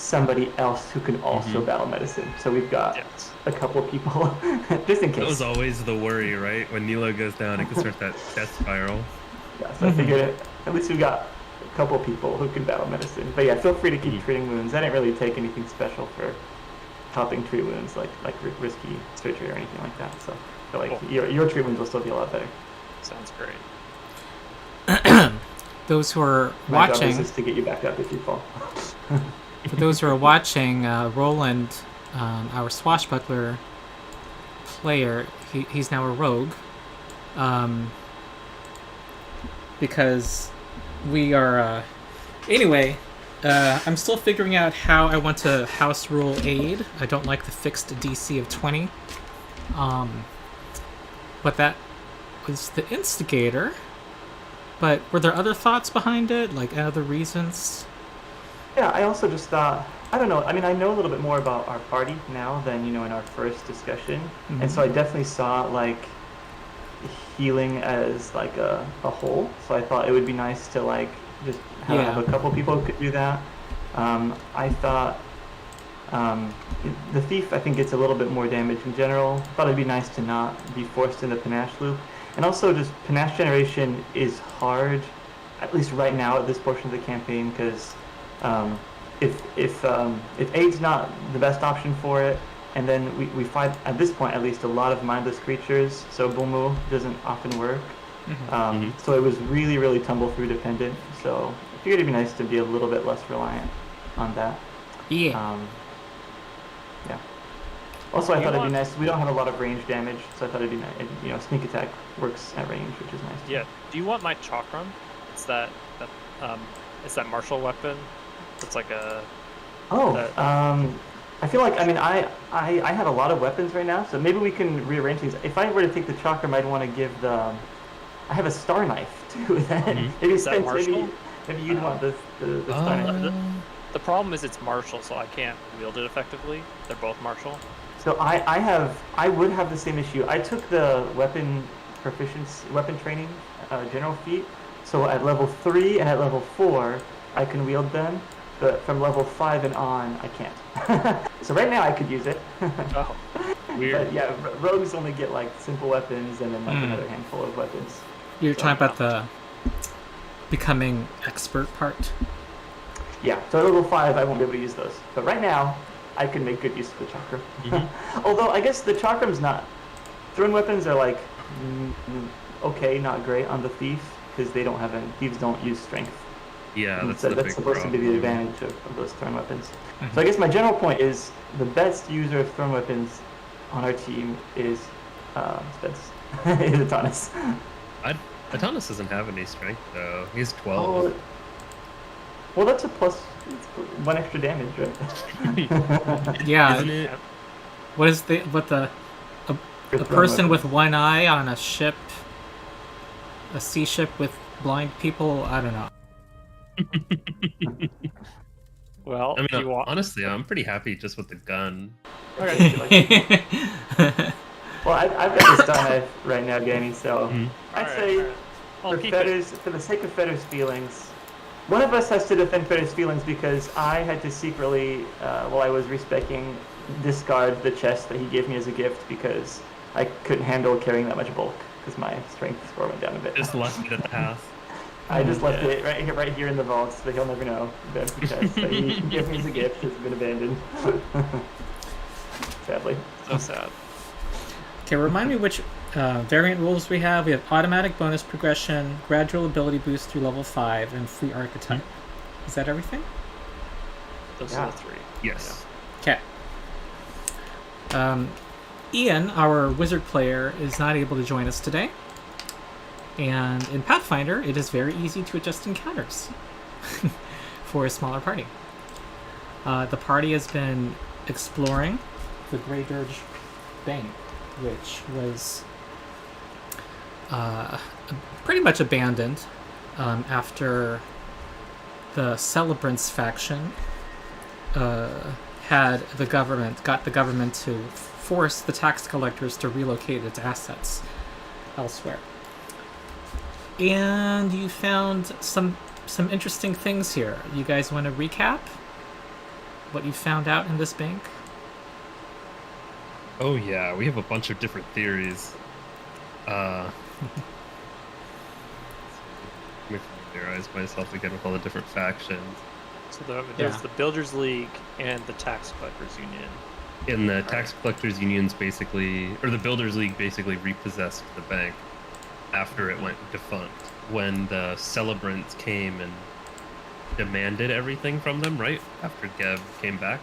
somebody else who can also battle medicine. So we've got a couple people just in case. That was always the worry, right? When Nilo goes down, it can start that death spiral. Yeah, so I figured at least we've got a couple people who can battle medicine. But yeah, feel free to keep treating wounds. I didn't really take anything special for helping treat wounds, like risky surgery or anything like that. So I feel like your treat wounds will still be a lot better. Sounds great. Those who are My watching, job is just to get you back up if you fall. for those who are watching, Roland, our swashbuckler player, he's now a rogue. Because we are... Anyway, I'm still figuring out how I want to house rule aid. I don't like the fixed DC of 20. But that was the instigator. But were there other thoughts behind it? Like other reasons? Yeah, I also just thought, I don't know, I mean, I know a little bit more about our party now than, in our first discussion. And so I definitely saw, like, healing as, like, a whole. So I thought it would be nice to, like, just have a couple people who could do that. I thought the thief, I think, gets a little bit more damage in general. I thought it'd be nice to not be forced into Panache loop. And also, just Panache generation is hard, at least right now at this portion of the campaign, because if aid's not the best option for it, and then we fight, at this point at least, a lot of mindless creatures, so Bumu doesn't often work. So it was really, really tumble-through dependent, so I figured it'd be nice to be a little bit less reliant on that. Yeah. Yeah. Also, I thought it'd be nice. We don't have a lot of range damage, so I thought it'd be nice. Sneak attack works at range, which is nice. Yeah. Do you want my chakram? It's that martial weapon. It's like a. I feel like I have a lot of weapons right now, so maybe we can rearrange things. If I were to take the chakram, I'd want to give the. I have a star knife too. Then maybe Spence, maybe you'd want the star knife. The problem is it's martial, so I can't wield it effectively. They're both martial. So I would have the same issue. I took the weapon training general feat. So at level 3 and at level 4, I can wield them, but from level 5 and on, I can't. So right now I could use it. Oh, weird. But yeah, rogues only get like simple weapons and then like another handful of weapons. You're talking about the becoming expert part? Yeah, so at level 5 I won't be able to use those. But right now, I can make good use of the chakram. Although I guess the chakram's not... Thrown weapons are like, okay, not great on the thief, because they don't have any... Thieves don't use strength. Yeah, that's supposed to be the advantage of those thrown weapons. So I guess my general point is, the best user of thrown weapons on our team is Spence. Is Atanas. Atanas doesn't have any strength, though. He's 12. Oh, well, that's a plus... It's 1 extra damage, right? Yeah. Isn't it? What is a person with one eye on a ship, a sea ship with blind people? I don't know. Well, I mean, honestly, I'm pretty happy just with the gun. Okay. Well, I've got the star knife right now, Danny, so I'd say for the sake of Fetter's feelings, one of us has to defend Fetter's feelings because I had to secretly, while I was respecing, discard the chest that he gave me as a gift because I couldn't handle carrying that much bulk because my strength score went down a bit. Just left it at the house. I just left it right here in the vault so that he'll never know that the chest that he gave me as a gift has been abandoned. Sadly. So sad. Okay, remind me which variant rules we have. We have automatic bonus progression, gradual ability boost through level 5, and free archetype. Is that everything? Those are the 3. Yes. Okay. Ian, our wizard player, is not able to join us today. And in Pathfinder, it is very easy to adjust encounters for a smaller party. The party has been exploring the Grey Dirge Bank, which was pretty much abandoned after the Celebrants faction got the government to force the tax collectors to relocate its assets elsewhere. And you found some interesting things here. You guys want to recap what you found out in this bank? Oh yeah, we have a bunch of different theories. Let me familiarize myself again with all the different factions. So there's the Builders League and the Tax Collectors Union. In the Tax Collectors Unions or the Builders League basically repossessed the bank after it went defunct. When the Celebrants came and demanded everything from them, right? After Gev came back.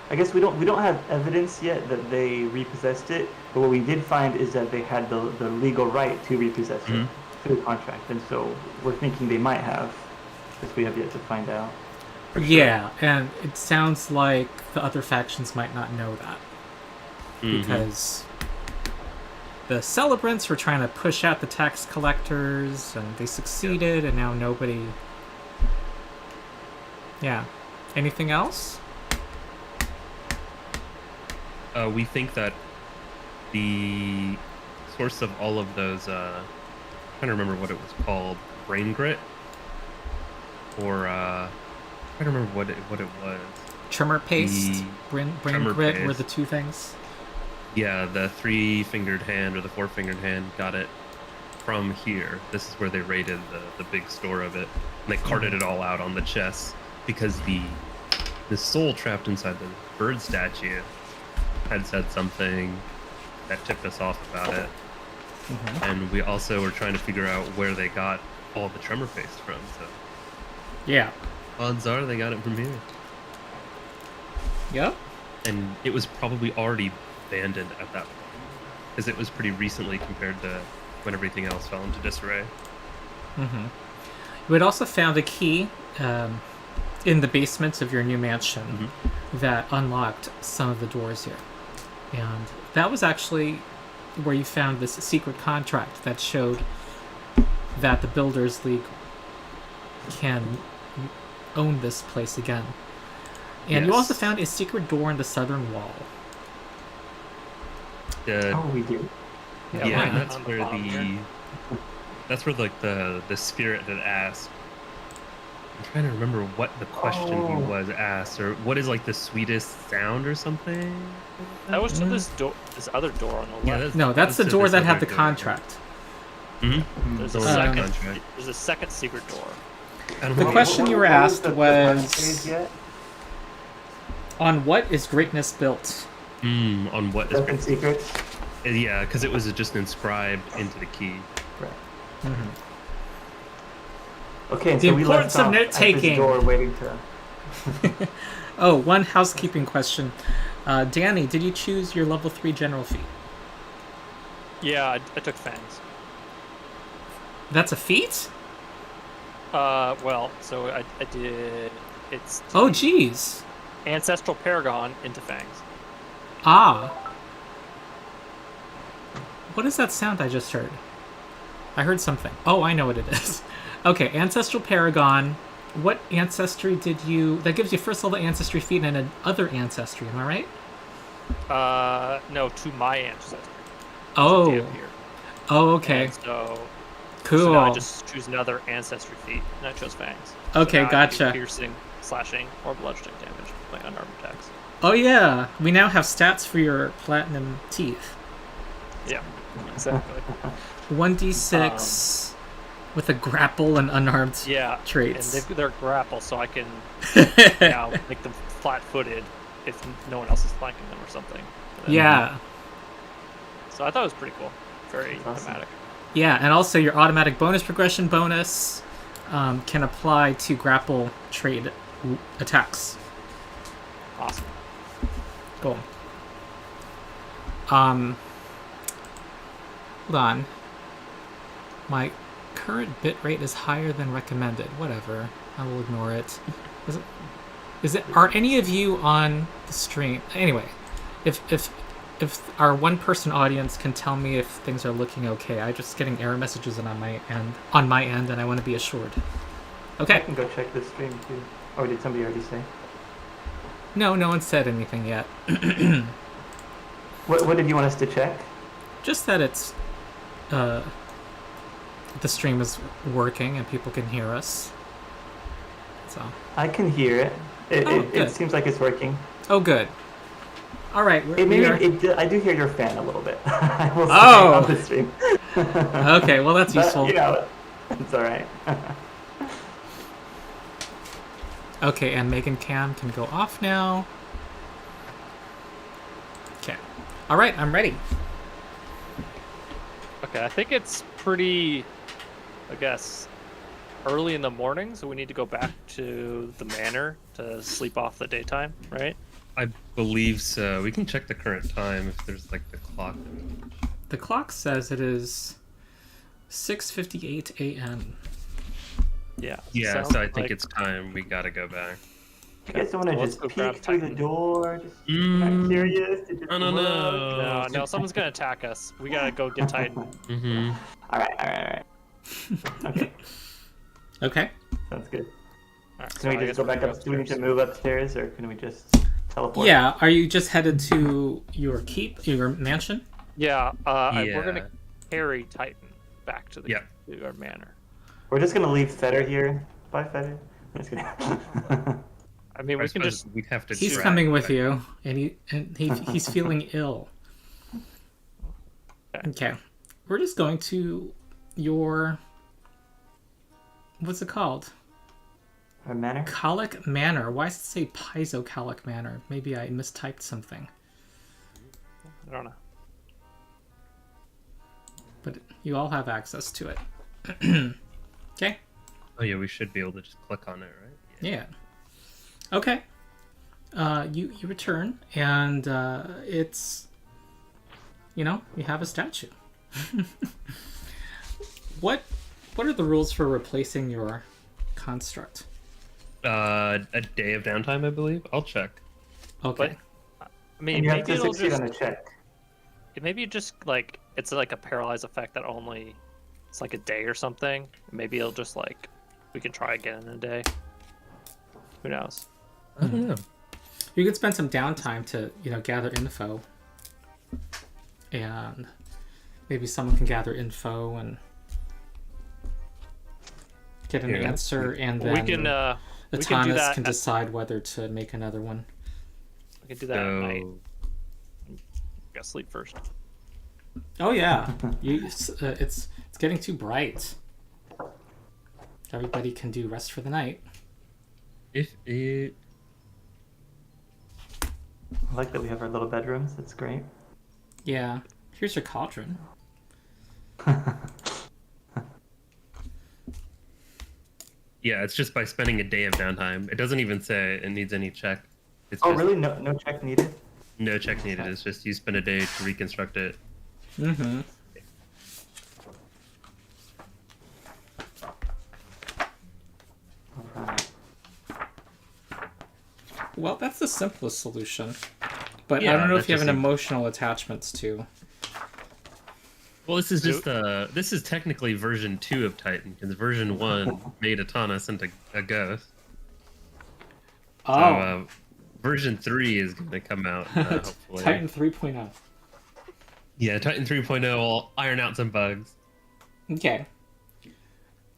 I guess we don't have evidence yet that they repossessed it, but what we did find is that they had the legal right to repossess it through contract, and so we're thinking they might have, because we have yet to find out. Yeah, and it sounds like the other factions might not know that. Because the Celebrants were trying to push out the tax collectors, and they succeeded, and now nobody... Yeah. Anything else? We think that the source of all of those, I'm trying to remember what it was called, brain grit? Or, I'm trying to remember what it was. Tremor paste, brain tremor grit paste. were the two things. Yeah, the 3-fingered hand or the 4-fingered hand got it from here. This is where they raided the big store of it. And they carted it all out on the chests because the soul trapped inside the bird statue had said something that tipped us off about it. And we also were trying to figure out where they got all the tremor paste from. So Yeah. odds are they got it from here. Yep. And it was probably already abandoned at that point, because it was pretty recently compared to when everything else fell into disarray. You had also found a key in the basements of your new mansion that unlocked some of the doors here. And that was actually where you found this secret contract that showed that the Builders League can own this place again. And you also found a secret door in the southern wall. We do. Yeah, and that's where like the spirit had asked. I'm trying to remember what the question he was asked, or what is like the sweetest sound or something. That was to this other door on the left. That's the to door this that had other the door. contract. There's The a one with second. the contract. There's a second secret door. I don't The know. question you were asked the was, phase yet? on what is greatness built? On what is Second secret. Yeah, because it was just inscribed into the key. Right. Okay, The so we importance left of off at note-taking. this door waiting to... Oh, one housekeeping question. Danny, did you choose your level 3 general feat? Yeah, I took Fangs. That's a feat? Well, so I did. It's Oh, geez. Ancestral Paragon into Fangs. Ah. What is that sound I just heard? I heard something. Oh, I know what it is. Okay, Ancestral Paragon. What ancestry did you... That gives you first level ancestry feat and another ancestry, am I right? No, to my ancestry. Oh. Damn here. Oh, okay. And so Cool. now I just choose another ancestry feat, and I chose Fangs. Okay, now I do gotcha. Piercing, slashing, or bludgeoning damage with my unarmed attacks. Oh, yeah. We now have stats for your platinum teeth. Yeah, exactly. 1d6 with a grapple and unarmed Yeah, traits. and they're grapple, so I can now make them flat-footed if no one else is flanking them or something. Yeah. So I thought it was pretty cool. Very Awesome. thematic. Yeah, and also your automatic bonus progression bonus can apply to grapple trade attacks. Awesome. Cool. Hold on. My current bitrate is higher than recommended. Whatever. I will ignore it. Are any of you on the stream? Anyway, if our one-person audience can tell me if things are looking okay, I'm just getting error messages on my end, and I want to be assured. I Okay. can go check the stream too. Or did somebody already say? No one said anything yet. What did you want us to check? Just that it's the stream is working and people can hear us. So. I can hear it. It, Oh, it, good. it seems like it's working. Oh, good. All right. I do hear your fan a little bit. I will say Oh! on the stream. Okay, well, that's But, useful. you know, it's all right. Okay, and Megan Cam can go off now. Okay. All right, I'm ready. Okay, I think it's pretty, I guess, early in the morning, so we need to go back to the manor to sleep off the daytime, right? I believe so. We can check the current time if there's like the clock. The clock says it is 6:58 a.m. Yeah. Yeah, sounds so I think like- it's time we gotta go back. You guys don't want to Let's just go grab peek through the Titan. door? Just not curious? To just I don't look? know. No, someone's gonna attack us. We gotta go get Titan. Mm-hmm. All right. Okay, Okay. sounds good. All right, Can we I just guess go we back can up? Do we need to upstairs. move upstairs, or can we just teleport? Yeah, are you just headed to your keep, your mansion? Yeah, Yeah. we're gonna carry Titan back to the Yeah. to our manor. We're just gonna leave Feder here. Bye, Feder. I'm just kidding. I mean, I we can suppose just we'd have to. He's drag coming with back. you, and he's feeling ill. Okay, we're just going to your what's it called? Our manor. Colic Manor. Why does it say Piezo-Colic Manor? Maybe I mistyped something. I don't know. But you all have access to it. Okay. Oh yeah, we should be able to just click on it, right? Yeah. Okay. You return, and it's, you have a statue. What are the rules for replacing your construct? A day of downtime, I believe. I'll check. Okay. I mean, And you have maybe to it'll succeed just on a check. maybe it just like it's like a paralyzed effect that only it's like a day or something. Maybe it'll just like we can try again in a day. Who knows? I don't know. You could spend some downtime to gather info, and maybe someone can gather info and get an Yeah. answer, and then we can do Atanas that. can decide whether to make another one. We can do that at night. So Gotta sleep first. Oh yeah, it's getting too bright. Everybody can do rest for the night. if it I like that we have our little bedrooms. That's great. Yeah, here's your cauldron. yeah, it's just by spending a day of downtime. It doesn't even say it needs any check. It's Oh, just really? No check needed? no check needed. It's just you spend a day to reconstruct it. Mm-hmm. Alright. Well, that's the simplest solution. But I Yeah, don't know that if you have just an seems- emotional attachments to. Well, this is just this is technically version 2 of Titan, because version 1 made Atanas into a ghost. Oh, So version 3 is going to come out hopefully. Titan 3.0. Yeah, Titan 3.0 will iron out some bugs. Okay.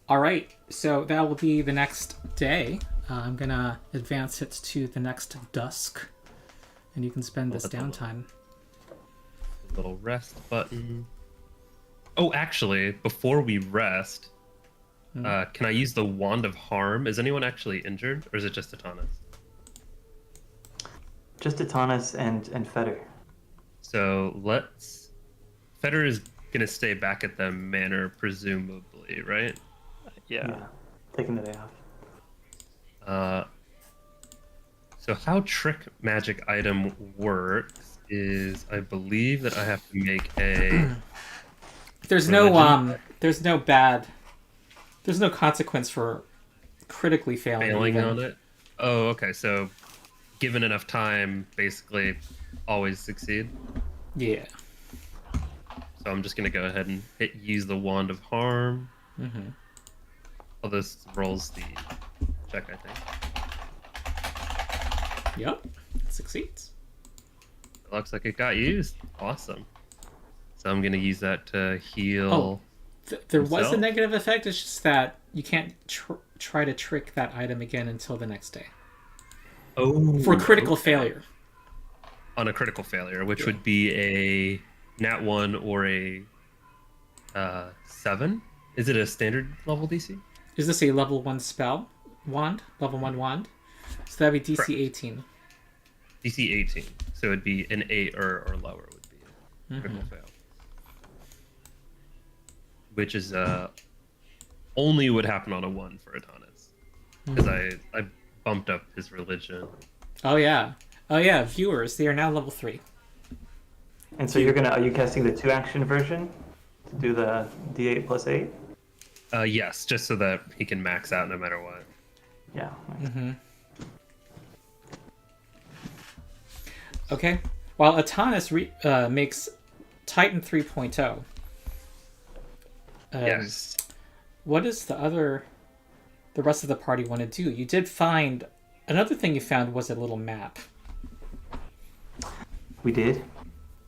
All right. So that will be the next day. I'm gonna advance it to the next dusk, and you can spend this that's a little- downtime. Little rest button. Oh, actually, before we rest, can I use the Wand of Harm? Is anyone actually injured, or is it just Atanas? Just Atanas and Feder. So let's. Feder is gonna stay back at the manor, presumably, right? Yeah. Taking the day off. So how trick magic item works is, I believe that I have to make a. There's Religion? there's no consequence for critically failing. failing even. on it. Oh, okay. So, given enough time, basically, always succeed. Yeah. So I'm just gonna go ahead and use the Wand of Harm. Mm-hmm. Oh, this rolls the check, I think. Yep. It succeeds. It looks like it got used. Awesome. So I'm gonna use that to heal. There was a Himself? negative effect. It's just that you can't try to trick that item again until the next day. Oh, For critical okay. failure. On a critical failure, which would be a nat 1 or a 7. Is it a standard level DC? Is this a level 1 spell? Wand? Level 1 wand? So that'd be DC Correct. 18. DC 18. So it'd be an 8 or lower would be a critical fail. Which is only would happen on a 1 for Adonis. Because I bumped up his religion. Oh yeah. Oh yeah, viewers, they are now level 3. And so are you casting the 2-action version to do the D8 plus 8? Yes, just so that he can max out no matter what. Yeah. Okay. While Atanas makes Titan 3.0. Yes. What does the rest of the party want to do? You did find another thing you found was a little map. We did?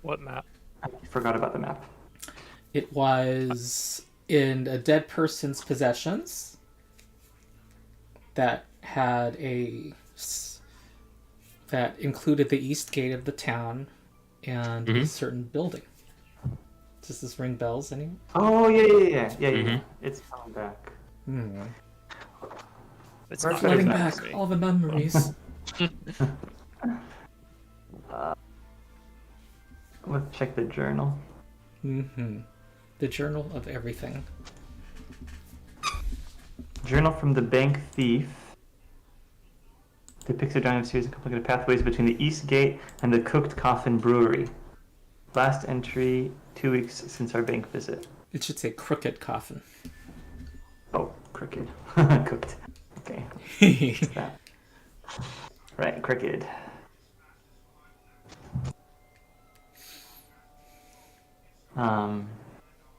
What map? I forgot about the map. It was in a dead person's possessions that had that included the east gate of the town and a certain building. Does this ring bells anymore? Oh, yeah. It's coming back. It's Perfect. not Flooding coming back to me. all the memories. Let's check the journal. The journal of everything. Journal from the Bank Thief depicts a dynamic series of complicated pathways between the East Gate and the Cooked Coffin Brewery. Last entry, 2 weeks since our bank visit. It should say crooked coffin. Oh, crooked. Cooked. Okay. What's that? Right, crooked.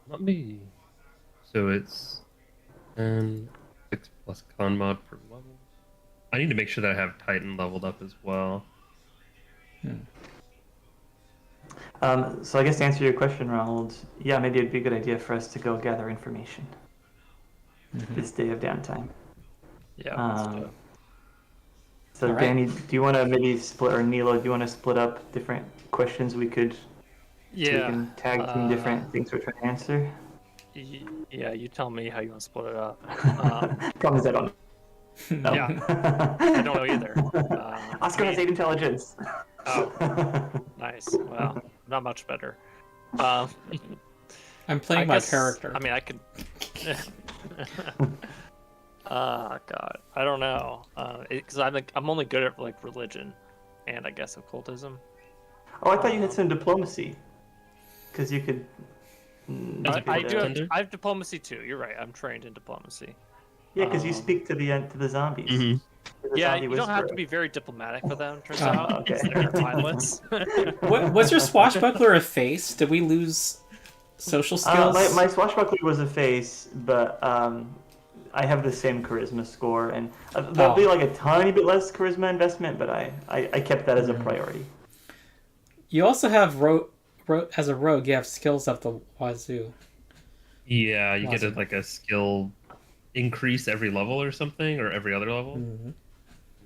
Not me. So it's 6 plus con mod per level. I need to make sure that I have Titan leveled up as well. So I guess to answer your question, Ronald, yeah, maybe it'd be a good idea for us to go gather information this day of downtime. Yeah. let's do it. So All right. Danny, do you want to maybe split, or Nilo, do you want to split up different questions we can tag team different things we're trying to answer? Yeah, you tell me how you want to split it up. Problem is I don't know. Yeah, I don't know either. Oscar has 8 intelligence. Oh, nice. Well, not much better. I'm I playing my guess- character. I mean, I could. God, I don't know. Because I'm only good at like religion, and I guess occultism. Oh, I thought you had some diplomacy. Because you could... I do. Pathfinder? I have diplomacy too. You're right. I'm trained in diplomacy. Yeah, because you speak to the zombies. Mhm. To the Yeah, zombie you don't have to whisperer. be very diplomatic with them. Turns Oh, out, okay. they're mindless. Was your swashbuckler a face? Did we lose social skills? My swashbuckler was a face, but I have the same charisma score, and there'll be like a tiny bit less charisma investment, but I kept that as a priority. You also have as a rogue, you have skills up the wazoo. Yeah, you get Awesome. like a skill increase every level or something, or every other level.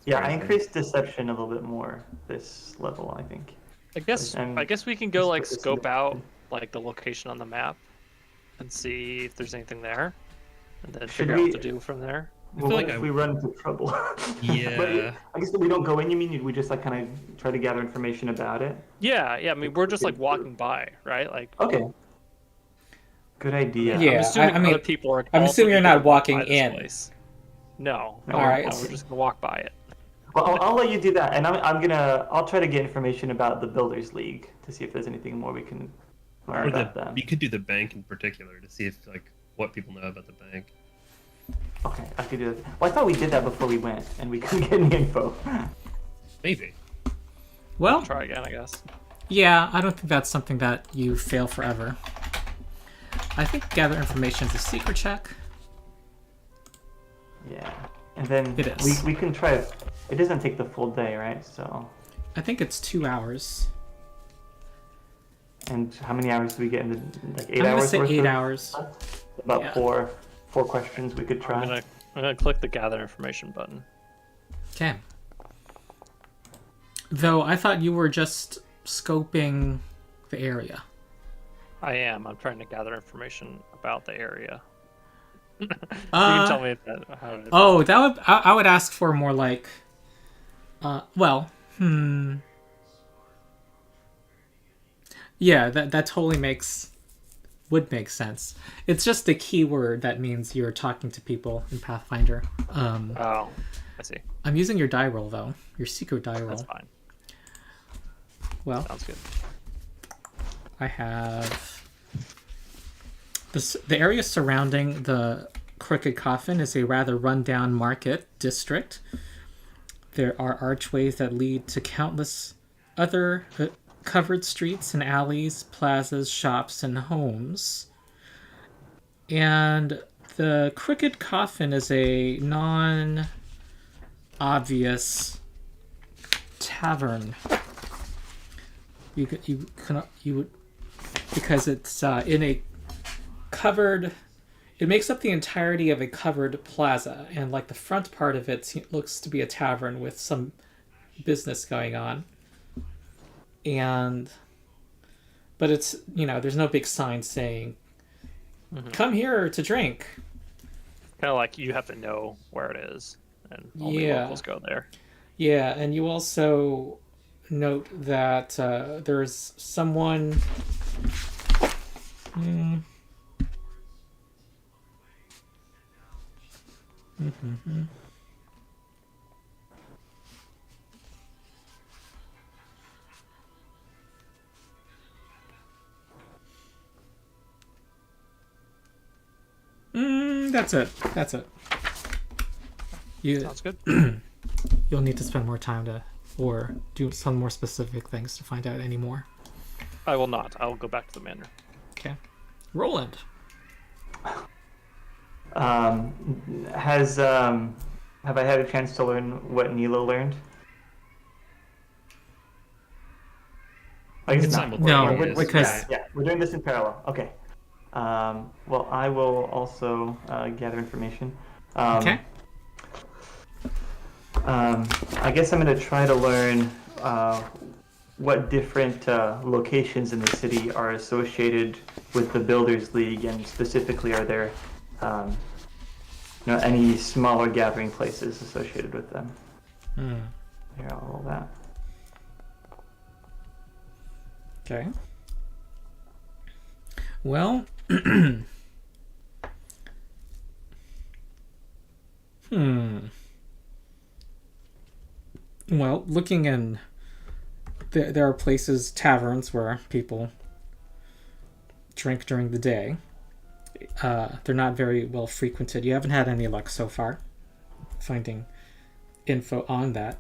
Yeah, I Surprising. increased deception a little bit more this level, I think. I guess we can go like It's- scope out like the location on the map and see if there's anything there, and then figure out what to do from there. Well, feel what like if we run into trouble? Yeah. But I guess we don't go in. You mean we just like kind of try to gather information about it? Yeah. I mean, we're just like walking by, right? Like, Okay. Good idea. Yeah. I'm assuming I mean, other people are. I'm also assuming you're gonna not walk by walking this in. place. No. No, All right. No, we're just gonna walk by it. Well, I'll let you do that, and I'll try to get information about the Builders League to see if there's anything more we can learn Or about them. you could do the bank in particular to see if like what people know about the bank. Okay, I could do that. Well, I thought we did that before we went, and we couldn't get any info. Maybe. Well, Try again, I guess. yeah, I don't think that's something that you fail forever. I think gather information is a secret check. Yeah, and then It is. we can try. It doesn't take the full day, right? So, I think it's 2 hours. and how many hours do we get in the like 8 I'm gonna hours? say worth 8 of hours. stuff? About Yeah. four questions we could try. I'm gonna I'm gonna click the gather information button. Okay. Though I thought you were just scoping the area. I am. I'm trying to gather information about the area. You can tell me how it is. Oh, that would I would ask for more like. Yeah, that totally would make sense. It's just the keyword that means you're talking to people in Pathfinder. Oh, I see. I'm using your die roll though, your secret die roll. That's fine. Well, Sounds good. I have the area surrounding the Crooked Coffin is a rather run-down market district. There are archways that lead to countless other covered streets and alleys, plazas, shops, and homes. And the Crooked Coffin is a non-obvious tavern. You would because it's in a covered. It makes up the entirety of a covered plaza, and like the front part of it looks to be a tavern with some business going on. But it's, there's no big sign saying, "Come here to drink." Kind of like you have to know where it is, and only locals go there. Yeah, and you also note that there's someone. That's it. That's it. Sounds good. You'll need to spend more time or do some more specific things to find out any more. I will not. I will go back to the manor. Okay. Roland. Have I had a chance to learn what Nilo learned? I guess not. No, Simultaneous. We're doing this in parallel. Okay. Well, I will also gather information. Okay. I guess I'm going to try to learn what different locations in the city are associated with the Builders League, and specifically, are there any smaller gathering places associated with them? Here, I'll roll that. Okay. Well, Well, looking in, there are places, taverns, where people drink during the day. They're not very well frequented. You haven't had any luck so far finding info on that.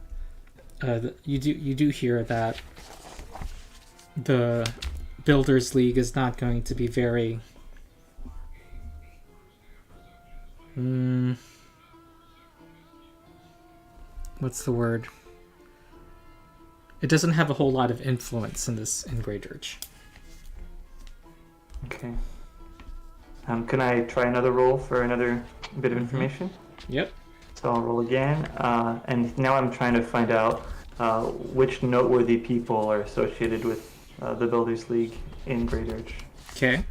You do hear that the Builders League is not going to be very what's the word? It doesn't have a whole lot of influence in Grey Dirge. Okay. Can I try another roll for another bit of information? Yep. So I'll roll again, and now I'm trying to find out which noteworthy people are associated with the Builders League in Grey Dirge. Okay.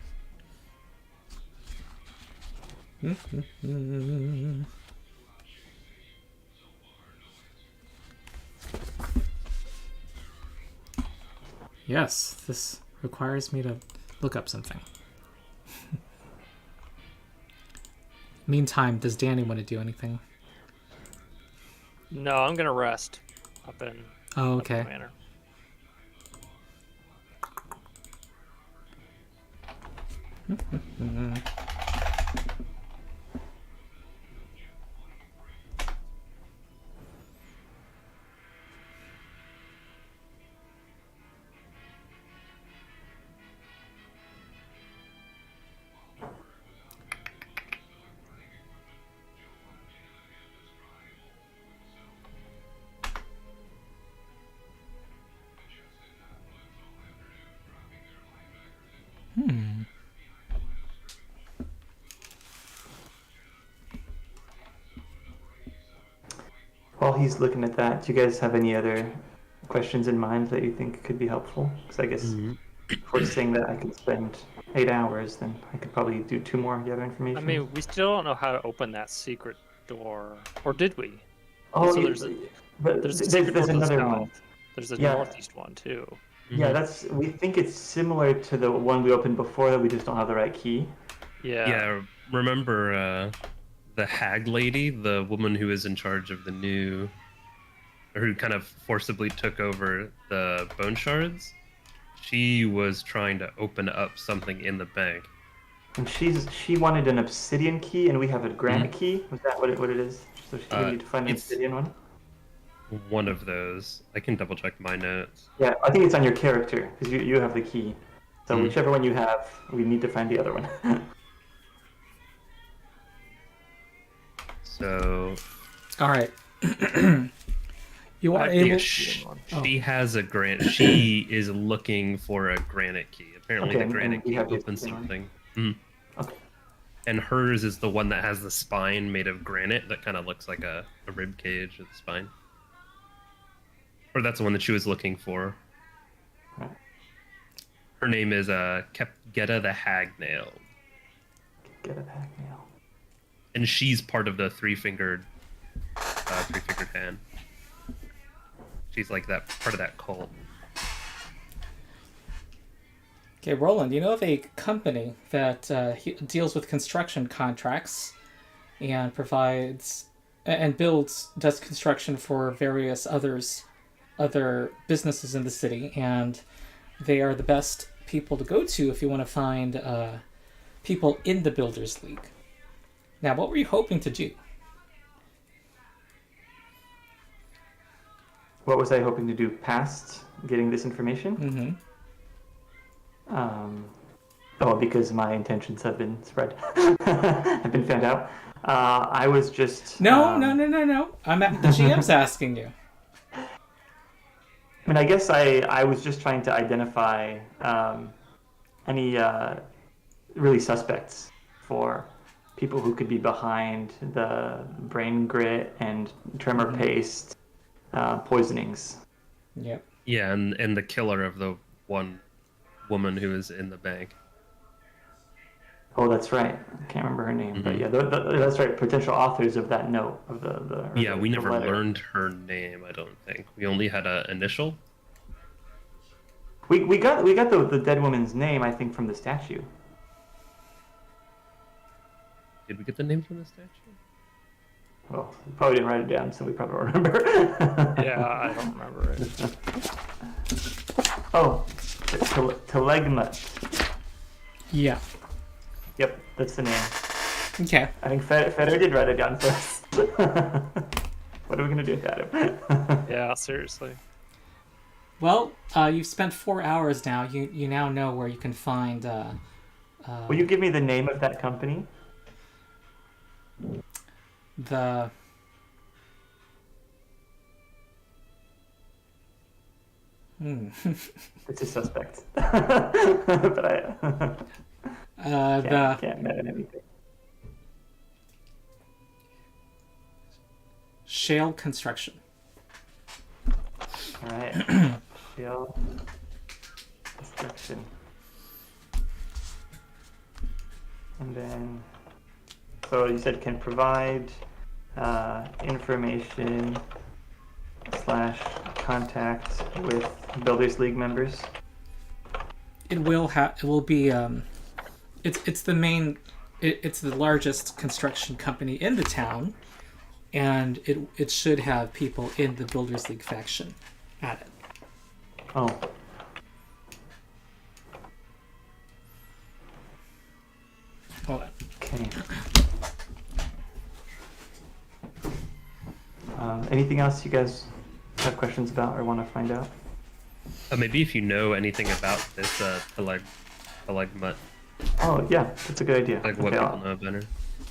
Yes, this requires me to look up something. Meantime, does Danny want to do anything? No, I'm gonna rest up in okay. the manor. while he's looking at that, do you guys have any other questions in mind that you think could be helpful? Because I guess if we're saying that I could spend 8 hours, then I could probably do 2 more gather information. I mean, we still don't know how to open that secret door, or did we? Oh, So yeah, there's but there's there's another one. There's a Yeah. northeast one too. Yeah, we think it's similar to the one we opened before, that we just don't have the right key. Yeah, remember the hag lady, the woman who is in charge of the new, or who kind of forcibly took over the bone shards? She was trying to open up something in the bank. And she wanted an obsidian key, and we have a granite key. Was that what it is? So we need to find an obsidian one? One of those. I can double check my notes. Yeah, I think it's on your character, because you have the key. So whichever one you have, we need to find the other one. So... Alright. You are able... She has a she is looking for a granite key. Apparently the granite key opens something. Okay. And hers is the one that has the spine made of granite that kind of looks like a rib cage with the spine. Or that's the one that she was looking for. Right. Her name is Getta the Hagnail. Getta the Hagnail. And she's part of the three-fingered hand. She's like that part of that cult. Okay, Roland, you know of a company that deals with construction contracts and provides and does construction for various other businesses in the city, and they are the best people to go to if you want to find people in the Builders League. Now, what were you hoping to do? What was I hoping to do past getting this information? Mm-hmm. Because my intentions have been spread, have been found out. I was just... No. The GM's asking you. I mean, I guess I was just trying to identify any really suspects for people who could be behind the brain grit and tremor paste poisonings. Yep. Yeah, and the killer of the one woman who is in the bank. Oh, that's right. I can't remember her name, but yeah, that's right. Potential authors of that note of we never letter. learned her name. I don't think we only had an initial. We got the dead woman's name, I think, from the statue. Did we get the name from the statue? Well, we probably didn't write it down, so we probably don't remember. Yeah, I don't remember it. Oh, Telegma. Yeah. Yep, that's the name. Okay. I think Feder did write it down for us. What are we gonna do without him? Yeah, seriously. Well, you've spent 4 hours now. You now know where you can find. Will you give me the name of that company? The. It's a suspect. But I can't mention anything. Shale Construction. All right. Shale Construction. And then, so you said can provide information / contact with Builders League members. It will be it's the main it's the largest construction company in the town, and it should have people in the Builders League faction at it. Oh. Hold on. Okay. Anything else you guys have questions about or want to find out? Maybe if you know anything about this Telegmut. Oh yeah, that's a good idea. Like what people know better.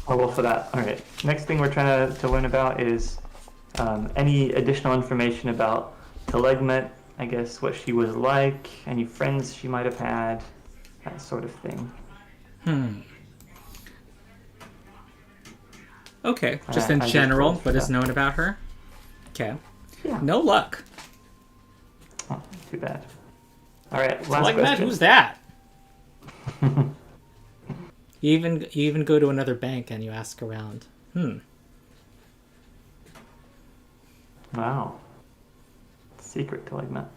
I'll roll for that. All right. Next thing we're trying to learn about is any additional information about Telegmut. I guess what she was like, any friends she might have had, that sort of thing. Okay, just in general, what is stuff. known about her? Okay. Yeah. No luck. Oh, too bad. All right, last Like that? question. Who's that? You even go to another bank and you ask around. Wow. Secret Caligna.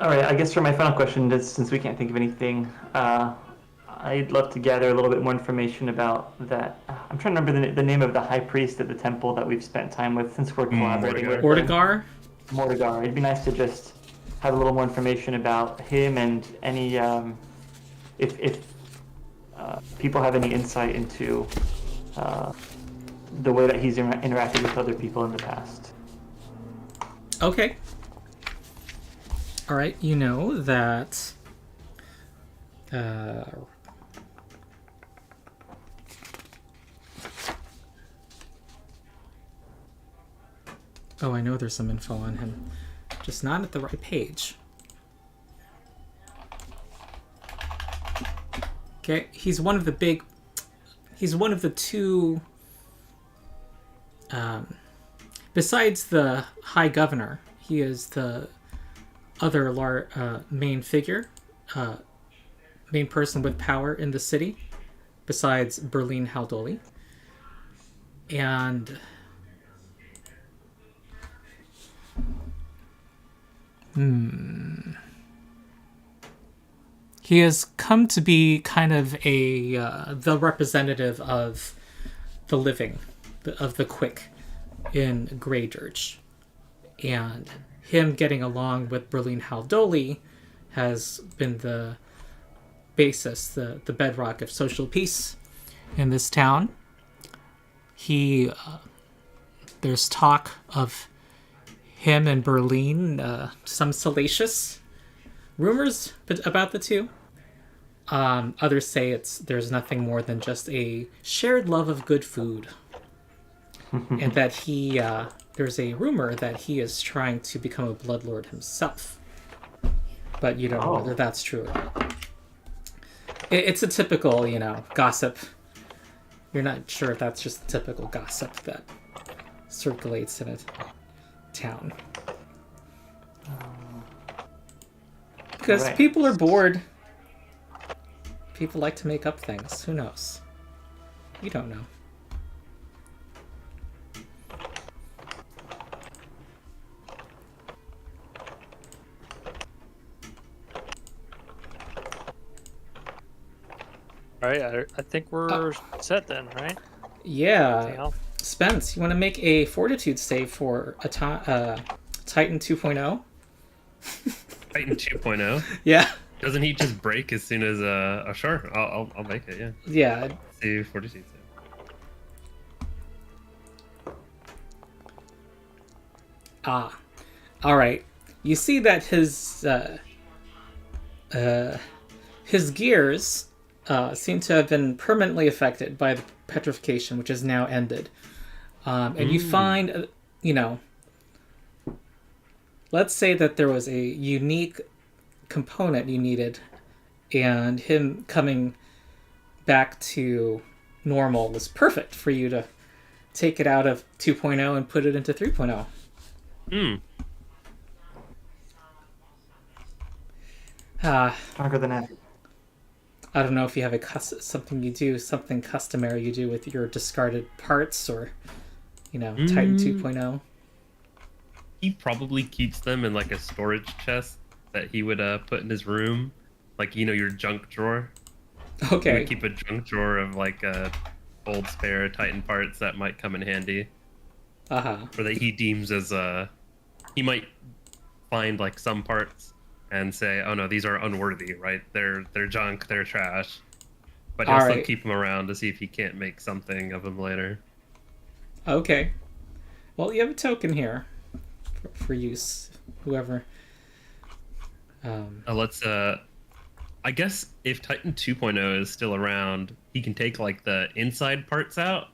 All right, I guess for my final question, since we can't think of anything, I'd love to gather a little bit more information about that. I'm trying to remember the name of the high priest at the temple that we've spent time with since we're collaborating with him. Ortigar? Mortigar. It'd be nice to just have a little more information about him and any, if people have any insight into the way that he's interacted with other people in the past. Okay. All right, you know that oh, I know there's some info on him, just not at the right page. Okay, he's one of the two besides the High Governor, he is the other main figure, main person with power in the city, besides Berlin Haldoli. And he has come to be kind of the representative of the living, of the quick in Greydirge. And him getting along with Berlin Haldoli has been the basis, the bedrock of social peace in this town. There's talk of him and Berlin, some salacious rumors about the two. Others say there's nothing more than just a shared love of good food. And that there's a rumor that he is trying to become a bloodlord himself. But you don't know whether that's true or not. It's a typical, gossip. You're not sure if that's just the typical gossip that circulates in a town. Because people are bored. People like to make up things. Who knows? You don't know. All right, I think we're set then, right? Yeah. Spence, you want to make a fortitude save for a Titan 2.0? Titan 2.0? Yeah. Doesn't he just break as soon as sure, I'll make it, yeah. Yeah. Let's do fortitude save. All right. You see that his gears seem to have been permanently affected by the petrification, which has now ended. And you find, let's say that there was a unique component you needed, and him coming back to normal was perfect for you to take it out of 2.0 and put it into 3.0. Stronger than ever. I don't know if you have something customary you do with your discarded parts, or, Titan 2.0. He probably keeps them in like a storage chest that he would put in his room, like your junk drawer. Okay. He would keep a junk drawer of like old spare Titan parts that might come in handy. Or that he deems as he might find like some parts and say, oh no, these are unworthy, right? They're junk, they're trash. But he'll still keep them around to see if he can't make something of them later. Okay. Well, you have a token here for use, whoever. Let's I guess if Titan 2.0 is still around, he can take like the inside parts out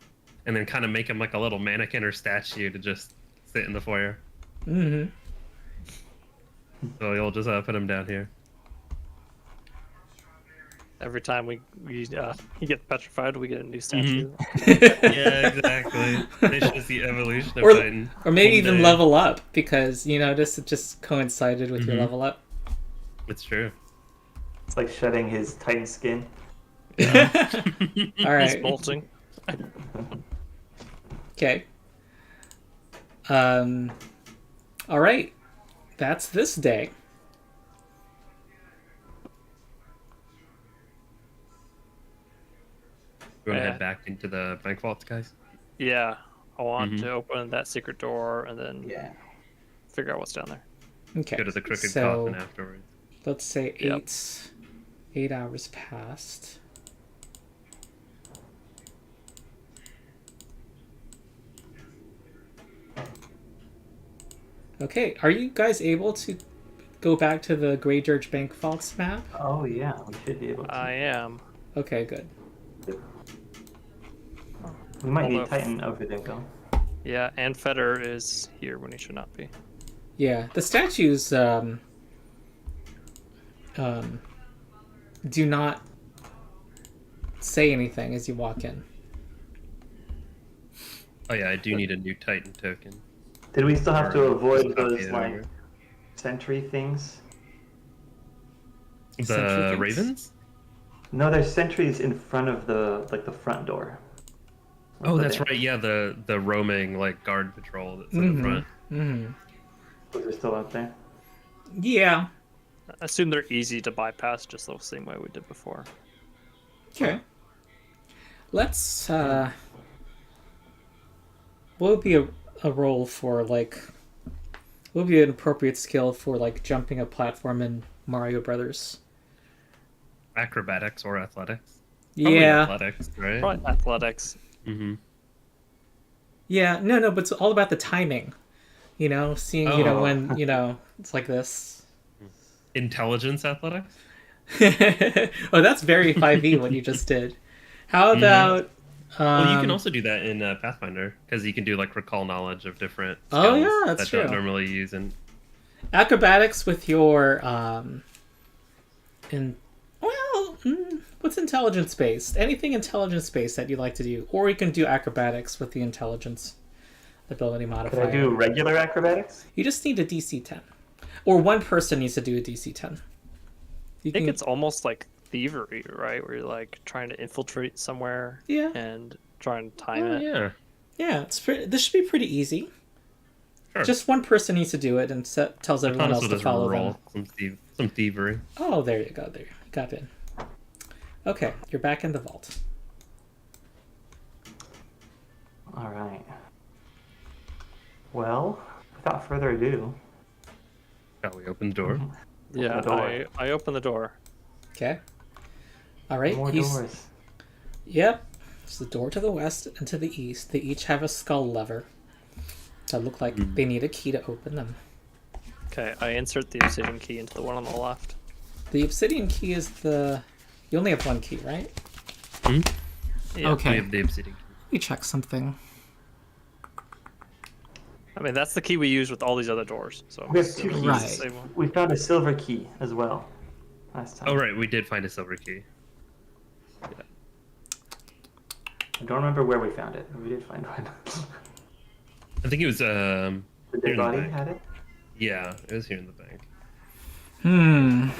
and then kind of make him like a little mannequin or statue to just sit in the foyer. So you'll just put him down here. Every time he gets petrified, we get a new statue. Yeah, exactly. It's just the evolution of Titan. Or maybe even Someday. level up, because you notice it just coincided with your level up. It's true. It's like shedding his Titan skin. All He's right. molting. Okay. All right. That's this day. You want to Yeah. head back into the bank vaults, guys? Yeah, I want to open that secret door and then Yeah. figure out what's down there. Okay. Go to the crooked so, coffin afterwards. let's say Yep. 8 hours passed. Okay, are you guys able to go back to the Grey Dirge Bank Vaults map? Oh yeah, we should be able to. I am. Okay, good. We might Although- need Titan over there though. Yeah, and Feder is here when he should not be. Yeah, the statues do not say anything as you walk in. Oh yeah, I do need a new Titan token. Did we still have to Or avoid just copy those it like over. sentry things? Sentry The things? ravens? No, there's sentries in front of the front door. Oh, What's that's that? right. Yeah, the roaming like guard patrol that's in the front. Mm-hmm. Those are still out there. Yeah. I assume they're easy to bypass, just the same way we did before. Okay. Let's what would be a role for like what would be an appropriate skill for like jumping a platform in Mario Brothers? Acrobatics or athletics? Probably Yeah. athletics, right? Probably athletics. Mm-hmm. Yeah, no, but it's all about the timing. You know, seeing, you know, Oh. when, you know, it's like this. Intelligence athletics? Oh, that's very 5e what you just did. How about Well, you can also do that in Pathfinder because you can do like recall knowledge of different skills Oh, yeah, that's that true. don't normally use in. acrobatics with your what's intelligence based? Anything intelligence based that you like to do, or you can do acrobatics with the intelligence ability Could modifier. I do regular acrobatics? You just need a DC 10, or one person needs to do a DC 10. You I think it's almost like thievery, right? Where you're like trying to infiltrate somewhere yeah, and trying to time Oh, it. yeah. yeah. This should be pretty easy. Sure. Just one person needs to do it and tells everyone else Autonomous to does follow roll them. some thievery. Oh, there you go. There, you got in. Okay, you're back in the vault. All right. Well, without further ado, Shall we open the door? Yeah, the door. I open the door. Okay. All right. More doors. Yep. It's the door to the west and to the east. They each have a skull lever that look like they need a key to open them. Okay, I insert the obsidian key into the one on the left. The obsidian key is the... You only have one key, right? Hmm? Yeah. Okay. We have the obsidian. Let me check something. I mean, that's the key we use with all these other doors. So We have so two we use Right. the same one. We found a silver key as well last time. Oh right, we did find a silver key. I don't remember where we found it. but We did find one. I think it was The Here dead in the body bank. had it. yeah, it was here in the bank. Hmm.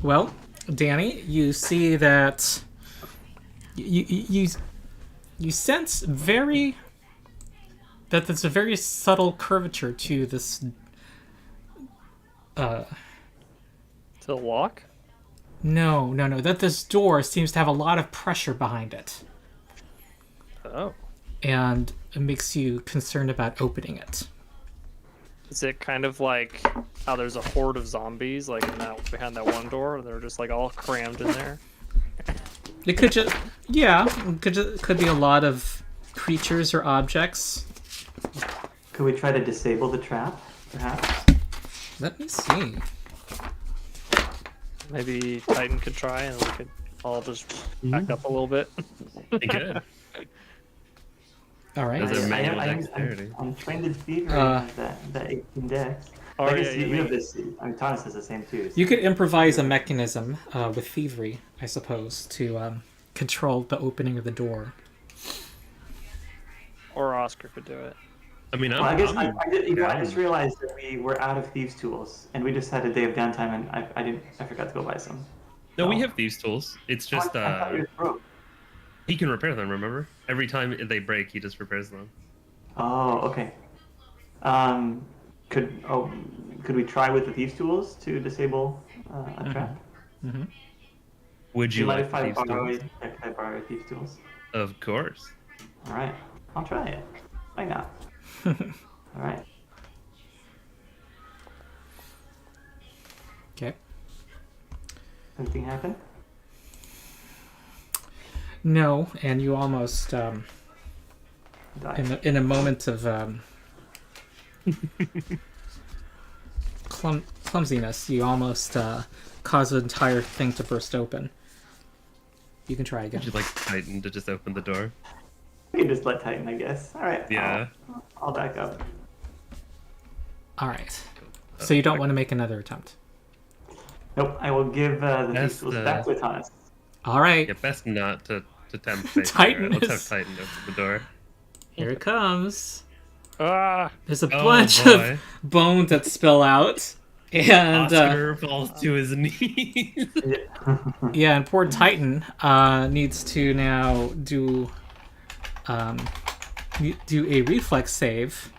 Well, Danny, you see that you sense that there's a very subtle curvature to this To the lock? no, that this door seems to have a lot of pressure behind it, Oh. and it makes you concerned about opening it. Is it kind of like how there's a horde of zombies like in that behind that one door? They're just like all crammed in there. It could just, yeah, could be a lot of creatures or objects. Could we try to disable the trap, perhaps? Let me see. Maybe Titan could try and we could all just back up a little bit. I think it. All right. Those are I manual am dexterity. I'm trained in thievery. that 18 dex. Oh, I guess yeah, you have this. I mean, Thomas has the same too. So. You could improvise a mechanism with thievery, I suppose, to control the opening of the door. Or Oscar could do it. I mean, Well, I guess I down. just realized that we were out of thieves' tools, and we just had a day of downtime, and I forgot to go buy some. No, we So- have thieves' tools. It's just I thought you were broke. he can repair them. Remember, every time they break, he just repairs them. Oh, okay. Could we try with the thieves' tools to disable a trap? Mm-hmm. Would Do you mind like if the I thieves' borrow tools? it? Can I borrow thieves' tools? Of course. All right, I'll try it. Why not? All right. Okay. Anything happen? No, and you almost, Die. in a moment of clumsiness, you almost cause the entire thing to burst open. You can try again. Would you like Titan to just open the door? We can just let Titan, I guess. All right. Yeah. I'll back up. All right. So you don't want to make another attempt. Nope. I will give the thieves' That's tools the- back to Thomas. All right. Yeah, best not to tempt fate. Titan Let's is- have Titan open the door. Here it comes. Ah! There's a Oh, bunch boy. of bones that spill out, and Oscar falls to his knees. yeah, and poor Titan needs to now do a reflex save.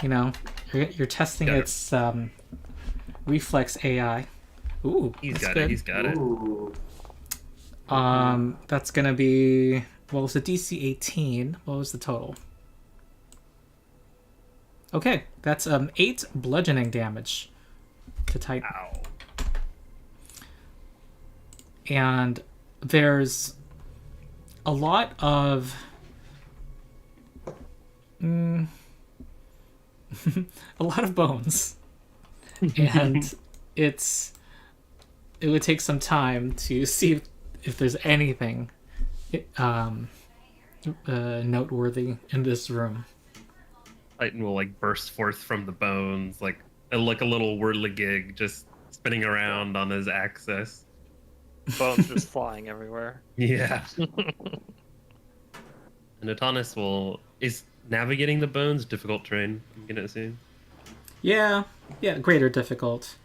You know, you're testing Got it. its reflex AI. Ooh, He's that's got good. it. He's got it. Ooh. That's gonna be, well, it was a DC 18. What was the total? Okay, that's 8 bludgeoning damage to Titan. Ow. And there's a lot of a lot of bones, and it would take some time to see if there's anything noteworthy in this room. Titan will like burst forth from the bones, like a little whirligig, just spinning around on his axis. Bones just flying everywhere. Yeah. And Otanis is navigating the bones difficult terrain. I'm gonna assume. Yeah, greater difficult.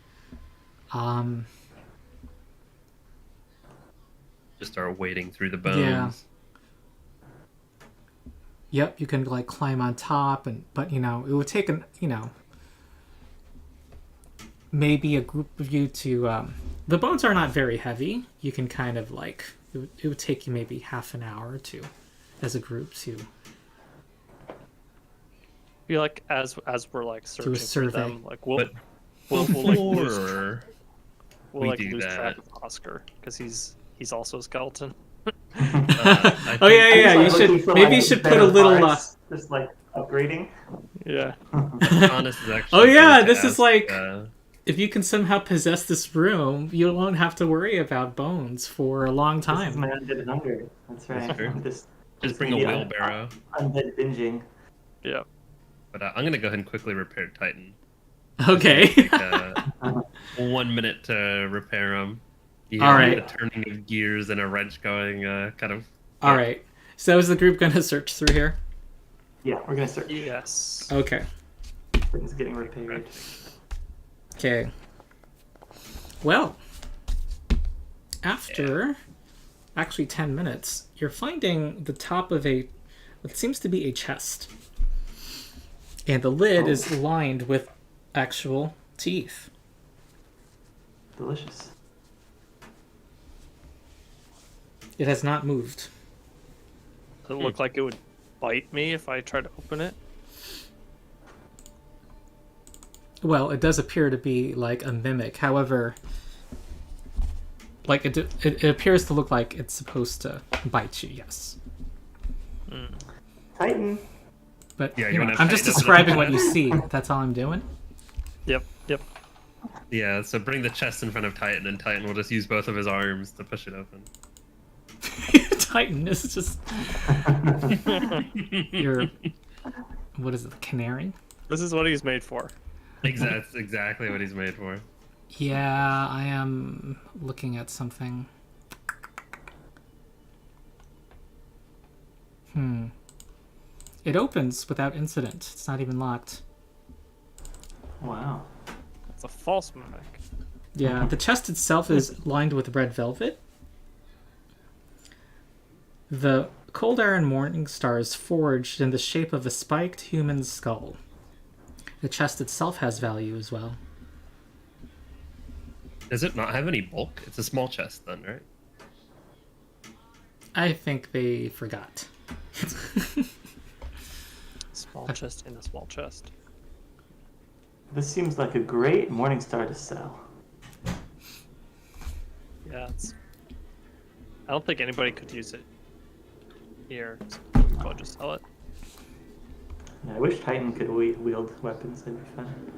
Just start wading through the bones. Yeah. Yep, you can like climb on top, but it would take maybe a group of you to. The bones are not very heavy. You can kind of like it would take you maybe half an hour or two, as a group to I feel like as we're like searching for survey. them, like we'll But like lose, before we'll we like do lose that- track of Oscar because he's also a skeleton. I Oh yeah, I'm you just, like, should looking for, maybe like, you should put better a little. parts, just like upgrading. Yeah. Otanis is actually. Oh, yeah, going to this is ask, like- If you can somehow possess this room, you won't have to worry about bones for a long This is time. my undead hunger. That's right. That's true. I'm just bring a gonna be wheelbarrow. Undead binging. Yeah. But I'm gonna go ahead and quickly repair Titan. Okay. Take 1 minute to repair him. You All hear right. the turning of gears and a wrench going, kind of. All right. So is the group going to search through here? Yeah, we're gonna start. Yes. Okay. Things getting repaired. Okay. Well, after actually 10 minutes, you're finding the top of what seems to be a chest. And the lid is lined with actual teeth. Delicious. It has not moved. Does it look like it would bite me if I tried to open it? Well, it does appear to be like a mimic. However, like it appears to look like it's supposed to bite you, yes. Titan. But Yeah, you you know, wanna I'm just tighten up the describing what you chest? see. That's all I'm doing. Yep. Yep. Yeah, so bring the chest in front of Titan, and Titan will just use both of his arms to push it open. Titan is just your, what is it, the canary? This is what he's made for. That's exactly what he's made for. Yeah, I am looking at something. It opens without incident. It's not even locked. Wow. It's a false mimic. Yeah, the chest itself is lined with red velvet. The Cold Iron Morning Star is forged in the shape of a spiked human skull. The chest itself has value as well. Does it not have any bulk? It's a small chest then, right? I think they forgot. Small chest in a small chest. This seems like a great morning star to sell. Yeah, I don't think anybody could use it here. So we can probably just sell it. Yeah, I wish Titan could wield weapons. That'd be fun.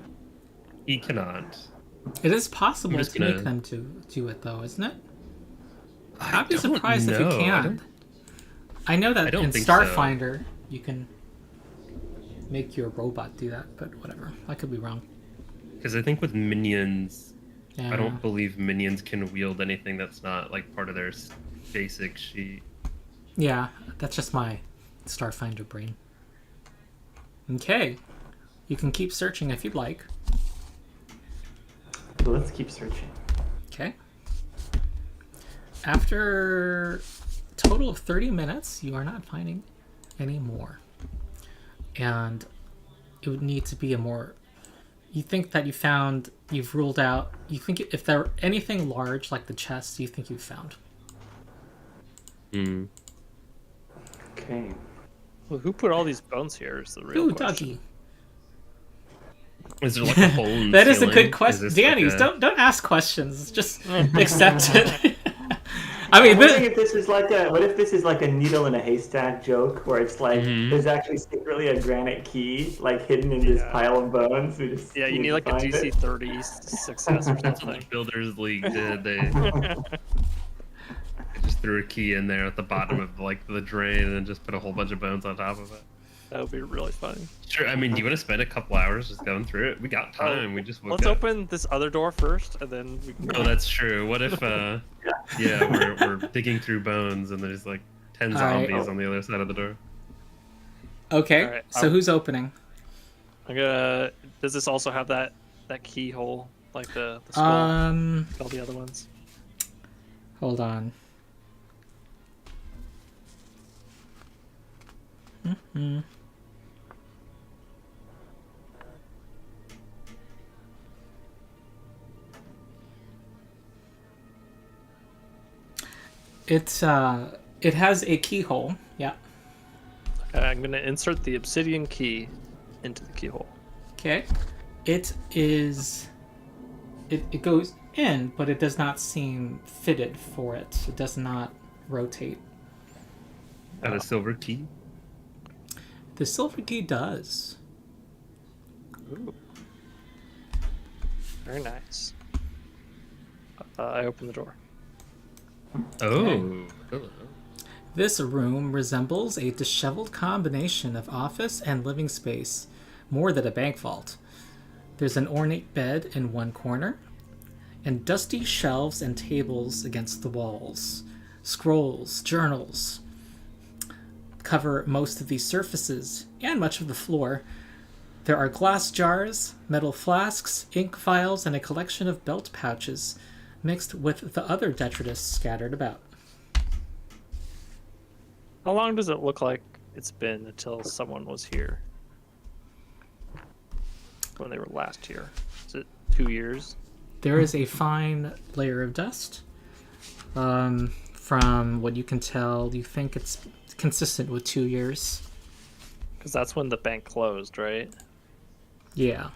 He cannot. It is possible just to gonna- make them to do it, though, isn't it? I I'd be don't surprised if you know. can. I know I that don't in think so. Starfinder you can make your robot do that, but whatever. I could be wrong. Because I think with minions, Yeah. I don't believe minions can wield anything that's not like part of their basic sheet. Yeah, that's just my Starfinder brain. Okay. You can keep searching if you'd like. Well, let's keep searching. Okay. After a total of 30 minutes, you are not finding any more. And it would need to be a more... You think that you've ruled out... You think if there anything large like the chest, you think you've found. Hmm. Okay. Well, who put all these bones here is the real Ooh, question. doggy. Is there like a hole in the That is a ceiling? good question. Is this Danny, like a- don't ask questions. Just accept it. I mean, I'm wondering if this is like a what if this is like a needle in a haystack joke where it's like there's actually secretly a granite key like hidden in this Yeah. pile of bones. We just Yeah, you need to like a find DC it. 30 success or That's what something. the Builders League did. They just threw a key in there at the bottom of like the drain and then just put a whole bunch of bones on top of it. That would be really funny. Sure. I mean, do you want to spend a couple hours just going through it? We got time. We just woke Let's up. open this other door first, and then we can go. Oh, that's true. What if, yeah, we're digging through bones and there's like 10 Alright. zombies on the other side of the door. okay, Alright, so who's opening? I'm gonna. Does this also have that keyhole like the skull? All the other ones. Hold on. It has a keyhole. Yeah. Okay, I'm gonna insert the obsidian key into the keyhole. Okay. It is. It goes in, but it does not seem fitted for it. It does not rotate. Got a silver key. The silver key does. Ooh. Very nice. I open the door. Oh. Hello. This room resembles a disheveled combination of office and living space, more than a bank vault. There's an ornate bed in one corner, and dusty shelves and tables against the walls. Scrolls, journals cover most of these surfaces and much of the floor. There are glass jars, metal flasks, ink vials, and a collection of belt pouches mixed with the other detritus scattered about. How long does it look like it's been until someone was here? When they were last here? Is it 2 years? There is a fine layer of dust. From what you can tell, you think it's consistent with 2 years. Because that's when the bank closed, right? Yeah.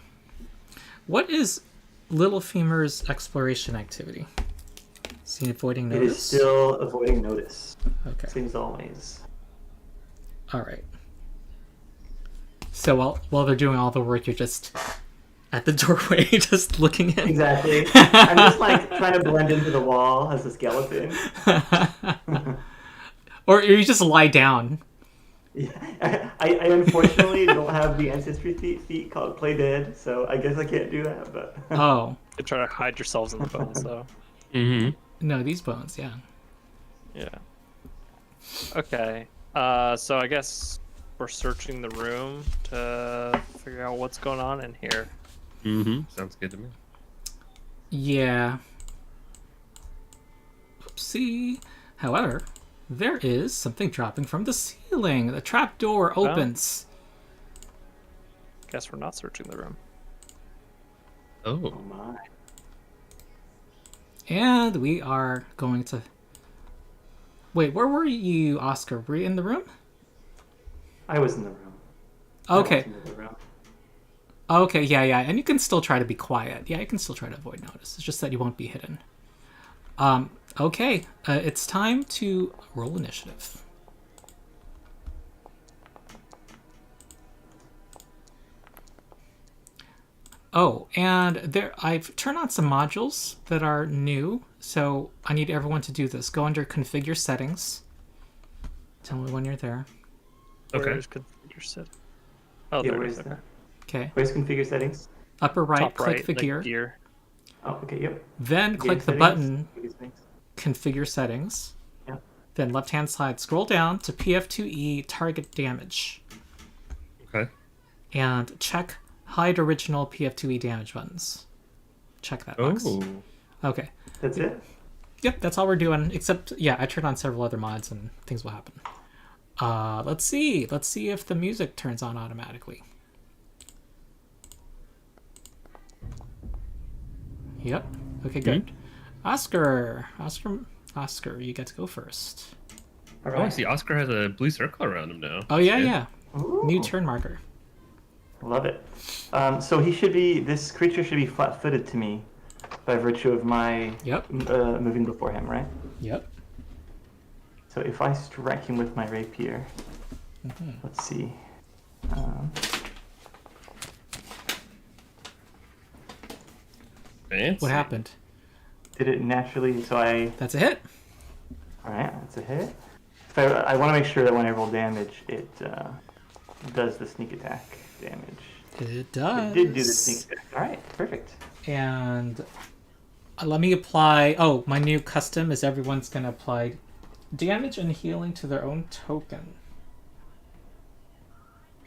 What is Little Femur's exploration activity? Is he avoiding It notice? is still avoiding notice. Okay. Seems always. All right. So while they're doing all the work, you're just at the doorway, just looking in. Exactly. I'm just like trying to blend into the wall as a skeleton. Or you just lie down. Yeah. I unfortunately don't have the ancestry feat called Play Dead, so I guess I can't do that. But Oh. You try to hide yourselves in the bones, though. Mm-hmm. No, these bones, yeah. Yeah. Okay. So I guess we're searching the room to figure out what's going on in here. Mm-hmm. Sounds good to me. Yeah. Oopsie. However, there is something dropping from the ceiling. The trapdoor opens. Guess we're not searching the room. Oh. oh my. And we are going to... Wait, where were you, Oscar? Were you in the room? I was in the room. Okay. I walked into the room. Okay, yeah. And you can still try to be quiet. Yeah, you can still try to avoid notice. It's just that you won't be hidden. Okay. It's time to roll initiative. Oh, and I've turned on some modules that are new, so I need everyone to do this. Go under Configure Settings. Tell me when you're there. Okay. Where's configure setting? Oh, Yeah, there where it is is. Okay. that? Okay. Where's configure settings? Upper right, Top click right, the like gear. gear. Oh, okay, yep. Then Game click the settings, button configure settings. Configure Settings. Yep. Then left-hand side, scroll down to PF2E Target Damage. Okay. And check Hide Original PF2E Damage buttons. Check that box. Oh. Okay. That's it? Yep, that's all we're doing. Except, yeah, I turned on several other mods and things will happen. Let's see. Let's see if the music turns on automatically. Yep. Okay, good. Oscar, you get to go first. All Oh, I right. see. Oscar has a blue circle around him now. Oh, yeah, Good. yeah. Ooh, New turn marker. Love it. So this creature should be flat-footed to me by virtue of my Yep. moving before him, right? Yep. So if I strike him with my rapier, let's see. Fancy. What happened? Did it naturally? So That's a hit. all right, that's a hit. If I want to make sure that when I roll damage, it does the sneak attack damage. It does. It did do the sneak attack. All right, perfect. And let me apply... Oh, my new custom is everyone's going to apply damage and healing to their own token.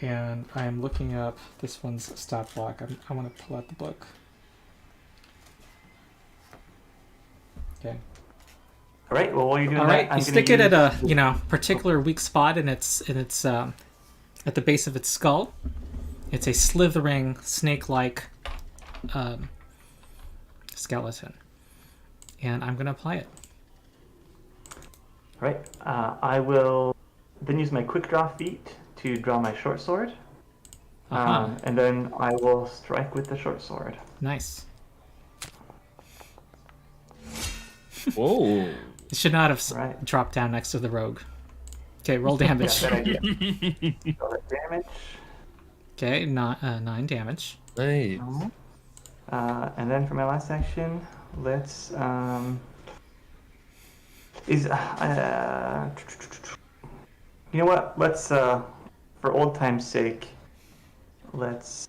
And I am looking up this one's stat block. I want to pull out the book. Okay. All right. Well, while you're doing All right, that, I'm you gonna stick it at a use- particular weak spot, and it's at the base of its skull. It's a slithering snake-like skeleton, and I'm gonna apply it. All right. I will then use my quick draw feat to draw my short sword, and then I will strike with the short sword. Nice. Whoa. It should not have Right. dropped down next to the rogue. Okay, roll damage. Yeah, that idea. So that damage, Okay, 9 damage. Nice. and then for my last action, let's you know what? Let's for old time's sake, let's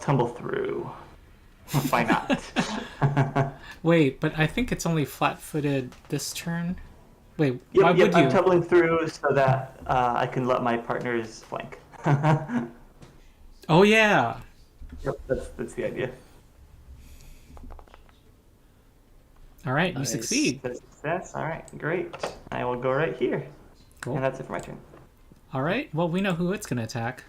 tumble through. Why not? Wait, but I think it's only flat-footed this turn. Wait, Yep, why yep, would I'm you? tumbling through so that I can let my partners flank. Oh yeah. Yep, that's the idea. All right, Nice. you succeed. That's success. All right, great. I will go right here, Cool. and that's it for my turn. All right. Well, we know who it's gonna attack.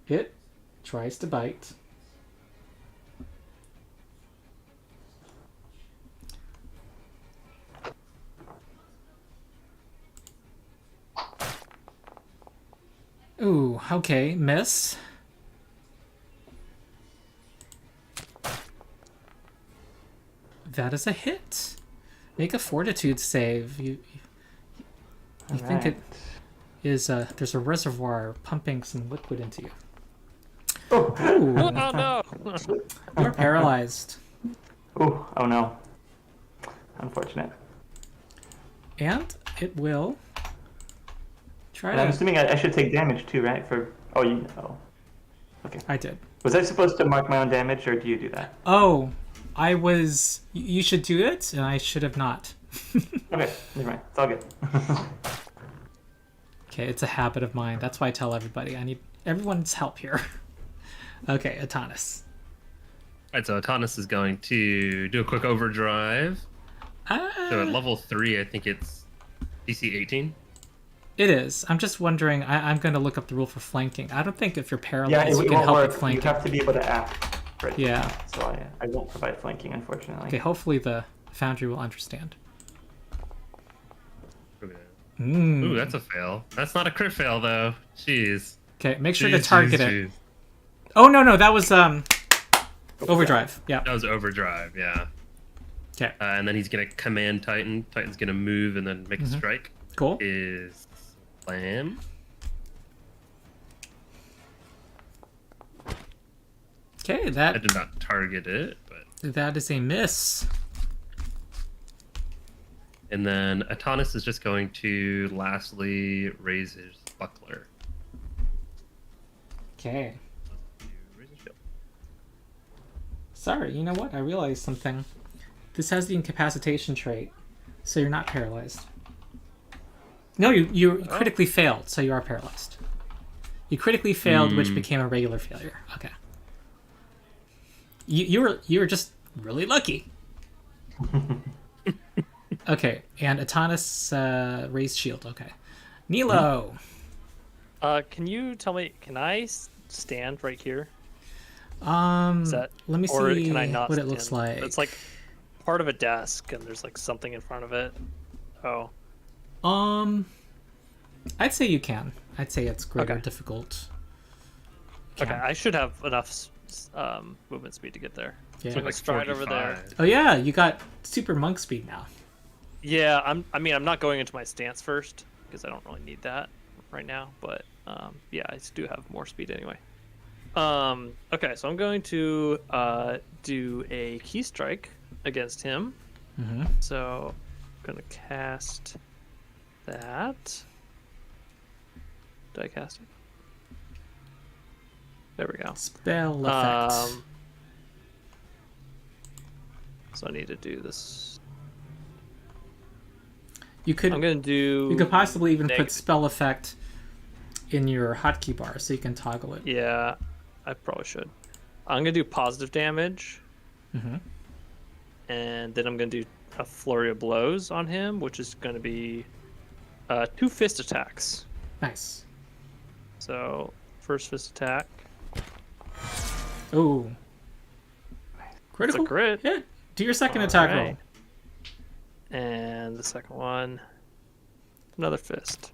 It tries to bite. Ooh, okay, miss. That is a hit. Make a fortitude save. You think it Alright. is there's a reservoir pumping some liquid into you. Oh, Ooh, Oh no! you're paralyzed. ooh, oh no. Unfortunate. And it will try And I'm to... assuming I should take damage too, right? For oh. Okay. I did. Was I supposed to mark my own damage, or do you do that? Oh, I was... You should do it, and I should have not. Okay, never mind. It's all good. Okay, it's a habit of mine. That's why I tell everybody. I need everyone's help here. Okay, Atanas. Alright, so Atanas is going to do a quick overdrive. So at level 3, I think it's DC 18. It is. I'm just wondering. I'm going to look up the rule for flanking. I don't think if you're Yeah, paralyzed, it you can won't help work. with flanking. You have to be able to act. For it. Yeah. So I won't provide flanking, unfortunately. Okay, hopefully the Foundry will understand. Okay. Mm. Ooh, that's a fail. That's not a crit fail, though. Jeez. Okay, make sure to Jeez, target jeez, it. jeez. Oh, no, that was overdrive. Yeah. That was overdrive, yeah. Okay, And then he's going to command Titan. Titan's going to move and then make a strike. cool. Is slam. Okay, I that did not target it, but... that is a miss. And then Atanas is just going to lastly raise his buckler. Okay. Raise his shield. Sorry, you know what? I realized something. This has the incapacitation trait, so you're not paralyzed. No, you critically failed, so you are paralyzed. You critically failed, which became a regular failure. Okay. You were just really lucky. Okay, and Atanas raised shield. Okay, Nilo. Can you tell me? Can I stand right here? Let me Or see can I not what it stand? looks like. It's like part of a desk, and there's like something in front of it. Oh, I'd say you can. I'd say it's greater Okay. difficult. okay. I should have enough movement speed to get there. Yeah. So I'm gonna stride over there. 45. Oh yeah, you got super monk speed now. Yeah, I'm not going into my stance first because I don't really need that right now. But yeah, I do have more speed anyway. Okay, so I'm going to do a key strike against him. Mm-hmm. So I'm gonna cast that. Did I cast it? There we go. Spell effect. So I need to do this. you could I'm gonna do. you could possibly even put negative. spell effect in your hotkey bar so you can toggle it. Yeah, I probably should. I'm gonna do positive damage, Mm-hmm. and then I'm gonna do a flurry of blows on him, which is gonna be 2 fist attacks. Nice. So first fist attack. Oh. Critical. It's a crit. Hit. Do your second attack roll. Alright. And the second one, another fist.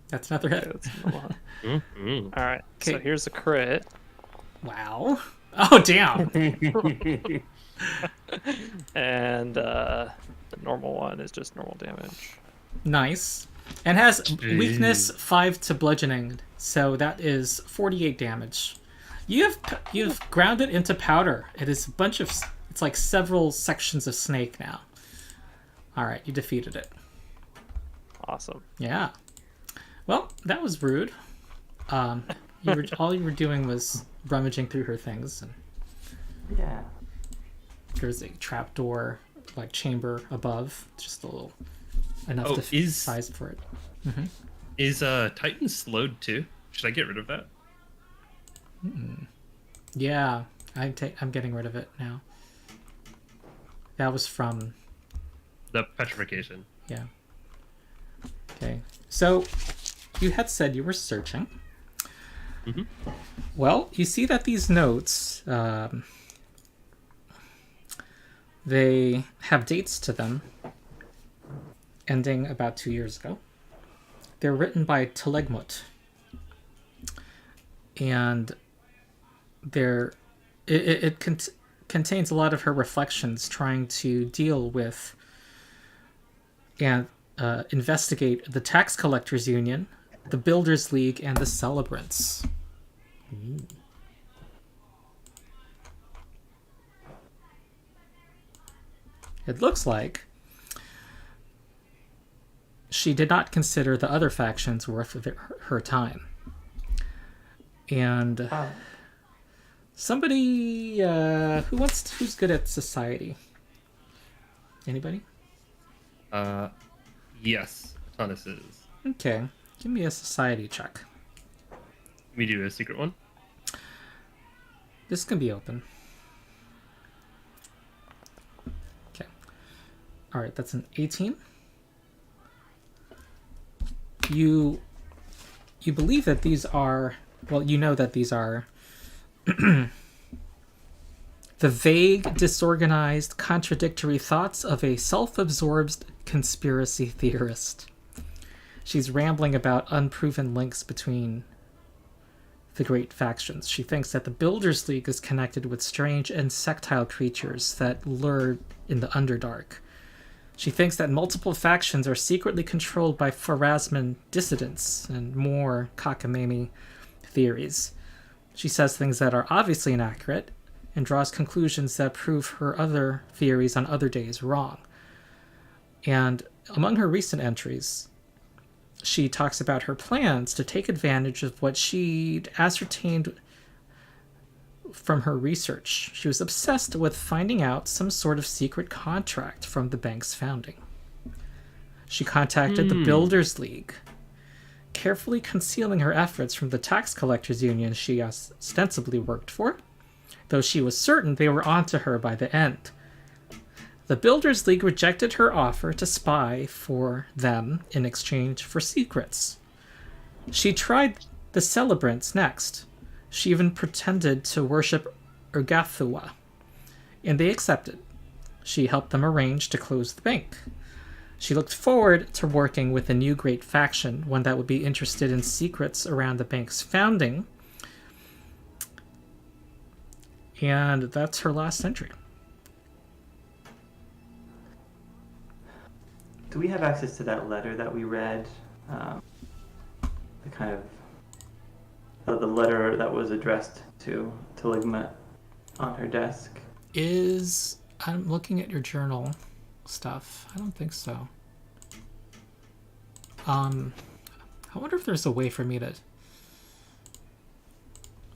That's another Okay, hit. that's another one. Mm-hmm. All right, so Okay. here's the crit. Wow. Oh damn. And the normal one is just normal damage. Nice. And has Jeez. weakness 5 to bludgeoning, so that is 48 damage. You've ground it into powder. It is a bunch of. It's like several sections of snake now. All right, you defeated it. Awesome. Yeah. Well, that was rude. All you were doing was rummaging through her things, and Yeah. there's a trapdoor like chamber above, just a little enough Oh, size for it. Is Titan slowed too? Should I get rid of that? Yeah, I'm getting rid of it now. That was from The petrification. yeah. Okay, so you had said you were searching. Mhm. Well, you see that these notes, they have dates to them, ending about 2 years ago. They're written by Telegmut, and it contains a lot of her reflections trying to deal with and investigate the Tax Collectors Union, the Builders League, and the Celebrants. It looks like she did not consider the other factions worth of her time. And somebody who's good at society? Anybody? Yes, Thomas is. Okay, give me a society check. We do a secret one. This can be open. Okay. All right, that's an 18. You believe that these are, well, you know that these are the vague, disorganized, contradictory thoughts of a self-absorbed conspiracy theorist. She's rambling about unproven links between the great factions. She thinks that the Builders League is connected with strange insectile creatures that lure in the Underdark. She thinks that multiple factions are secretly controlled by Pharasman dissidents and more cockamamie theories. She says things that are obviously inaccurate and draws conclusions that prove her other theories on other days wrong. And among her recent entries, she talks about her plans to take advantage of what she'd ascertained from her research. She was obsessed with finding out some sort of secret contract from the bank's founding. She contacted the Builders League, carefully concealing her efforts from the tax collectors union she ostensibly worked for, though she was certain they were onto her by the end. The Builders League rejected her offer to spy for them in exchange for secrets. She tried the Celebrants next. She even pretended to worship Urgathua, and they accepted. She helped them arrange to close the bank. She looked forward to working with a new great faction, one that would be interested in secrets around the bank's founding. And that's her last entry. Do we have access to that letter that we read? The kind of the letter that was addressed to Ligma on her desk. I'm looking at your journal stuff. I don't think so. I wonder if there's a way for me to...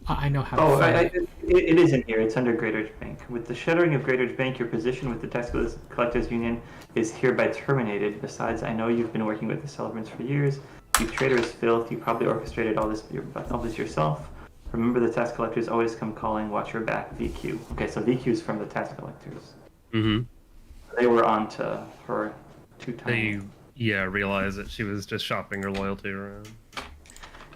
I know how to find it. It is in here. It's under Great Arch Bank. With the shuttering of Great Arch Bank, your position with the Tax Collectors Union is hereby terminated. Besides, I know you've been working with the Celebrants for years. You traitorous filth. You probably orchestrated all this yourself. Remember, the tax collectors always come calling. Watch your back, VQ. Okay, so VQ is from the tax collectors. Mm-hmm. They were on to her 2 times. They, realized that she was just shopping her loyalty around.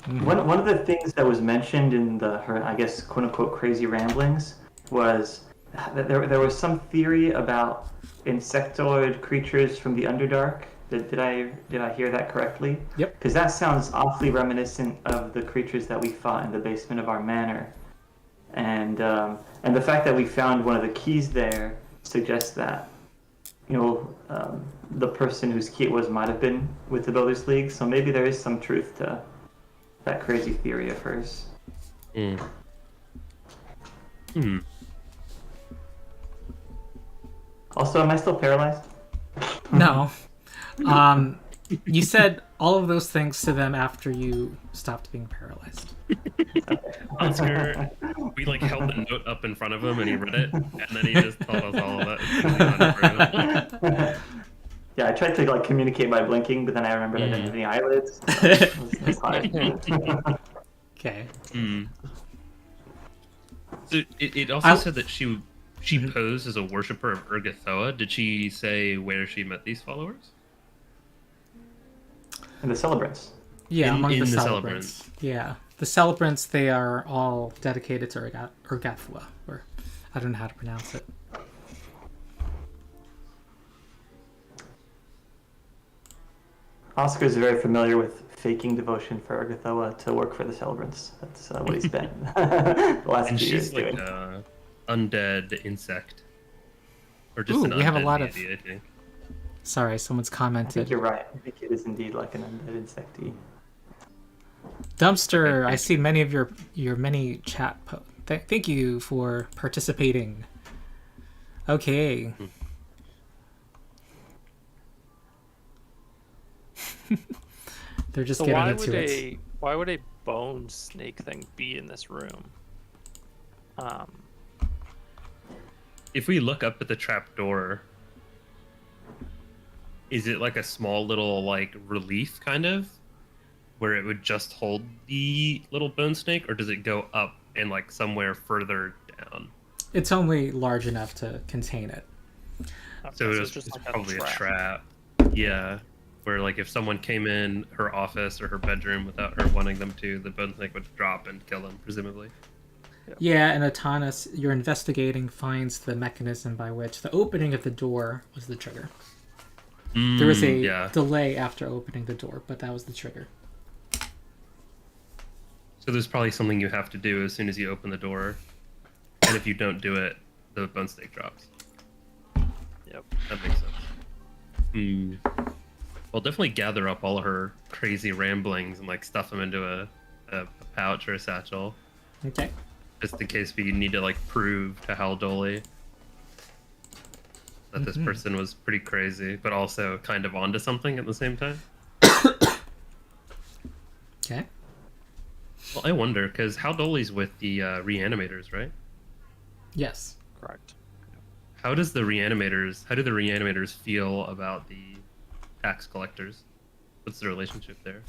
Mm-hmm. One of the things that was mentioned in her, I guess, quote-unquote crazy ramblings was that there was some theory about insectoid creatures from the Underdark. Did I hear that correctly? Yep. Because that sounds awfully reminiscent of the creatures that we fought in the basement of our manor, and the fact that we found one of the keys there suggests that, the person whose key it was might have been with the Builders League. So maybe there is some truth to that crazy theory of hers. Also, am I still paralyzed? No. You said all of those things to them after you stopped being paralyzed. Oscar, we held the note up in front of him and he read it, and then he just told us all of it. Yeah, I tried to communicate by blinking, but then I remembered I didn't have any eyelids. So it's hard. Okay. So it also said that she posed as a worshiper of Urgathoa. Did she say where she met these followers? And the Celebrants. Yeah, among the Celebrants. Celebrants. Yeah. The Celebrants, they are all dedicated to Urgathua, or I don't know how to pronounce it. Oscar is very familiar with faking devotion for Urgathoa to work for the Celebrants. That's what he's been the last And few years she's doing. an undead insect. Or just Ooh, an we have a undead lot of... deity, I think. Sorry, someone's I think commented. you're right. I think it is indeed like an undead insecty. Dumpster, I see many of your many chat thank you for participating. Okay. They're just So getting why into would it. why would a bone snake thing be in this room? If we look up at the trap door, is it like a small little like relief kind of, where it would just hold the little bone snake, or does it go up and like somewhere further down? It's only large enough to contain it. Okay, So it's it's like probably a trap. Yeah. Where like if someone came in her office or her bedroom without her wanting them to, the bone snake would drop and kill them, presumably. Yeah, and Atanas, your investigating finds the mechanism by which the opening of the door was the trigger. There was a delay after opening the door, but that was the trigger. So there's probably something you have to do as soon as you open the door, and if you don't do it, the bone snake drops. Yep. That makes sense. Well, definitely gather up all her crazy ramblings and like stuff them into a pouch or a satchel. Okay. Just in case we need to like prove to Hal Doley that this person was pretty crazy, but also kind of onto something at the same time. Okay. Well, I wonder, because Hal Doley's with the reanimators, right? Yes. Correct. How do the reanimators feel about the tax collectors? What's the relationship there?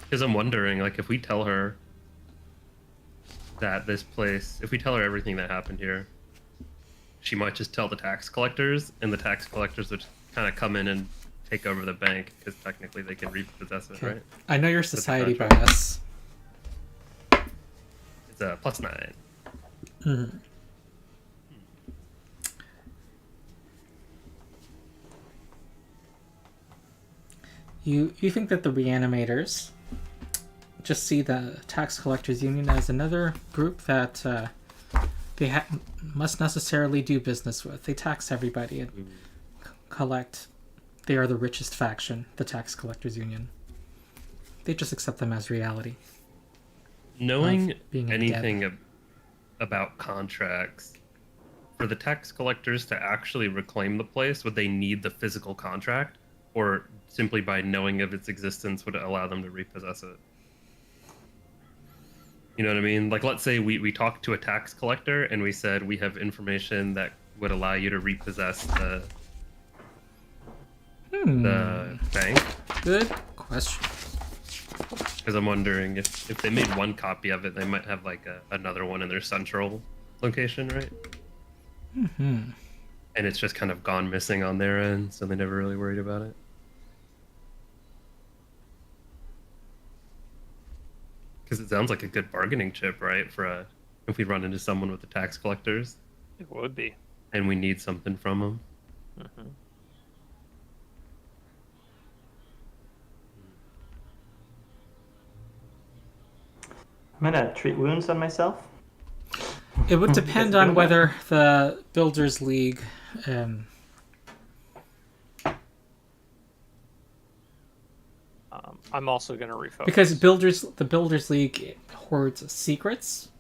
Because I'm wondering, like, if we tell her that if we tell her everything that happened here, she might just tell the tax collectors, and the tax collectors would kind of come in and take over the bank, because technically they can repossess it, right? I know your society bonus. It's a +9. You think that the reanimators just see the tax collectors union as another group that they must necessarily do business with. They tax everybody and collect. They are the richest faction, the tax collectors union. They just accept them as reality. Knowing being a anything about contracts, for the tax collectors to actually reclaim the place, would they need the physical contract, or simply by knowing of its existence would it allow them to repossess it? You know what I mean? Like, let's say we talked to a tax collector and we said we have information that would allow you to repossess the bank. Good question. Because I'm wondering if they made one copy of it, they might have like another one in their central location, right? And it's just kind of gone missing on their end, so they never really worried about it. Because it sounds like a good bargaining chip, right? For if we run into someone with the tax collectors. It would be. And we need something from them. I'm gonna treat wounds on myself. It would depend on whether the Builders League I'm also going to refocus. because the Builders League hoards secrets,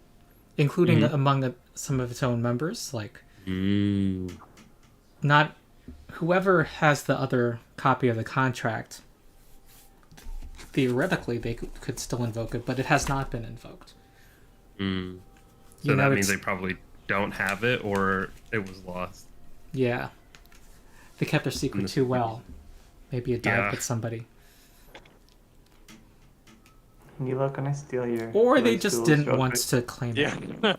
including among some of its own members. Like, not whoever has the other copy of the contract. Theoretically, they could still invoke it, but it has not been invoked. So that means they probably don't have it, or it was lost. Yeah, they kept their secret too well. Maybe it died with somebody. Nilo, can I steal your... Or they just didn't want to claim it. Yeah.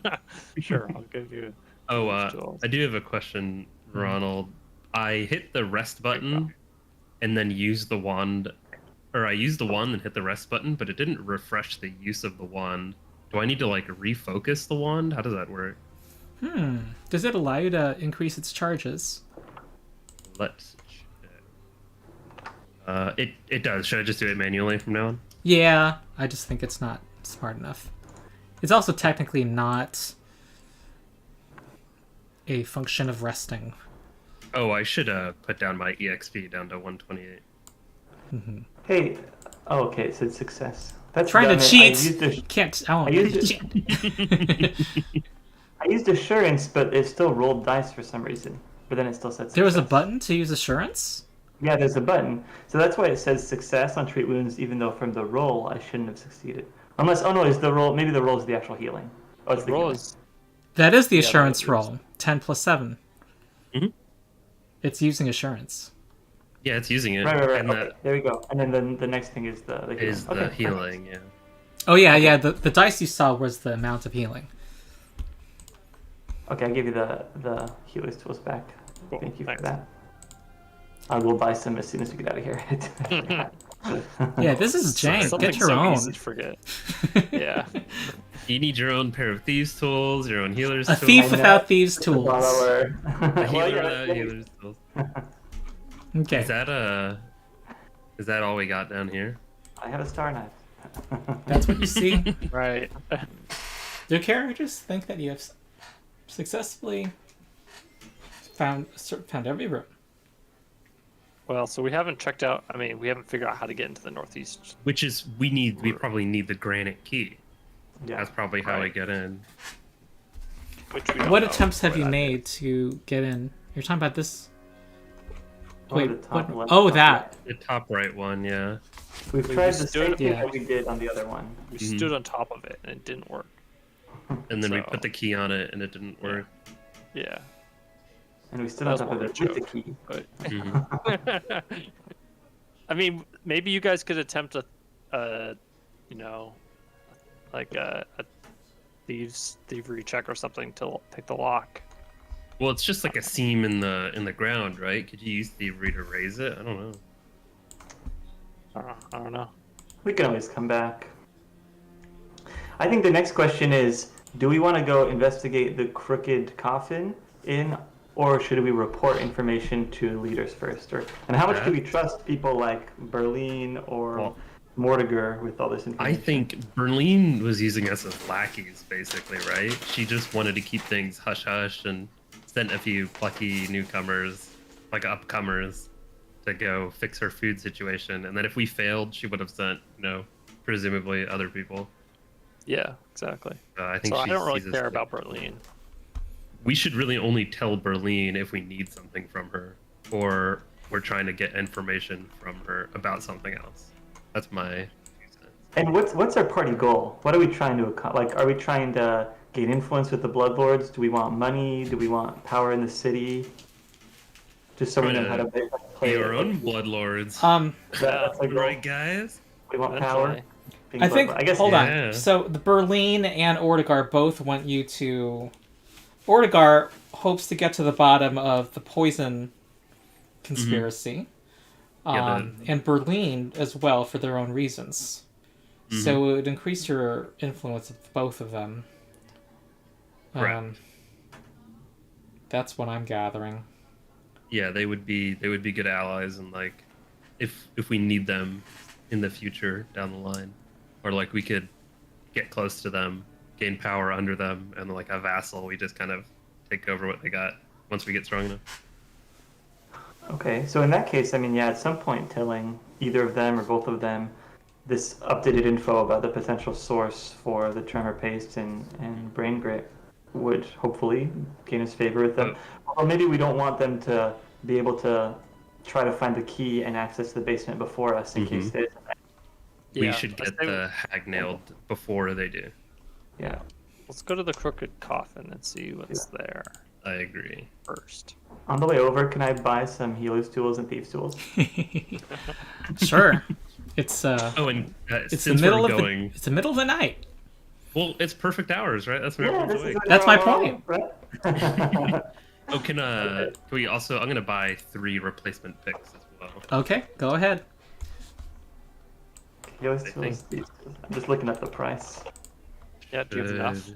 Sure, I'll give you... I do have a question, Ronald. I hit the rest button and then used the wand... Or I used the wand and hit the rest button, but it didn't refresh the use of the wand. Do I need to, like, refocus the wand? How does that work? Does it allow you to increase its charges? Let's check. It does. Should I just do it manually from now on? Yeah, I just think it's not smart enough. It's also technically not a function of resting. Oh, I should put down my EXP down to 128. Hey, oh, okay, it said success. That's Trying to dumb. cheat. Can't. I won't I used it- cheat. I used assurance, but it still rolled dice for some reason. But then it still said success. There was a button to use assurance? Yeah, there's a button. So that's why it says success on treat wounds, even though from the roll I shouldn't have succeeded. Unless, oh no, is the roll, maybe the roll is the actual healing. Oh, it's the roll healing. is That is the Yeah, that assurance is. roll. 10 plus 7. Mhm. It's using assurance. Yeah, it's using it. Right. And Okay, there we go. And then the next thing is the healing. that is the Okay, healing, yeah. Oh, yeah. The dice you saw was the amount of healing. Okay, I'll give you the healer's tools back. Cool, Thank you thanks. for that. I will buy some as soon as we get out of here. Yeah, this is jank. something Get your so own. easy to forget. Yeah. You need your own pair of thieves tools, your own healer's A tools. thief know. without thieves' The tools. follower. A Well, healer yeah, without healer's tools. Okay. Is that all we got down here? I have a star knife. That's what you see. Right. Your characters think that you have successfully found every room. Well, so we haven't checked out. I mean, we haven't figured out how to get into the northeast. Which is we probably need the granite key. Yeah. That's probably how we Right. get in. Which we don't What know attempts have where you that made to get in? You're talking about this. Oh, Wait, the top what? left, Oh, top that. The top right one, yeah. We've We tried just the do same it- thing Yeah. that we did on the other one. We Mhm. stood on top of it and it didn't work. And then we So- put the key on it and it didn't work. Yeah. And we stood That on was top of more it of a with the joke. key. But Mhm. I mean, maybe you guys could attempt like a thievery check or something to pick the lock. Well, it's just like a seam in the ground, right? Could you use thievery to raise it? I don't know. I don't know. We can always come back. I think the next question is, do we want to go investigate the crooked coffin or should we report information to leaders first? And how much do we trust people like Berlin or Well, Mortiger with all this information? I think Berlin was using us as lackeys, basically, right? She just wanted to keep things hush hush and sent a few plucky newcomers, like upcomers, to go fix her food situation. And then if we failed, she would have sent, presumably other people. Yeah, exactly. I think So I she don't really sees us care like- about Berlin. We should really only tell Berlin if we need something from her, or we're trying to get information from her about something else. That's my 2 cents. And what's our party goal? What are we trying to accomplish? Like, are we trying to gain influence with the Bloodlords? Do we want money? Do we want power in the city? Just so we know how to play Be our it. own bloodlords. That's our goal. Right, guys? We want power. Eventually. Being I think. Bloodlord. I guess. Hold yeah. on. So the Berlin and Ortigar both want you to. Ortigar hopes to get to the bottom of the poison conspiracy, Yeah, and Berlin as well for their own reasons. So it would increase your influence of both of them. Correct. That's what I'm gathering. Yeah, they would be good allies, and like, if we need them in the future down the line, or like we could get close to them, gain power under them, and like a vassal, we just kind of take over what they got once we get strong enough. Okay, so in that case, I mean, yeah, at some point telling either of them or both of them this updated info about the potential source for the tremor paste and brain grit would hopefully gain us favor with them. Or maybe we don't want them to be able to try to find the key and access the basement before us in case there's... We Yeah, should I get say- the hag nailed before they do. Yeah. Let's go to the crooked coffin and see what's there I agree. first. On the way over, can I buy some healer's tools and thieves' tools? Sure. It's Oh, and it's since the middle we're of going, it's the middle of the night. well, it's perfect hours, right? That's when Yeah, everyone's this is awake. That's my point. Right? Oh, can we also? I'm gonna buy 3 replacement picks as well. Okay, go ahead. Healer's I tools, thieves' tools. I'm just looking at the price. Yeah, do you have enough?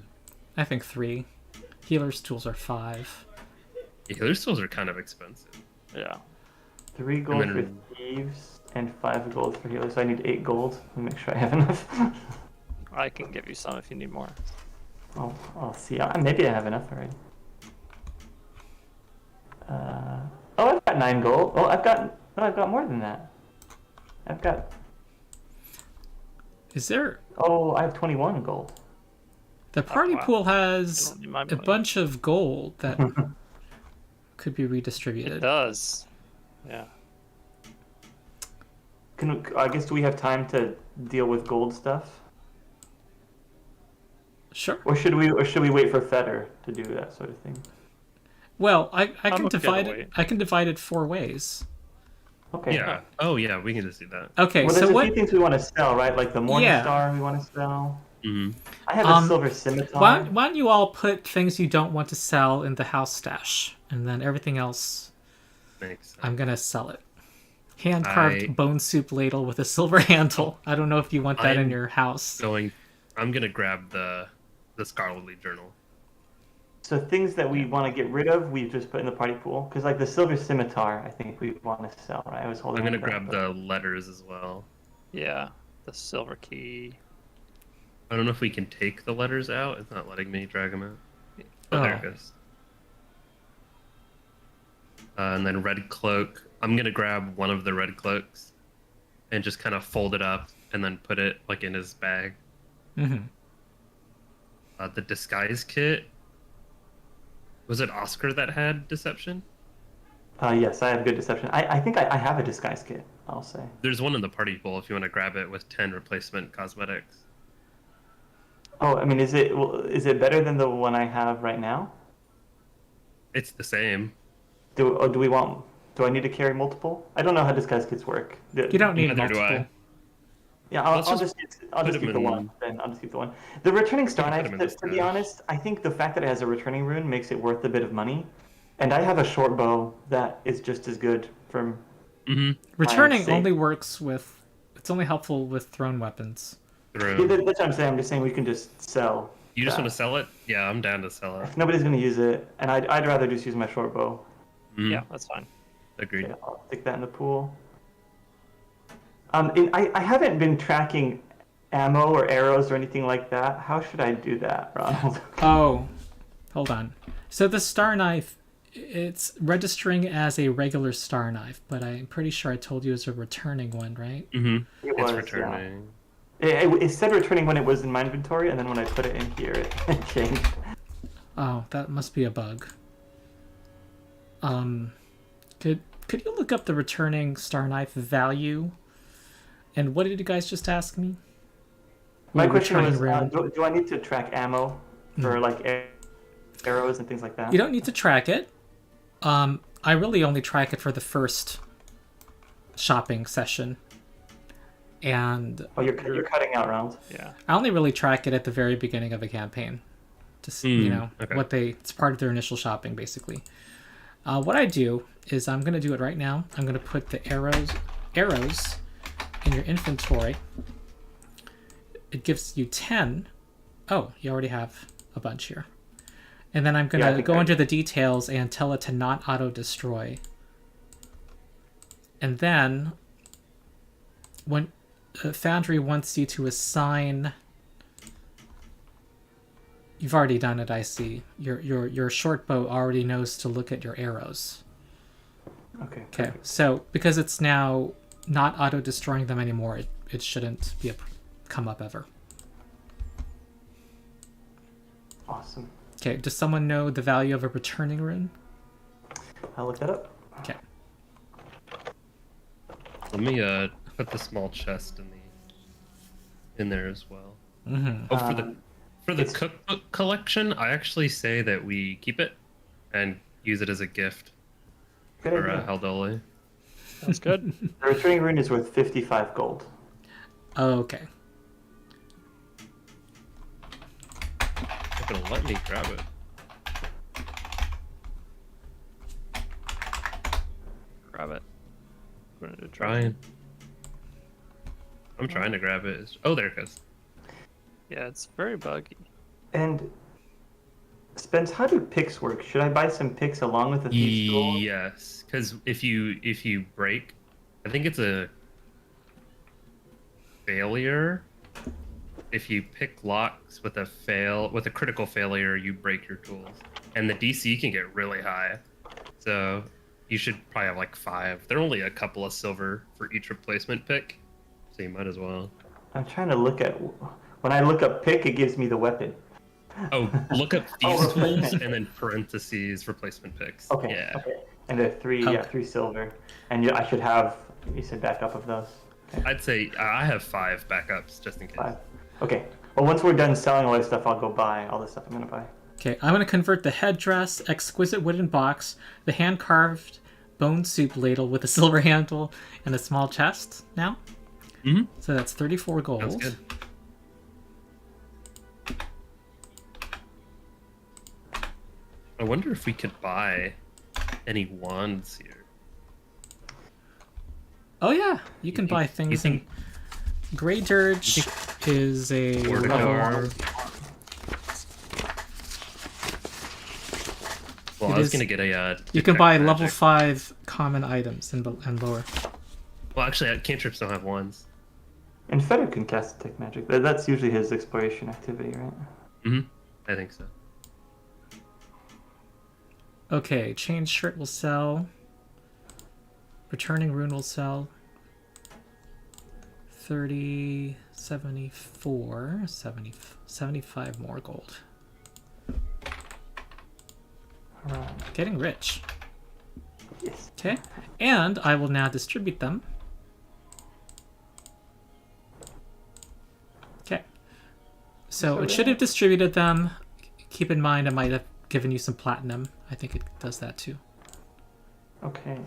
I think 3. Healer's tools are 5. Yeah, those tools are kind of expensive. Yeah. 3 gold And then- for thieves and 5 gold for healers. So I need 8 gold. Let me make sure I have enough. I can give you some if you need more. I'll see. Maybe I have enough already. 9 gold. Oh, I've got more than that. I've got. Is there... Oh, I have 21 gold. The party wow. pool I has don't need my a money. bunch of gold that could be It redistributed. does. Yeah. I guess do we have time to deal with gold stuff, Sure. or should we wait for Fetter to do that sort of thing? Well, I I'm can okay to divide wait. it. I can divide it 4 ways. Okay. Yeah. Oh yeah, we can just do that. Okay, Well, so there's a what? few things we want to sell, right? Like the Morning Yeah. Star we want to sell. Hmm. I have a silver scimitar. Why don't you all put things you don't want to sell in the house stash, and then everything else, Makes sense. I'm gonna sell it. Hand carved I- bone soup ladle with a silver handle. I don't know if you want that in I'm your house. I'm gonna grab the scholarly journal. So things that we want to get rid of, we just put in the party pool. Because like the silver scimitar, I think we want to sell, right? I was holding. I'm gonna on to that, grab but- the letters as well. Yeah. The silver key. I don't know if we can take the letters out. It's not letting me drag them out. Oh, Oh. there it goes. And then red cloak. I'm gonna grab one of the red cloaks and just kind of fold it up and then put it like in his bag. Mm-hmm. The disguise kit. Was it Oscar that had deception? Yes, I have good deception. I think I have a disguise kit. I'll say. There's one in the party pool if you want to grab it with 10 replacement cosmetics. Oh, I mean, is it better than the one I have right now? It's the same. Do I need to carry multiple? I don't know how disguise kits work. You don't need Neither do multiple. I. Yeah, I'll Let's just put keep them the in- one. Then I'll just keep the one. The returning star put knife. them in the To be stash. honest, I think the fact that it has a returning rune makes it worth a bit of money. And I have a short bow that is just as good from. Mm-hmm. Returning sake. only works with. It's only helpful with thrown weapons. Yeah, that's what I'm saying. I'm just saying we can just sell. You just that. want to sell it? Yeah, I'm down to sell it. If nobody's gonna use it, and I'd rather just use my short bow. Mhm. Yeah, that's fine. Agreed. Okay, I'll stick that in the pool. I haven't been tracking ammo or arrows or anything like that. How should I do that, Ronald? Oh, hold on. So the star knife, it's registering as a regular star knife, but I'm pretty sure I told you it's a returning one, right? Mm-hmm. It It's was, returning. yeah. It said returning when it was in my inventory, and then when I put it in here, it changed. Oh, that must be a bug. Could you look up the returning star knife value? And what did you guys just ask me? My Ooh, question returning was, rune. do I need to track ammo for like arrows and things like that? You don't need to track it. I really only track it for the first shopping session. And Oh, you're cutting out, Ronald. Yeah. I only really track it at the very beginning of a campaign. Just, you know, okay. it's part of their initial shopping, basically. What I do is I'm going to do it right now. I'm going to put the arrows in your inventory. It gives you 10. Oh, you already have a bunch here. And then I'm going Yeah, I to think go I- into the details and tell it to not auto-destroy. And then when Foundry wants you to assign... You've already done it, I see. Your short bow already knows to look at your arrows. Okay. Okay, perfect. so because it's now not auto-destroying them anymore, it shouldn't be come up ever. Awesome. Okay, does someone know the value of a returning rune? I'll look that up. Okay. Let me put the small chest in there as well. Mm-hmm. Oh, for the it's- cookbook collection, I actually say that we keep it and use it as a gift Good for idea. Haldoli. That's good. The returning rune is worth 55 gold. Oh, okay. It's gonna let me grab it. Grab it. I'm gonna try. Trying. I'm trying to grab it. Oh, there it goes. Yeah, it's very buggy. And Spence, how do picks work? Should I buy some picks along with the thief tool? Yes, because if you break, I think it's a failure. If you pick locks with a critical failure, you break your tools, and the DC can get really high. So You should probably have like 5. They're only a couple of silver for each replacement pick, so you might as well. I'm trying to look at. When I look up pick, it gives me the weapon. Oh, look up Oh, these tools replacement. and then parentheses replacement picks. Okay. Yeah. Okay. And they're 3. Okay. Yeah, 3 silver. And I should have. You said backup of those. Okay. I'd say I have 5 backups just in case. 5. Okay. Well, once we're done selling all this stuff, I'll go buy all the stuff I'm gonna buy. Okay, I'm going to convert the headdress, exquisite wooden box, the hand-carved bone soup ladle with a silver handle, and a small chest now. Mm-hmm. So that's 34 gold. Sounds good. I wonder if we could buy any wands here. Oh yeah, you can buy things in... Grey Dirge is a level... Fortigar. Well, It I was is- gonna get a. You can buy detect level magic. 5 common items and lower. Well, actually, cantrips don't have wands. And Feder can cast detect magic. That's usually his exploration activity, right? Mm-hmm. I think so. Okay, chain shirt will sell. Returning rune will sell. 30, 74, 70, 75 more gold. Alright. Getting rich. Yes. Okay, and I will now distribute them. Okay, so it should have distributed them. Keep in mind I might have given you some platinum. I think it does that too. Okay.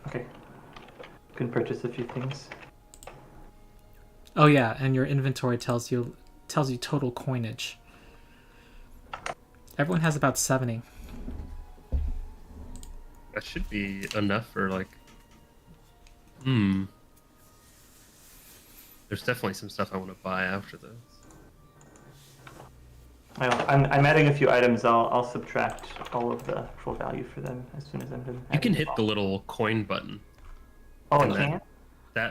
Okay. Can purchase a few things. Oh yeah, and your inventory tells you total coinage. Everyone has about 70. That should be enough for like. There's definitely some stuff I want to buy after this. I'm adding a few items. I'll subtract all of the full value for them as soon as I'm done. You can hit the little coin button. Oh, I and then- can?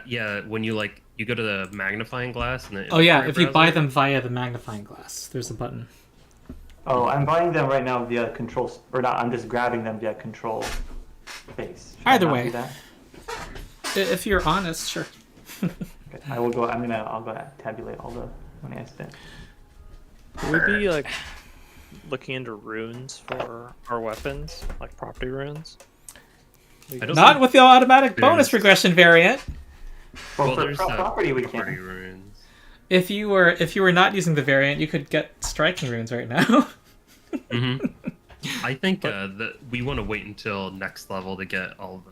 Yeah, when you go to the magnifying glass and the Oh yeah, inventory if you buy browser, them via the magnifying glass, there's a button. Oh, I'm buying them right now via control, or not. I'm just grabbing them via control space. Should I Either not way. do that? If you're honest, sure. Okay, I will go. I'll go tabulate all the money I spent. Would we be like looking into runes for our weapons, like property runes? I don't Not think with the automatic there's- bonus regression variant. Well, for there's property we property can. runes. If you were not using the variant, you could get striking runes right now. Mm-hmm. I think that we want to wait until next level to get all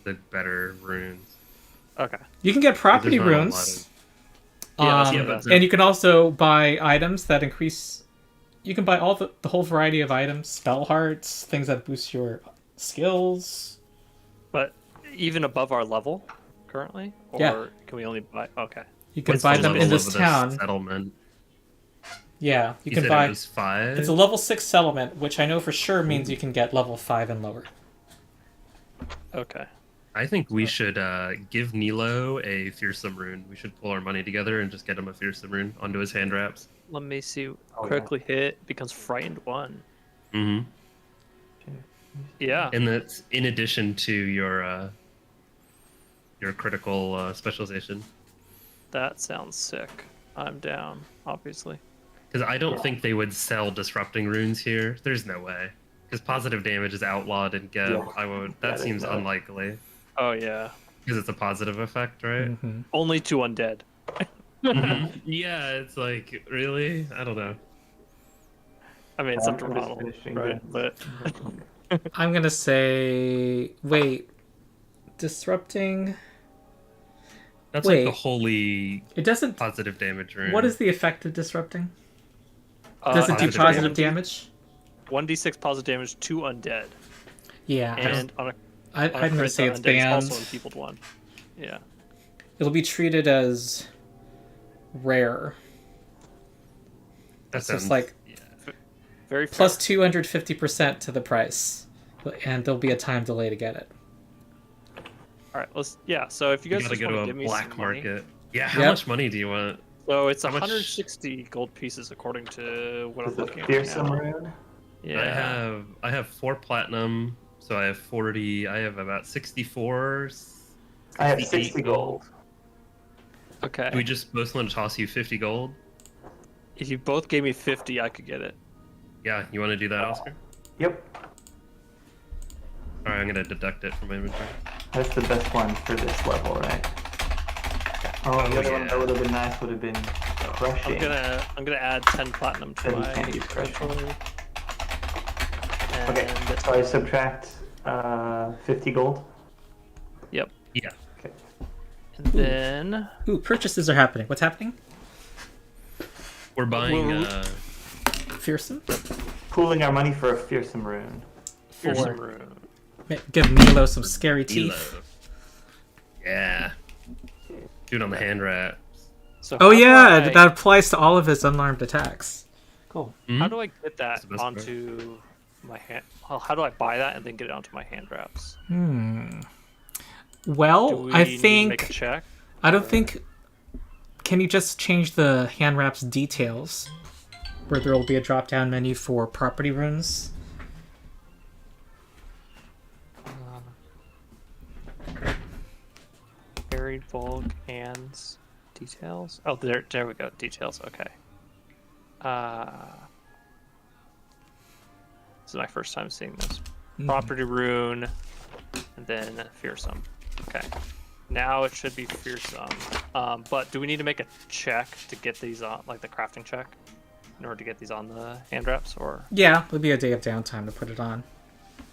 the better runes. Okay. You can get property There's not a lot runes. Yeah, that's- And you can also buy items that increase. You can buy all the whole variety of items, spell hearts, things that boost your skills. But even above our level currently? Or Yeah. can we only buy... Okay. You can What's buy the them in level this of the town. settlement. Yeah, you can said buy. it was 5. It's a level 6 settlement, which I know for sure means you can get level 5 and lower. Okay. I think we should give Nilo a fearsome rune. We should pull our money together and just get him a fearsome rune onto his hand wraps. Let me see. Oh, yeah. Quickly hit becomes frightened 1. Mm-hmm. Yeah. And that's in addition to your critical specialization. That sounds sick. I'm down, obviously. Because I don't think they would sell disrupting runes here. There's no way. Because positive damage is outlawed in Geb. Yeah. I won't. Yeah, That there's seems no- unlikely. Oh, yeah. Because it's a positive effect, right? Mhm. Only to undead. Mhm. Yeah, it's like, really? I don't know. I mean, it's I'm up to just Ronald, finishing right? the- But I'm gonna say. Wait. Disrupting. That's like the Wait. holy It doesn't. positive damage rune. What is the effect of disrupting? Does it do positive positive damage? 1d6 positive damage to undead. Yeah. And on a I'm gonna crit, say the it's undead is banned. also enfeebled 1. Yeah. It'll be treated as rare. That So it's sounds- like yeah. Very fair. plus 250% to the price, and there'll be a time delay to get it. All right, let's. Yeah. So if you You guys gotta just go want to to a give me black some money, market. Yeah, how Yep. much money do you want? so it's How much- 160 gold pieces according to what Is I'm it looking at right fearsome now. rune? Yeah. I have 4 platinum, so I have 40. I have about 64. I have 68 60 gold. Okay. Do we just both want to toss you 50 gold? If you both gave me 50, I could get it. Yeah, you want to do that, Oscar? Yep. All right, I'm gonna deduct it from my inventory. That's the best one for this level, right? Oh, the other one that would have been nice would have been crushing. I'm gonna add 10 platinum to Then you my can't use crushing. inventory. Okay, And so I subtract 50 gold. yep. Yeah. Okay. And then Ooh, purchases are happening. What's happening? We're buying. Fearsome? Pooling our money for a fearsome rune. fearsome rune. Give Milo some scary teeth. Elo. Yeah. Do it on the hand wrap. So Oh how do yeah, I- that applies to all of his unarmed attacks. Cool. How do I get that That's the best part. onto my hand? Well, how do I buy that and then get it onto my hand wraps? Well, Do we I need to make a think check? I don't think. Can you just change the hand wraps details, where there will be a drop-down menu for property runes? Buried bulk, hands, details. Oh, there we go. Details. Okay. This is my first time seeing this. Property rune, and then fearsome. Okay. Now it should be fearsome. But do we need to make a check to get these on, like the crafting check, in order to get these on the hand wraps, or? Yeah, it would be a day of downtime to put it on,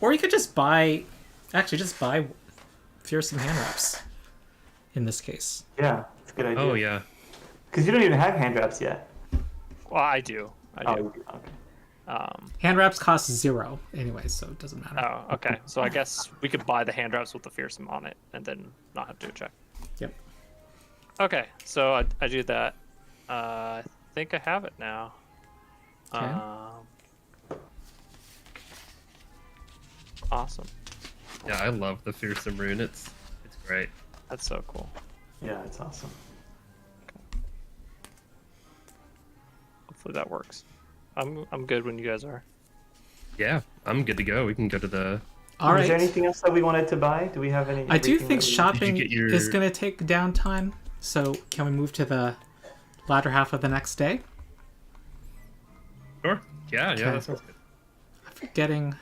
or you could just buy. Actually, just buy fearsome hand wraps. In this case. Yeah, that's a good idea. Oh yeah. Because you don't even have hand wraps yet. Well, I do. Oh, okay. Hand wraps cost 0 anyway, so it doesn't matter. Oh, okay. So I guess we could buy the hand wraps with the fearsome on it, and then not have to do a check. Yep. Okay, so I do that. I think I have it now. Okay. Awesome. Yeah, I love the fearsome rune. It's great. That's so cool. Yeah, it's awesome. Hopefully that works. I'm good when you guys are. Yeah, I'm good to go. We can go to the. All right. Is there anything else that we wanted to buy? Do we have any? I do everything think that we- shopping Did you get your- is going to take downtime, so can we move to the latter half of the next day? Sure. Yeah, Okay. that sounds good. I'm forgetting.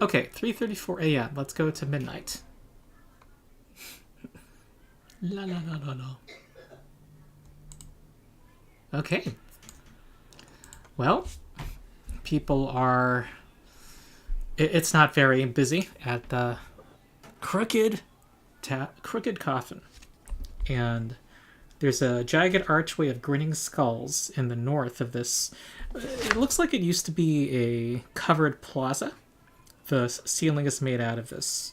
Okay, 3:34 a.m. Let's go to midnight. La la la la la. Okay. Well, people are. It's not very busy at the Crooked Coffin, and there's a jagged archway of grinning skulls in the north of this. It looks like it used to be a covered plaza. The ceiling is made out of this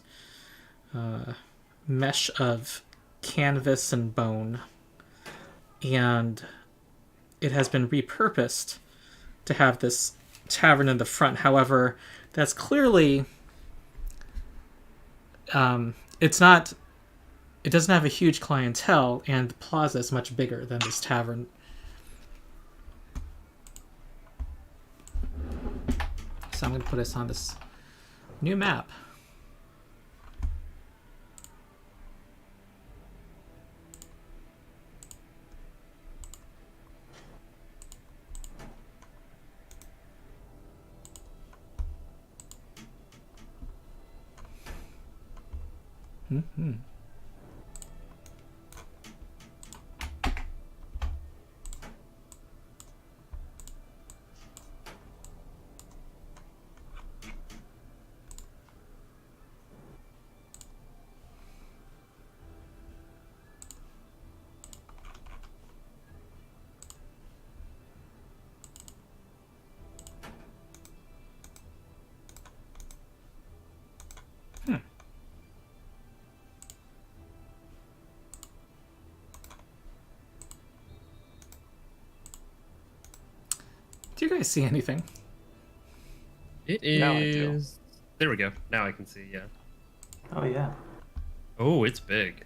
mesh of canvas and bone, and it has been repurposed to have this tavern in the front. However, that's clearly it's not. It doesn't have a huge clientele, and the plaza is much bigger than this tavern. So I'm going to put us on this new map. Mm-hmm. Do you guys see anything? It Now I do. is. There we go. Now I can see. Yeah. Oh yeah. Oh, it's big.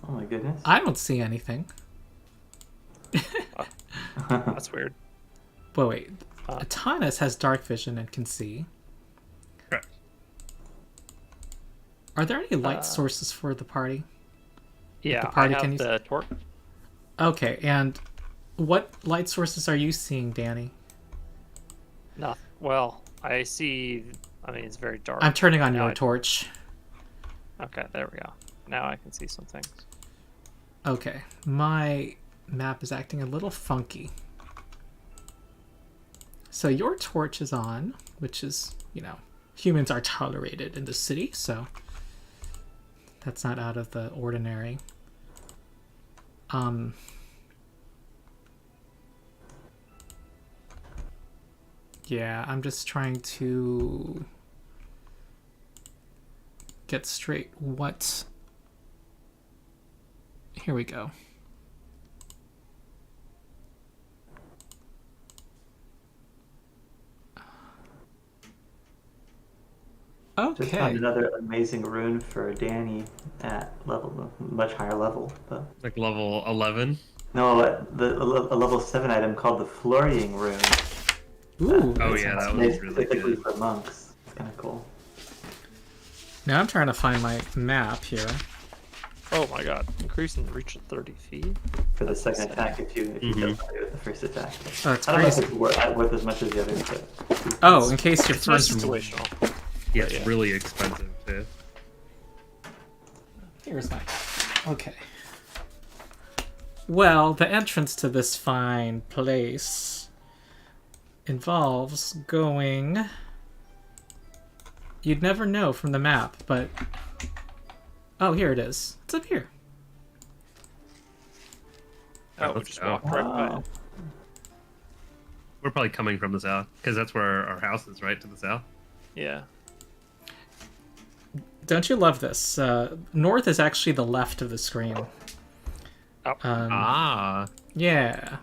Oh my goodness. I don't see anything. That's weird. But wait, Atanas has dark vision and can see. Correct. Are there any light sources for the party? Yeah, the party I can have use- the torch. Okay, and what light sources are you seeing, Danny? No, well, I see. I mean, it's very dark. I'm turning on Now your torch. Okay, there we go. Now I can see some things. Okay, my map is acting a little funky. So your torch is on, which is, humans are tolerated in the city, so that's not out of the ordinary. Yeah, I'm just trying to get straight what... Here we go. Just found Okay. another amazing rune for Danny at much higher level. But Like level 11. no, a level 7 item called the Flurrying rune. Ooh. Oh, It's yeah, that made was really specifically good. for monks. It's kind of cool. Now I'm trying to find my map here. Oh my god, increasing reach of 30 feet. For the second attack, if you Mhm. don't do it with the first attack. Oh, it's I don't know if crazy. it's worth as much as the others, but Oh, in case you're It's not first... situational. Yeah, it's Yeah. really expensive too. Here's my... Okay. Well, the entrance to this fine place involves going... You'd never know from the map, but... Oh, here it is. It's up here. Oh, we let's just go. walked right by Wow. it. We're probably coming from the south because that's where our house is, right to the south. Yeah. Don't you love this? North is actually the left of the screen. Oh. Yeah.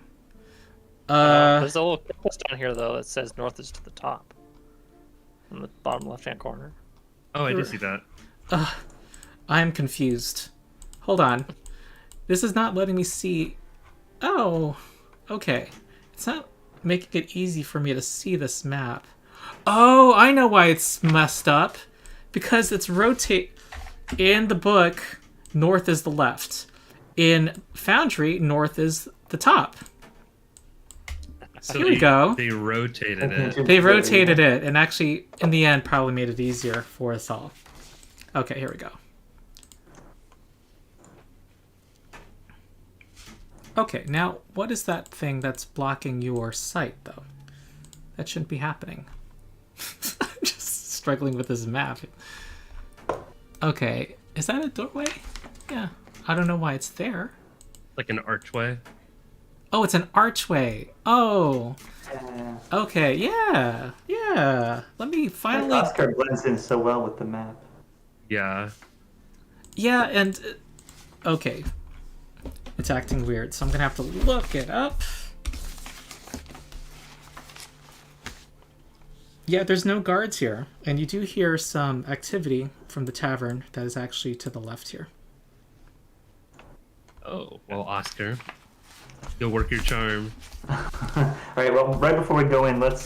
There's a little compass down here though that says north is to the top. In the bottom left-hand corner. Oh, I do see that. I'm confused. Hold on. This is not letting me see... Oh, okay. It's not making it easy for me to see this map. Oh, I know why it's messed up. Because it's rotate... In the book, north is the left. In Foundry, north is the top. So Here we go. They rotated it. They rotated it, and actually, in the end, probably made it easier for us all. Okay, here we go. Okay, now, what is that thing that's blocking your sight, though? That shouldn't be happening. I'm just struggling with this map. Okay, is that a doorway? Yeah, I don't know why it's there. Like an archway. Oh, it's an archway. Oh, Yeah. okay, yeah. Let me finally... Oscar blends in so well with the map. Yeah. Yeah, and... Okay. It's acting weird, so I'm gonna have to look it up. Yeah, there's no guards here, and you do hear some activity from the tavern that is actually to the left here. Oh, well, Oscar, you'll work your charm. All right. Well, right before we go in, let's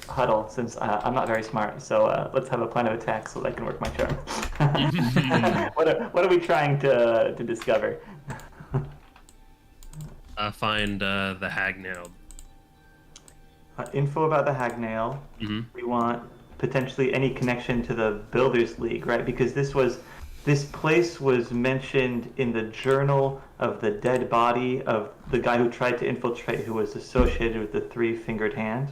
huddle since I'm not very smart. So let's have a plan of attack so that I can work my charm. What are we trying to discover? Find the hagnail. Info about the hagnail. Mhm. We want potentially any connection to the Builders League, right? Because this place was mentioned in the journal of the dead body of the guy who tried to infiltrate, who was associated with the three-fingered hand.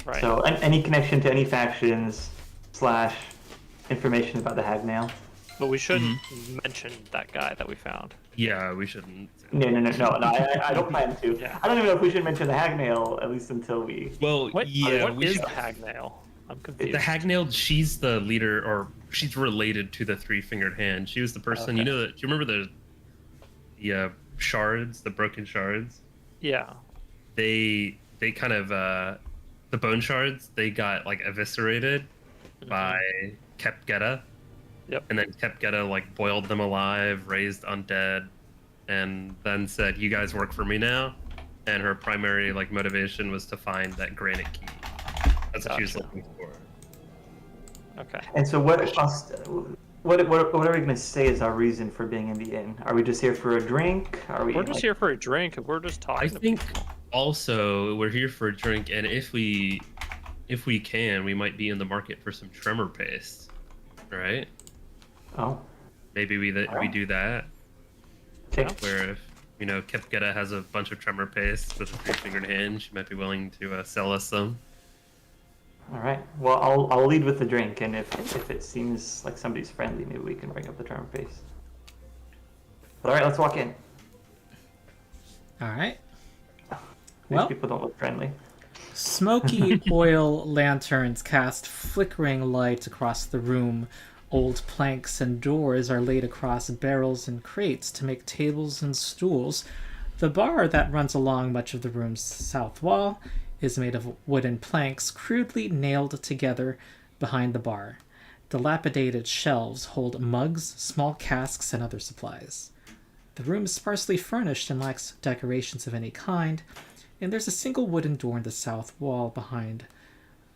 Right. So any connection to any factions / information about the hagnail. But we shouldn't mention that guy that we found. Yeah, we shouldn't. No, I don't plan to. Yeah. I don't even know if we should mention the hagnail, at least until we... Well, What we is should. the hagnail? I'm confused. The hagnail, she's the leader, or she's related to the three-fingered hand. She was the person. You Okay. know that? Do you remember the shards, the broken shards? Yeah. They kind of the bone shards. They got like eviscerated by Kepgetta. Yep. And then Kepgetta like boiled them alive, raised undead, and then said, "You guys work for me now." and her primary like motivation was to find that granite key. That's what she was Gotcha. looking for. Okay. And so what are we going to say is our reason for being in the inn? Are we just here for a drink? Are we We're just like, here for a drink. We're just I talking to think people. also we're here for a drink, and if we can, we might be in the market for some tremor paste, right? oh, Maybe we do that. okay. Where if Kepketa has a bunch of tremor paste with a 3-fingered hand, she might be willing to sell us some. All right. Well, I'll lead with the drink, and if it seems like somebody's friendly, maybe we can bring up the tremor paste. But all right, let's walk in. All right. These Well, people don't look friendly. smoky oil lanterns cast flickering light across the room. Old planks and doors are laid across barrels and crates to make tables and stools. The bar that runs along much of the room's south wall is made of wooden planks crudely nailed together behind the bar. Dilapidated shelves hold mugs, small casks, and other supplies. The room is sparsely furnished and lacks decorations of any kind, and there's a single wooden door in the south wall behind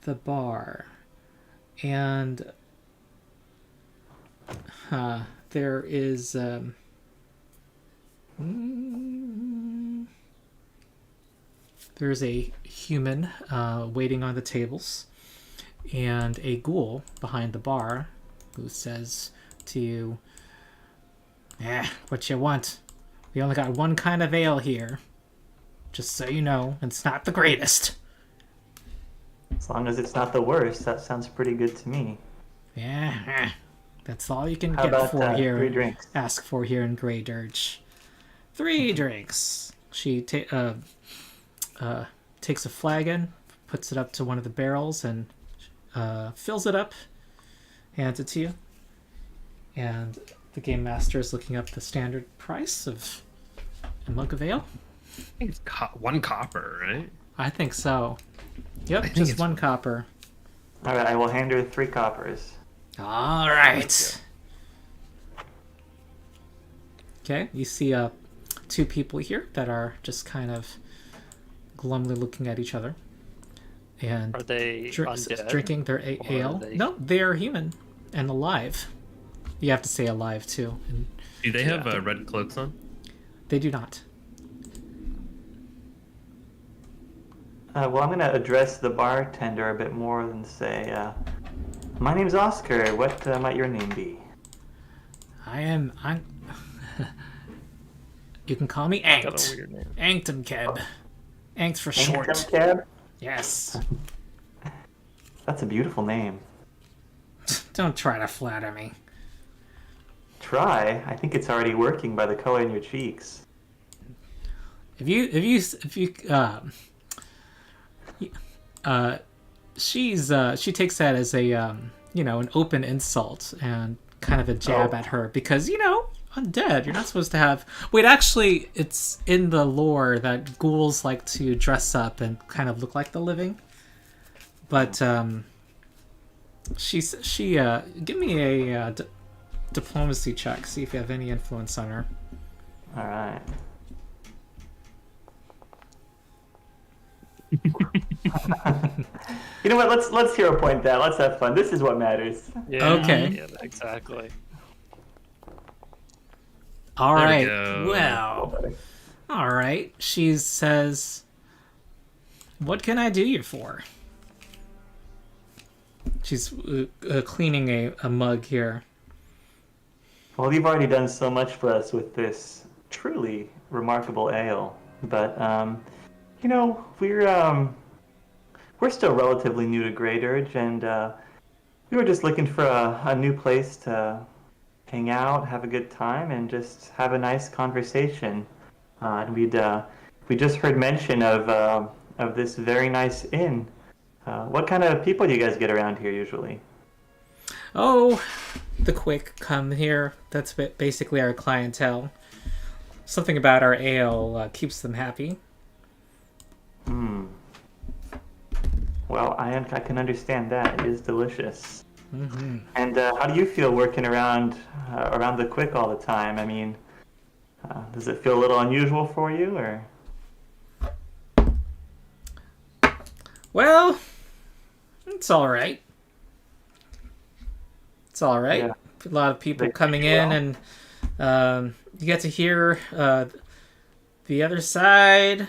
the bar. And there is there's a human waiting on the tables, and a ghoul behind the bar who says to you, what you want? We only got one kind of ale here. Just so you know, it's not the greatest. As long as it's not the worst, that sounds pretty good to me. Yeah, that's all you can How get about for here. 3 drinks? Ask for here in Grey Dirge. 3 drinks. She takes a flagon, puts it up to one of the barrels, and fills it up, hands it to you. And the game master is looking up the standard price of a mug of ale. I think it's 1 copper, right? I think so. Yep, think just it's 1 copper. All right, I will hand her 3 coppers. All right. Okay, you see 2 people here that are just kind of glumly looking at each other. And Are they undead? drinking their Or are ale. they- No, they are human and alive. You have to say alive too. And Do they have red cloaks on? they do not. Well, I'm going to address the bartender a bit more than say, my name's Oscar. What might your name be? I'm you can call me Got a Ankt. weird name. Anktumkeb. Ankt for short. Cab? Yes. That's a beautiful name. Don't try to flatter me. Try. I think it's already working by the color in your cheeks. She takes that as a an open insult and kind of a jab Oh. at her because undead, you're not supposed to have. Wait, actually, it's in the lore that ghouls like to dress up and kind of look like the living. But she give me a diplomacy check. See if you have any influence on her. All right. You know what? Let's hero point that. Let's have fun. This is what matters. Yeah, Okay. Yeah, exactly. All There we right. go. Well. All right. She says, "What can I do you for?" She's cleaning a mug here. Well, you've already done so much for us with this truly remarkable ale, but we're still relatively new to Grey Dirge, and we were just looking for a new place to hang out, have a good time, and just have a nice conversation. And we just heard mention of this very nice inn. What kind of people do you guys get around here usually? Oh, the quick come here. That's basically our clientele. Something about our ale keeps them happy. Well, I can understand that. It is delicious. Mm-hmm. And how do you feel working around the quick all the time? I mean, does it feel a little unusual for you, or? Well, it's all right. It's all right. Yeah. A lot of people They coming treat you in, and you get to hear the other side.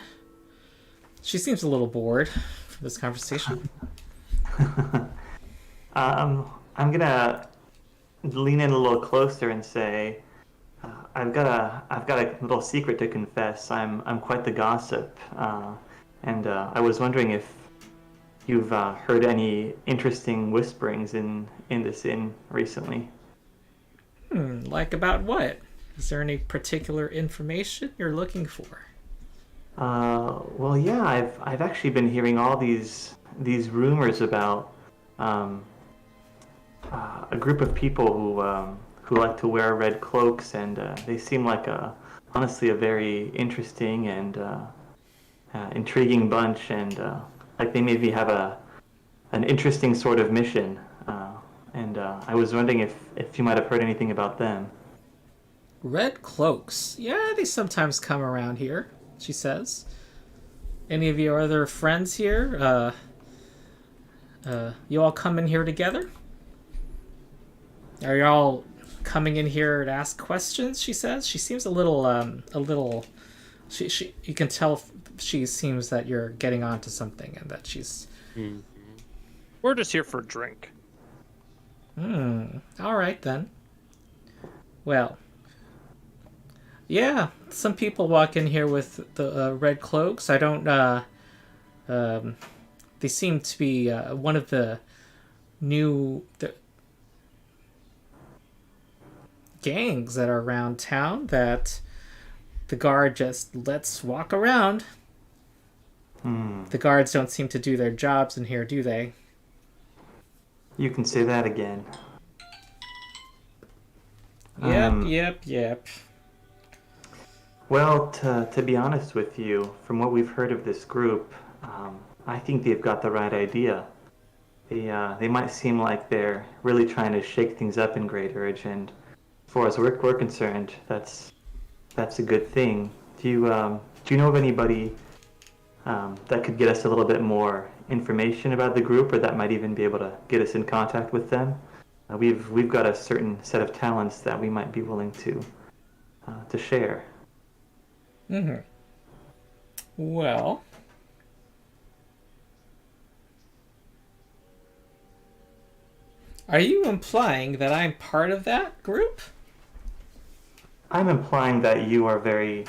She seems a little bored from this conversation. I'm gonna lean in a little closer and say, I've got a little secret to confess. I'm quite the gossip, and I was wondering if you've heard any interesting whisperings in this inn recently. Like about what? Is there any particular information you're looking for? Well, yeah, I've actually been hearing all these rumors about a group of people who like to wear red cloaks, and they seem like honestly a very interesting and intriguing bunch, and like they maybe have an interesting sort of mission. And I was wondering if you might have heard anything about them. Red cloaks. Yeah, they sometimes come around here, she says. Any of your other friends here? You all come in here together? Are you all coming in here to ask questions? She says. She seems a little. She. You can tell she seems that you're getting onto something, and that she's. We're just here for a drink. All right then. Well. Yeah, some people walk in here with the red cloaks. I don't. They seem to be one of the new gangs that are around town that the guard just lets walk around. The guards don't seem to do their jobs in here, do they? You can say that again. Yep. Well, to be honest with you, from what we've heard of this group, I think they've got the right idea. They might seem like they're really trying to shake things up in Great Urge, and as far as we're concerned, that's a good thing. Do you know of anybody that could get us a little bit more information about the group, or that might even be able to get us in contact with them? We've got a certain set of talents that we might be willing to share. Well, are you implying that I'm part of that group? I'm implying that you are a very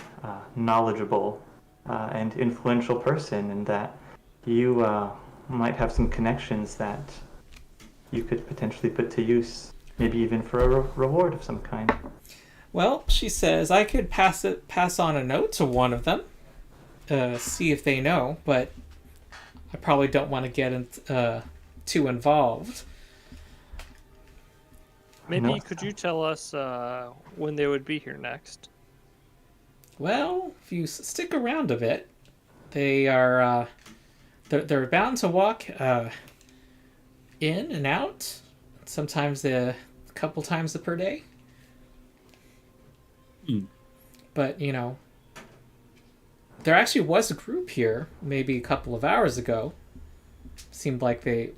knowledgeable and influential person, and that you might have some connections that you could potentially put to use, maybe even for a reward of some kind. Well, she says I could pass on a note to one of them, see if they know, but I probably don't want to get too involved. Maybe could you tell us when they would be here next? Well, if you stick around a bit, they are they're bound to walk in and out, sometimes a couple times per day. But there actually was a group here maybe a couple of hours ago. Seemed like they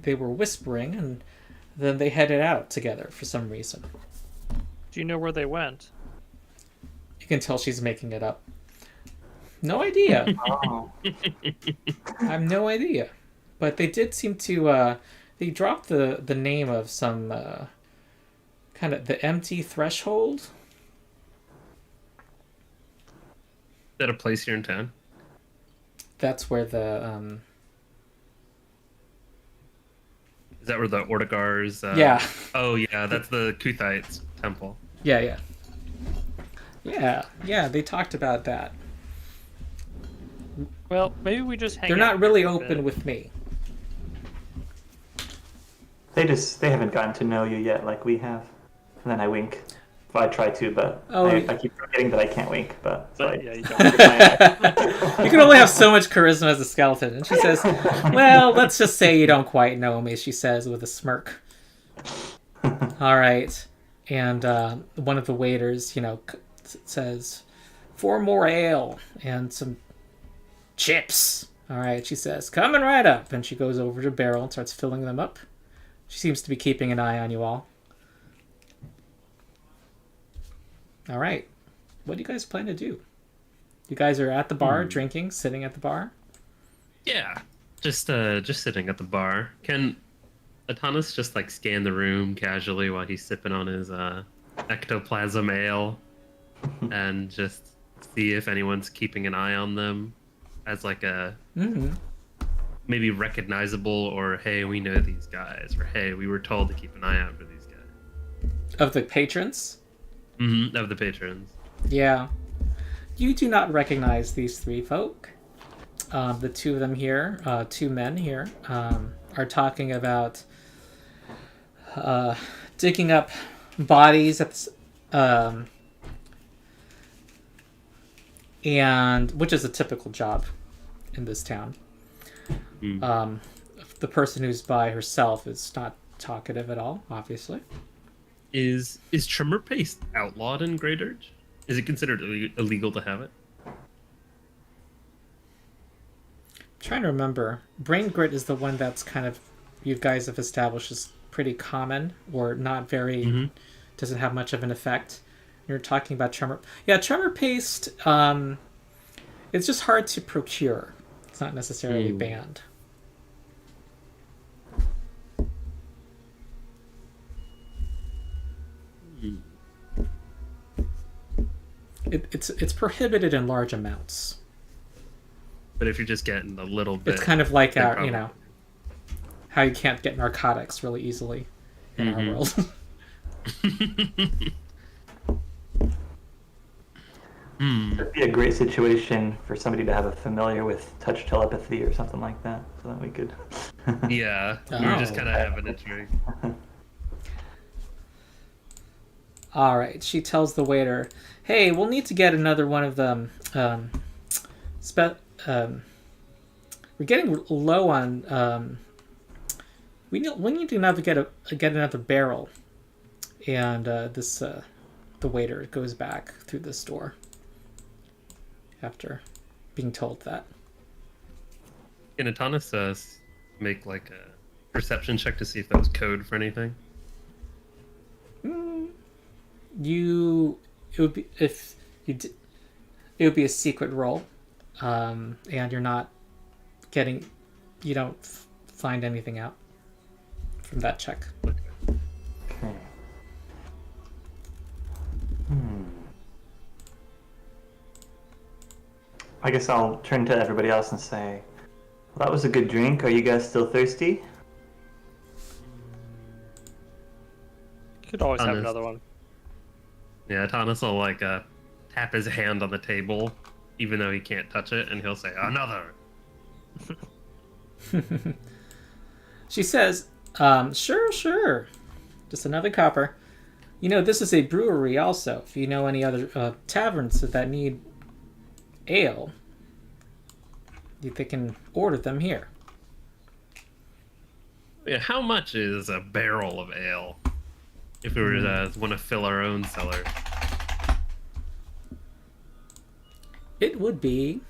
were whispering, and then they headed out together for some reason. Do you know where they went? You can tell she's making it up. No idea. Oh. I have no idea. But they did seem to they dropped the name of some kind of the empty threshold. Is that a place here in town? That's where the Is that where the Ortigars? Yeah. Oh yeah, that's the Kuthites temple. Yeah. They talked about that. Well, maybe we just hang They're out not really here for a open bit. with me. They haven't gotten to know you yet like we have. And then I wink. Well, I try to, but I keep forgetting that I can't wink. But Yeah, you don't. You can only have so much charisma as a skeleton. And she says, well, let's just say you don't quite know me, she says with a smirk. All right. And one of the waiters, says, 4 more ale and some chips. All right, she says, coming right up. And she goes over to a barrel and starts filling them up. She seems to be keeping an eye on you all. All right. What do you guys plan to do? You guys are at the bar, drinking, sitting at the bar? Yeah, just sitting at the bar. Can Atanas just like scan the room casually while he's sipping on his ectoplasm ale and just see if anyone's keeping an eye on them as like a maybe recognizable, or hey, we know these guys, or hey, we were told to keep an eye out for these guys. Of the patrons? Of the patrons. Yeah. You do not recognize these three folk. The two of them here, two men here, are talking about digging up bodies at and which is a typical job in this town. The person who's by herself is not talkative at all, obviously. Is tremor paste outlawed in Great Urge? Is it considered illegal to have it? I'm trying to remember. Brain grit is the one that's kind of, you guys have established is pretty common or not very, doesn't have much of an effect. You're talking about tremor. Yeah, tremor paste, it's just hard to procure. It's not necessarily banned. It's prohibited in large amounts. But if you're just getting a little bit, it's kind of like our, how you can't get narcotics really easily in our world. It'd be a great situation for somebody to have a familiar with touch telepathy or something like that, so that we could. Yeah, we were just kind of having a drink. All right, she tells the waiter, "Hey, we'll need to get another one of them. We're getting low on. We need to get another barrel." And the waiter goes back through this door after being told that. Can Atanas make like a perception check to see if that was code for anything? It would be if you did, it would be a secret roll, and you're not getting, you don't find anything out from that check. Okay. I guess I'll turn to everybody else and say, well, that was a good drink. Are you guys still thirsty? You could always have Honest. another one. Yeah, Atanas will like tap his hand on the table, even though he can't touch it, and he'll say, another. She says, sure. Just another copper. This is a brewery also. If you know any other taverns that need ale, they can order them here. Yeah, how much is a barrel of ale? If we were to want to fill our own cellar. It would be...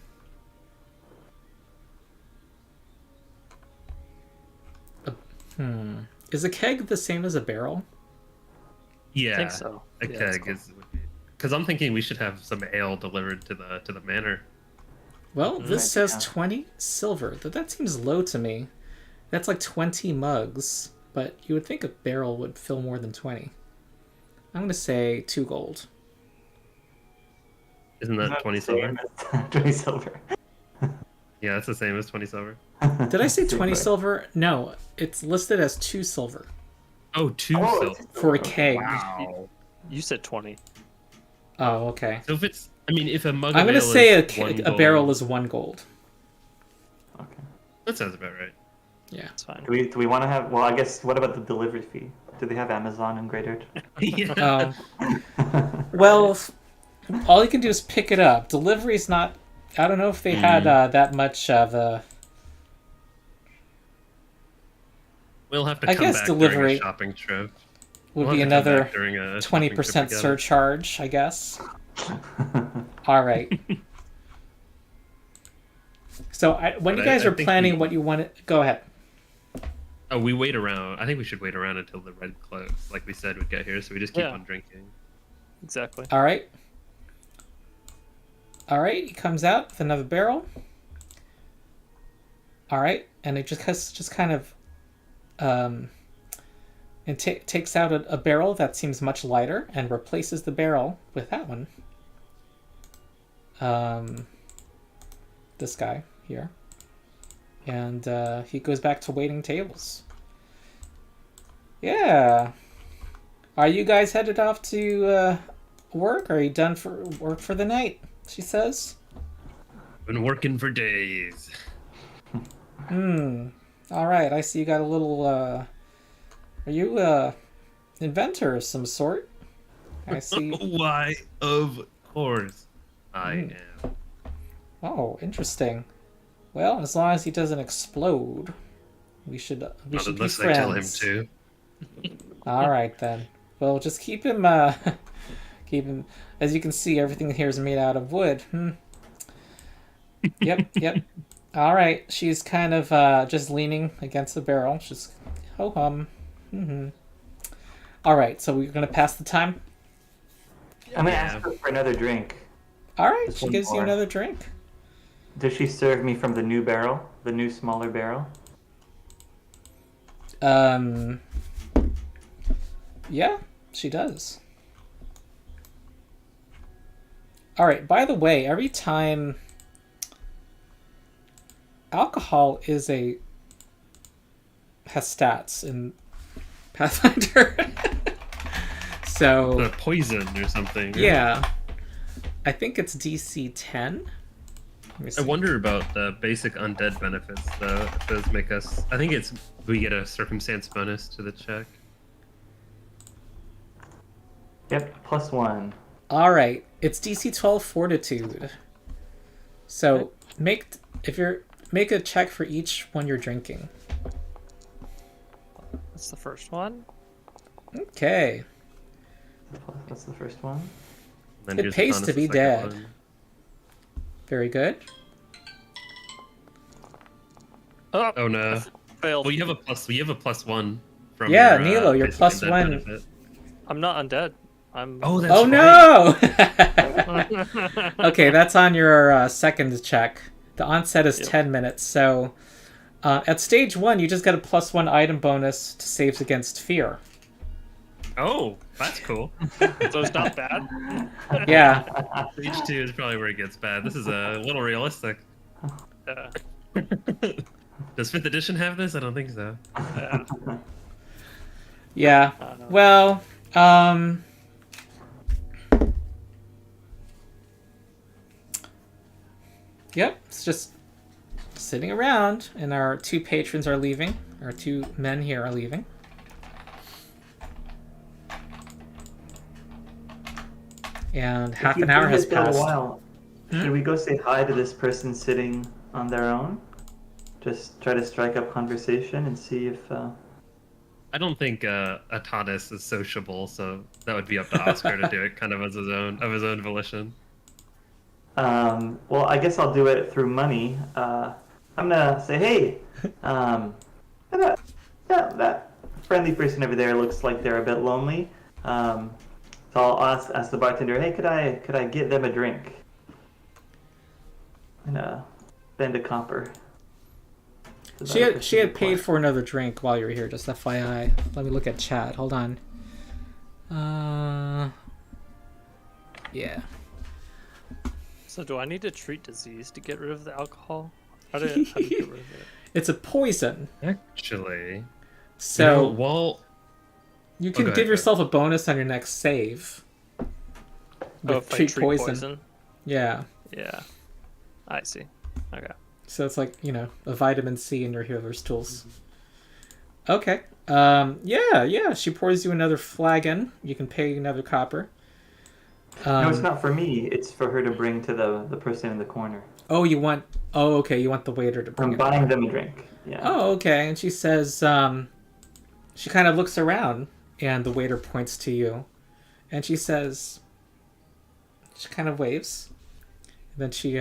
Is a keg the same as a barrel? Yeah, I think so. A keg is, because I'm thinking we should have some ale delivered to the manor. Well, this Yeah. says 20 silver. That seems low to me. That's like 20 mugs, but you would think a barrel would fill more than 20. I'm going to say 2 gold. Isn't that 20 silver? 20 silver. Yeah, that's the same as 20 silver. Did I say 20 Super. silver? No, it's listed as 2 silver Oh, 2 Oh, silver. for a keg. Wow. You said 20. Oh, okay. So if it's, if a mug I'm of going to ale say is a 1 barrel gold, is 1 gold. Okay. that sounds about right. Yeah. It's fine. Do we want to have? Well, I guess. What about the delivery fee? Do they have Amazon in Great Urge? Yeah. Well, all you can do is pick it up. Delivery's not... I don't know if they had that much of a... We'll have to I come guess back delivery during a shopping trip. would We'll be have to come another back during a shopping trip 20% together. surcharge, I guess. All right. So when you But guys I are think planning we- what you want to... Go ahead. Oh, we wait around. I think we should wait around until the red close, like we said would get here. So we just keep Yeah. on drinking. Exactly. All right. All right, he comes out with another barrel. All right, and it just kind of and takes out a barrel that seems much lighter and replaces the barrel with that one. This guy here. And he goes back to waiting tables. Yeah. Are you guys headed off to work? Are you done for work for the night? She says. Been working for days. All right, I see you got a little... Are you inventor of some sort? I see. Why, of course, I am. Oh, interesting. Well, as long as he doesn't explode, we should be Unless I tell him friends. to. All right then. Well, just keep him. Keep him. As you can see, everything here is made out of wood. Yep. All right. She's kind of just leaning against the barrel. She's ho hum. All right. So we're gonna pass the time. I'm gonna ask her for another drink. All right. Just She one gives you more. another drink. Does she serve me from the new barrel, the new smaller barrel? Yeah, she does. All right, by the way, every time alcohol has stats in Pathfinder. So The poison or something. right? yeah, I think it's DC 10. Let me I see. wonder about the basic undead benefits, though. It does make us. I think it's we get a circumstance bonus to the check. Yep, +1. All right, it's DC 12 Fortitude. So make a check for each one you're drinking. That's the first one. Okay. That's the first one. And then It here's pays Thomas' to be second dead. one. Very good. Oh no! Failed. Well, you have a +1 from Yeah, your, Nilo, your basic +1. undead benefit. I'm not undead. I'm. Oh, that's Oh right. no! Okay, that's on your second check. The onset is Yep. 10 minutes. So at stage 1, you just get a +1 item bonus to saves against fear. Oh, that's cool. So it's not bad. Yeah. Stage 2 is probably where it gets bad. This is a little realistic. Does 5th edition have this? I don't think so. Yeah. Yeah. I don't know. Well, yep, it's just sitting around, and our 2 patrons are leaving. Our 2 men here are leaving. And half If an you've hour been has here for a passed. while, should we go say hi to this person sitting on their own? Just try to strike up conversation and see if. I don't think Atanis is sociable, so that would be up to Oscar to do it kind of as his own volition. Well, I guess I'll do it through money. I'm gonna say, hey, that friendly person over there looks like they're a bit lonely. So I'll ask the bartender, hey, could I get them a drink? And spend a copper. So that She had person paid for another drink while you were here, just FYI. Let me look at chat. Hold on. Yeah. So do I need to treat disease to get rid of the alcohol? How do you get rid of it? It's a poison. Actually, So while you can go ahead, give go yourself a bonus on your next save. Oh, With if I treat treat poison. Yeah. Yeah. I see. Okay. So it's like, a vitamin C in your healer's tools. Okay. Yeah. She pours you another flagon. You can pay another copper. no, it's not for me. It's for her to bring to the person in the corner. Oh, okay. You want the waiter to bring I'm it. buying them a drink. Yeah. Oh, okay. And she says, she kind of looks around, and the waiter points to you. And she says, she kind of waves. And then she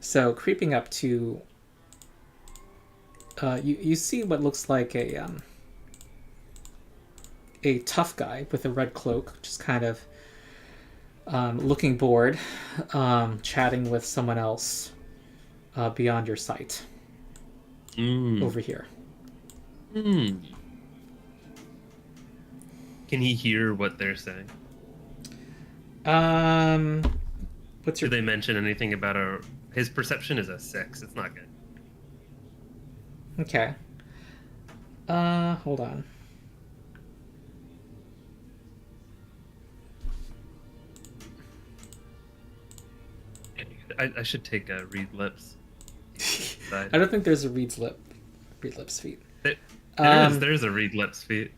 So creeping up to, you see what looks like a tough guy with a red cloak, just kind of looking bored, chatting with someone else beyond your sight over here. Can he hear what they're saying? What's your? Did they mention anything about his perception is a 6. It's not good. Okay. Hold on. I should take a read lips. I don't think there's a read lips feat. There's a read lips feat.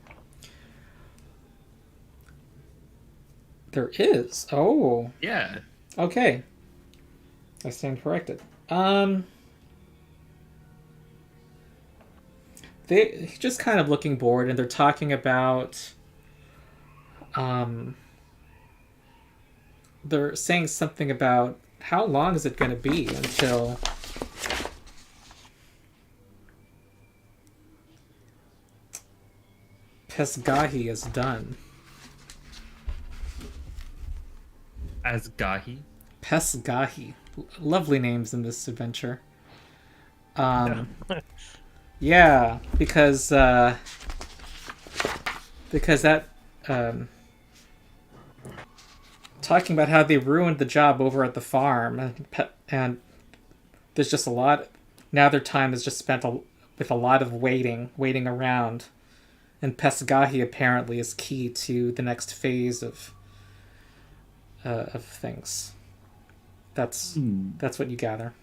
There is. Oh. Yeah. Okay. I stand corrected. They just kind of looking bored, and they're talking about. They're saying something about how long is it going to be until Pesgahi is done. Asgahi. Pesgahi. Lovely names in this adventure. Yeah, because that talking about how they ruined the job over at the farm, and there's just a lot. Now their time is just spent with a lot of waiting around, and Pesgahi apparently is key to the next phase of things. That's what you gather.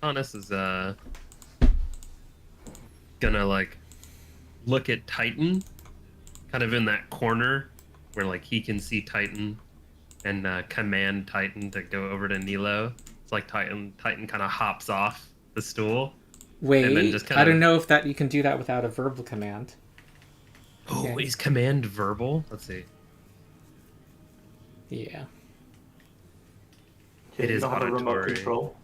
Honest is gonna like look at Titan, kind of in that corner where like he can see Titan, and command Titan to go over to Nilo. It's like Titan kind of hops off the stool. Wait, and then just kind I of... don't know if that you can do that without a verbal command. Oh, Okay. is command verbal? Let's see. Yeah. It is You don't have a remote auditory. control.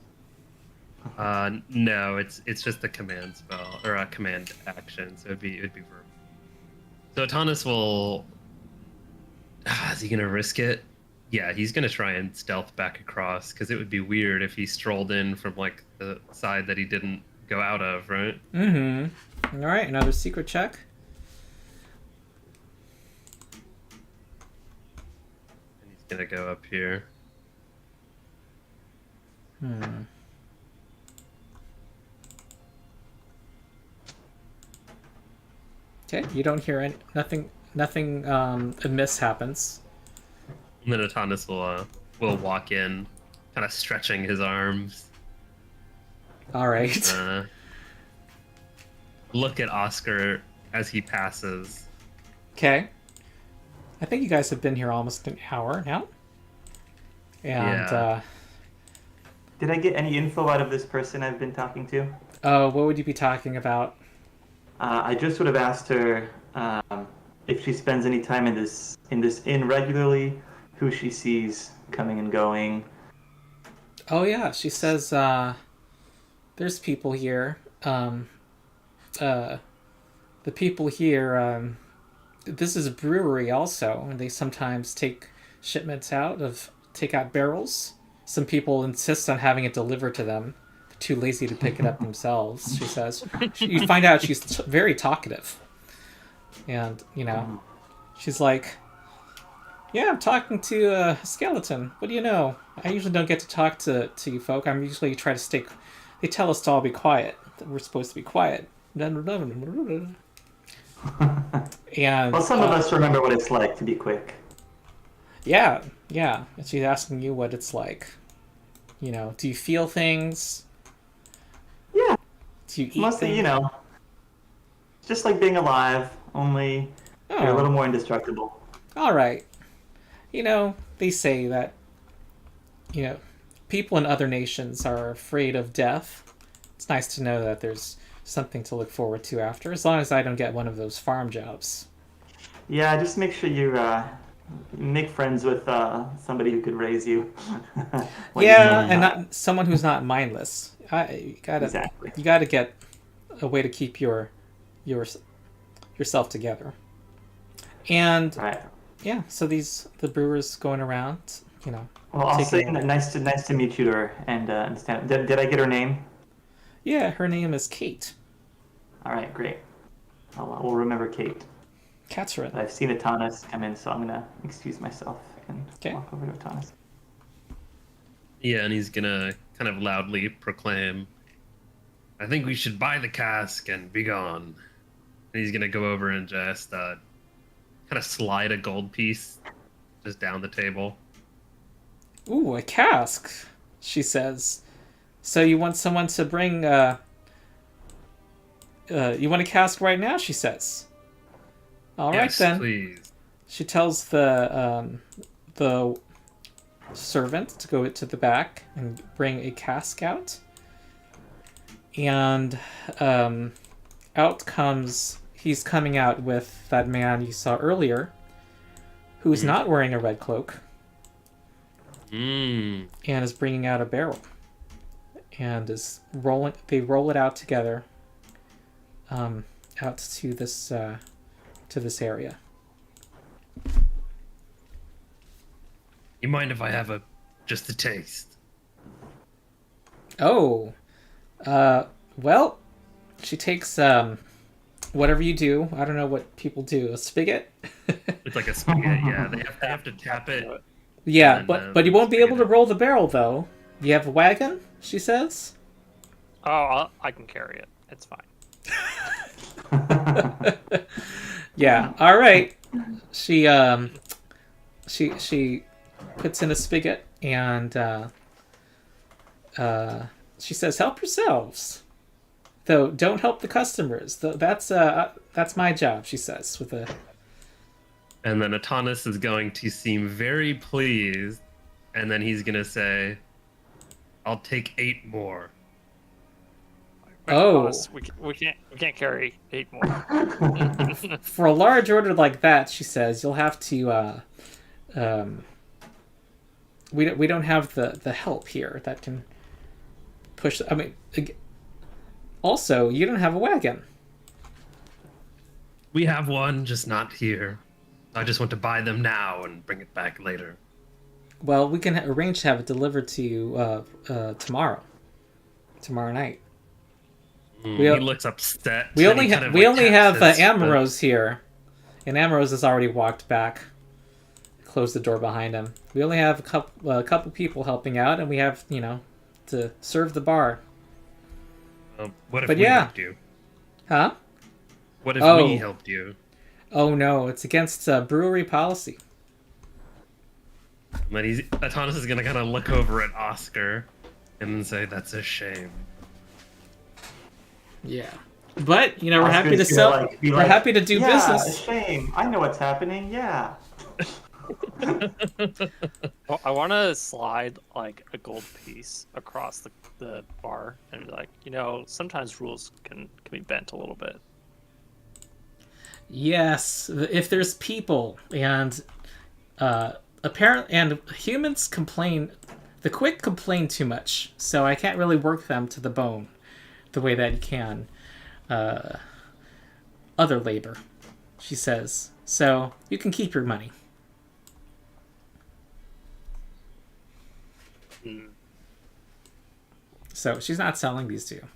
No, it's just a command spell or a command action, so it'd be verbal. So Atanas will. Is he gonna risk it? Yeah, he's gonna try and stealth back across, because it would be weird if he strolled in from like the side that he didn't go out of, right? Mm-hmm. All right, another secret check. And he's gonna go up here. Okay, you don't hear nothing amiss happens. And then Atanas will walk in, kind of stretching his arms. All right. Look at Oscar as he passes. Okay. I think you guys have been here almost an hour now. And Yeah. Did I get any info out of this person I've been talking to? what would you be talking about? I just would have asked her if she spends any time in this inn regularly, who she sees coming and going. Oh yeah, she says there's people here. The people here, this is a brewery also, and they sometimes take shipments out barrels. Some people insist on having it delivered to them. They're too lazy to pick it up themselves, she says. You find out she's very talkative. And, she's like, yeah, I'm talking to a skeleton. What do you know? I usually don't get to talk to you folk. I'm usually try to stay... They tell us to all be quiet. That we're supposed to be quiet. And Well, some of us remember what it's like to be quick. Yeah. And she's asking you what it's like. Do you feel things? Yeah, Do you eat mostly, things? just like being alive, only you're a little more indestructible. All right. They say that, people in other nations are afraid of death. It's nice to know that there's something to look forward to after, as long as I don't get one of those farm jobs. Yeah, just make sure you make friends with somebody who could raise you. when Yeah, you and not someone who's not mindless. exactly. You gotta get a way to keep your yourself together. And Right. yeah, so the brewers going around, you know, Well, I'll say taking. nice to meet you to her and understand. Did I get her name? Yeah, her name is Kate. All right, great. We'll remember Kate. Catherine. I've seen Atanas come in, so I'm gonna excuse myself and Okay. walk over to Atanas. Yeah, and he's gonna kind of loudly proclaim, "I think we should buy the cask and be gone." And he's gonna go over and just kind of slide a gold piece just down the table. Ooh, a cask, she says. So you want someone to bring you want a cask right now, she says. All right Yes, then. please. She tells the servant to go to the back and bring a cask out. And out comes he's coming out with that man you saw earlier, who's not wearing a red cloak, Mmm. and is bringing out a barrel, and is rolling. They roll it out together, out to this area. You mind if I have just a taste? Oh, well, she takes whatever you do. I don't know what people do. A spigot. It's like a spigot. Yeah, they have to tap it. Yeah, And, but you won't be able to spigot it. roll the barrel though. You have a wagon, she says. Oh, I can carry it. It's fine. Yeah. All right. She puts in a spigot and she says, "Help yourselves, though. Don't help the customers. That's my job." She says with a. And then Atanas is going to seem very pleased, and then he's gonna say, "I'll take 8 more." Oh. Honest, we can't carry 8 more. For a large order like that, she says, you'll have to. We don't have the help here that can push. I mean, also you don't have a wagon. We have one, just not here. I just want to buy them now and bring it back later. Well, we can arrange to have it delivered to you tomorrow night. He looks upset. We and only he kind of, have taps his foot. Ambrose here, and Ambrose has already walked back, closed the door behind him. We only have a couple people helping out, and we have to serve the bar. What if But we yeah. helped you? Huh? What if Oh. we helped you? Oh no, it's against brewery policy. And then Atanas is gonna kind of look over at Oscar and say, "That's a shame." Yeah, but we're Oscar's happy to gonna, sell. be We're happy to do yeah, business. Shame. I know what's happening. Yeah. Well, I want to slide like a gold piece across the bar and be like, sometimes rules can be bent a little bit. Yes, if there's people and humans complain, the quick complain too much, so I can't really work them to the bone the way that you can other labor, she says. So you can keep your money. So she's not selling these to you.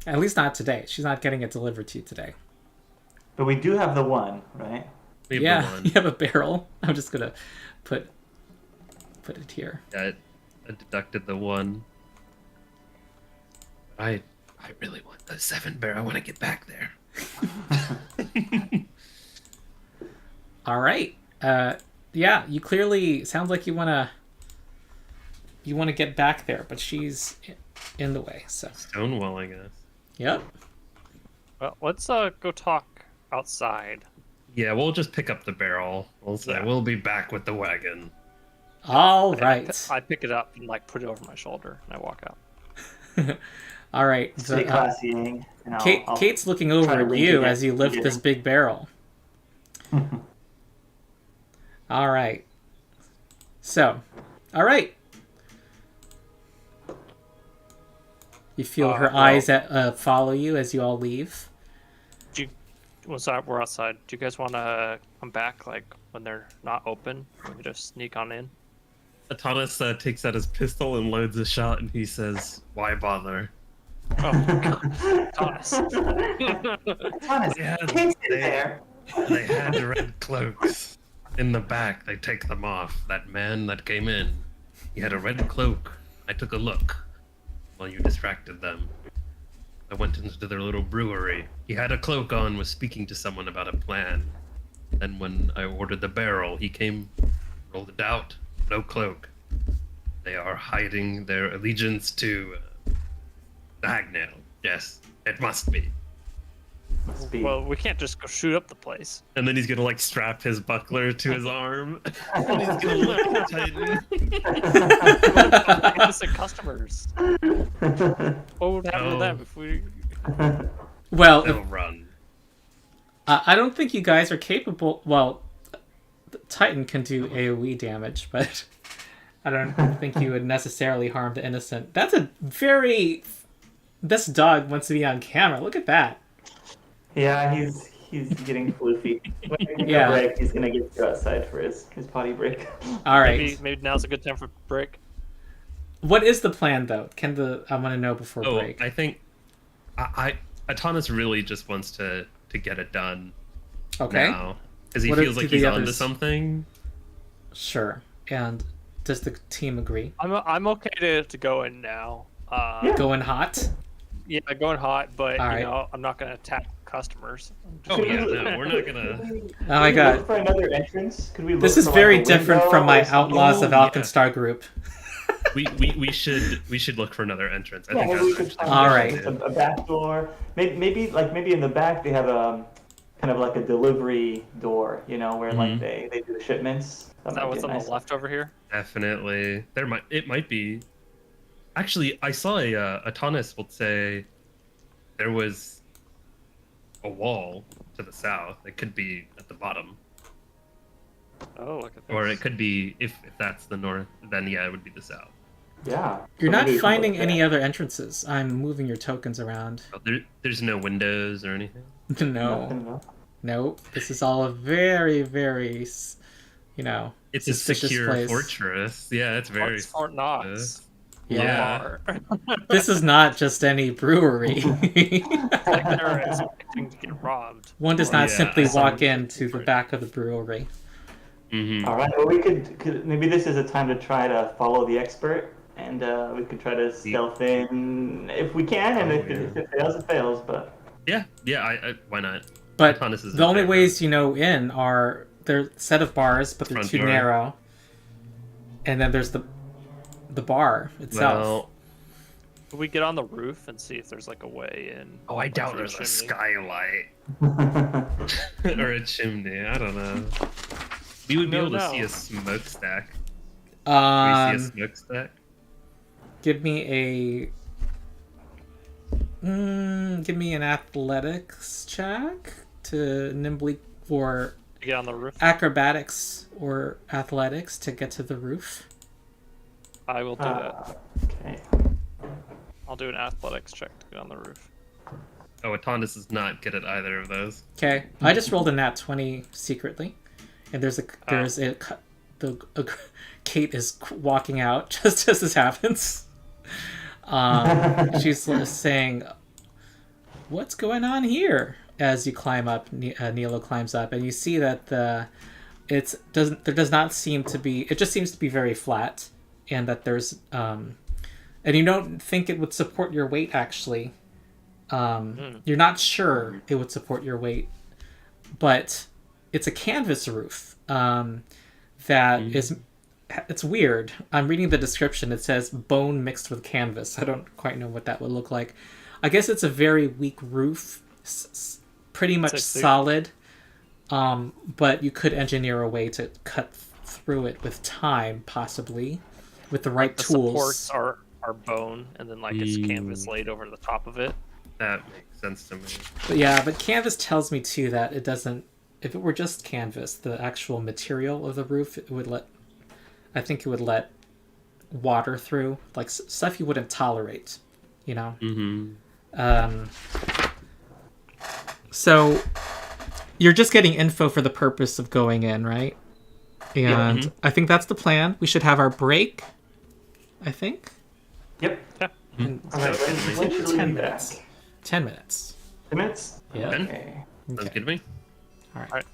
At least not today. She's not getting it delivered to you today. But we do have the one, right? We have Yeah, the one. you have a barrel. I'm just gonna put it here. I deducted the 1. I really want the 7 barrel. I want to get back there. All right. Yeah, you clearly sounds like you wanna get back there, but she's in the way. So Stonewalling us. yep. Well, let's go talk outside. Yeah, we'll just pick up the barrel. We'll say Yeah. we'll be back with the wagon. All right. I pick it up and put it over my shoulder and I walk out. All right. Stay classy, Yang. And Kate's looking over try to at link you again. as you lift this big barrel. All right. So, all right. You feel her eyes follow you as you all leave. We're outside. Do you guys want to come back like when they're not open? We can just sneak on in. Atanas takes out his pistol and loads a shot, and he says, "Why bother?" Oh God, Thomas. Thomas, Yeah, can't sit there. They had red cloaks in the back. They take them off. That man that came in, he had a red cloak. I took a look while you distracted them. I went into their little brewery. He had a cloak on, was speaking to someone about a plan. And when I ordered the barrel, he came, rolled it out, no cloak. They are hiding their allegiance to the Hagnail. Yes, it must be. Must be. Well, we can't just go shoot up the place. And then he's gonna like strap his buckler to his arm. And he's gonna look at Titan. Innocent customers. What would happen to them if we? Well, They'll run. I don't think you guys are capable. Well, Titan can do AoE damage, but I don't think you would necessarily harm the innocent. That's a very. This dog wants to be on camera. Look at that. Yeah, he's getting floofy. When we take Yeah. a break, he's gonna get to go outside for his potty break. All right. Maybe now's a good time for break. What is the plan, though? I want to know before Oh, break. I think Atanas really just wants to get it done Okay. now. Because he What feels do like the he's onto others- something. Sure. And does the team agree? I'm okay to go in now. Going hot? Yeah, going hot, but All right. I'm not gonna attack customers. Oh yeah, no, we're not gonna. Oh my god. Look for another entrance? Could we look This is for, very like, a different window from my or something? Outlaws of Oh, yeah. Alkenstar group. We should look for another entrance. I Yeah, think maybe we that's could actually find All right. a back door. Maybe in the back they have a kind of like a delivery door, where like they do the shipments. Is that what's on the left over here? definitely it might be. Actually, I saw a Atanas will say there was a wall to the south. It could be at the bottom, Oh, look at this. or it could be if that's the north. Then yeah, it would be the south. Yeah. You're So not maybe we can finding look any there. other entrances. I'm moving your tokens around. Oh, there's no windows or anything. No. Nothing, no. Nope. This is all a very, very, It's a suspicious secure place. fortress. Yeah, it's very. It's Fort Knox. Yeah. Bar. This is not just any brewery. Like they're expecting to get robbed. One does not Yeah, simply I saw walk it. into the back of the brewery. Mm-hmm. All right. Well, we could maybe this is a time to try to follow the expert, and we could try to stealth in if we can, and if it fails, it fails. But Yeah. I why not? But Atanas is the only in favor. ways you know in are they're a set of bars, but they're Front too door. narrow. And then there's the bar itself. Well, Can we get on the roof and see if there's like a way in? oh, I like, doubt through there's the a chimney? skylight or a chimney. I don't know. We would be No, able to no. see a smokestack. Can we see a smokestack? Give me an athletics check to nimbly or To get on the roof. acrobatics or athletics to get to the roof. I will do that. Okay. I'll do an athletics check to get on the roof. Oh, Atanas is not good at either of those. Okay, I just rolled a nat 20 secretly, and Kate is walking out just as this happens. She's saying, "What's going on here?" As you climb up, Nilo climbs up, and you see that there does not seem to be. It just seems to be very flat, and that there's and you don't think it would support your weight actually. You're not sure it would support your weight, but it's a canvas roof that is. It's weird. I'm reading the description. It says bone mixed with canvas. I don't quite know what that would look like. I guess it's a very weak roof, pretty much solid. But you could engineer a way to cut through it with time, possibly, with the right The tools. supports are bone, and then like it's canvas laid over the top of it. That makes sense to me. But canvas tells me too that it doesn't if it were just canvas, the actual material of the roof, I think it would let water through, like stuff you wouldn't tolerate, you know? Mm-hmm. So you're just getting info for the purpose of going in, right? And I think that's the plan. We should have our break, I think. Yep. Yeah. And All right. When should we 10 be minutes. back? 10 minutes. 10 minutes? Yeah. Okay. Sounds Okay. good to me. All right. All right.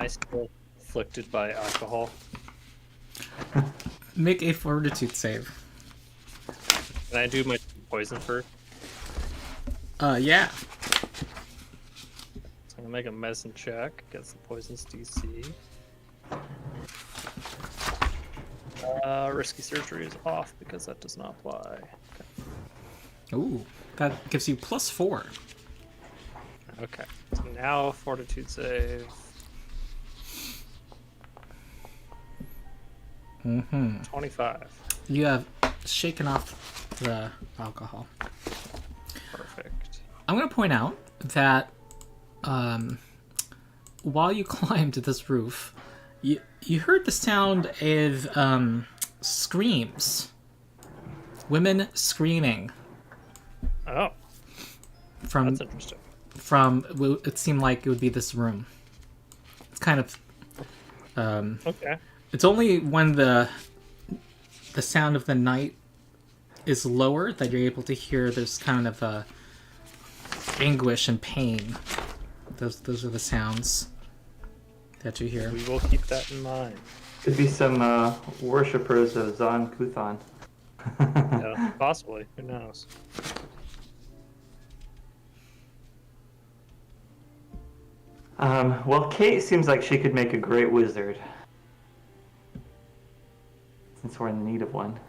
I still afflicted by alcohol? Make a fortitude save. Can I do my poison first? Yeah. So I'm gonna make a medicine check against the poison's DC. Risky surgery is off because that does not apply. Ooh, that gives you +4. Okay. So now fortitude save. 25. You have shaken off the alcohol. Perfect. I'm going to point out that while you climbed this roof, you heard the sound of screams. Women screaming. Oh, From that's interesting. it seemed like it would be this room. It's kind of Okay. it's only when the sound of the night is lower that you're able to hear there's kind of a anguish and pain. Those are the sounds that you hear. We will keep that in mind. Could be some worshippers of Zon Kuthon. Yeah, possibly. Who knows? Well, Kate seems like she could make a great wizard. Since we're in need of one.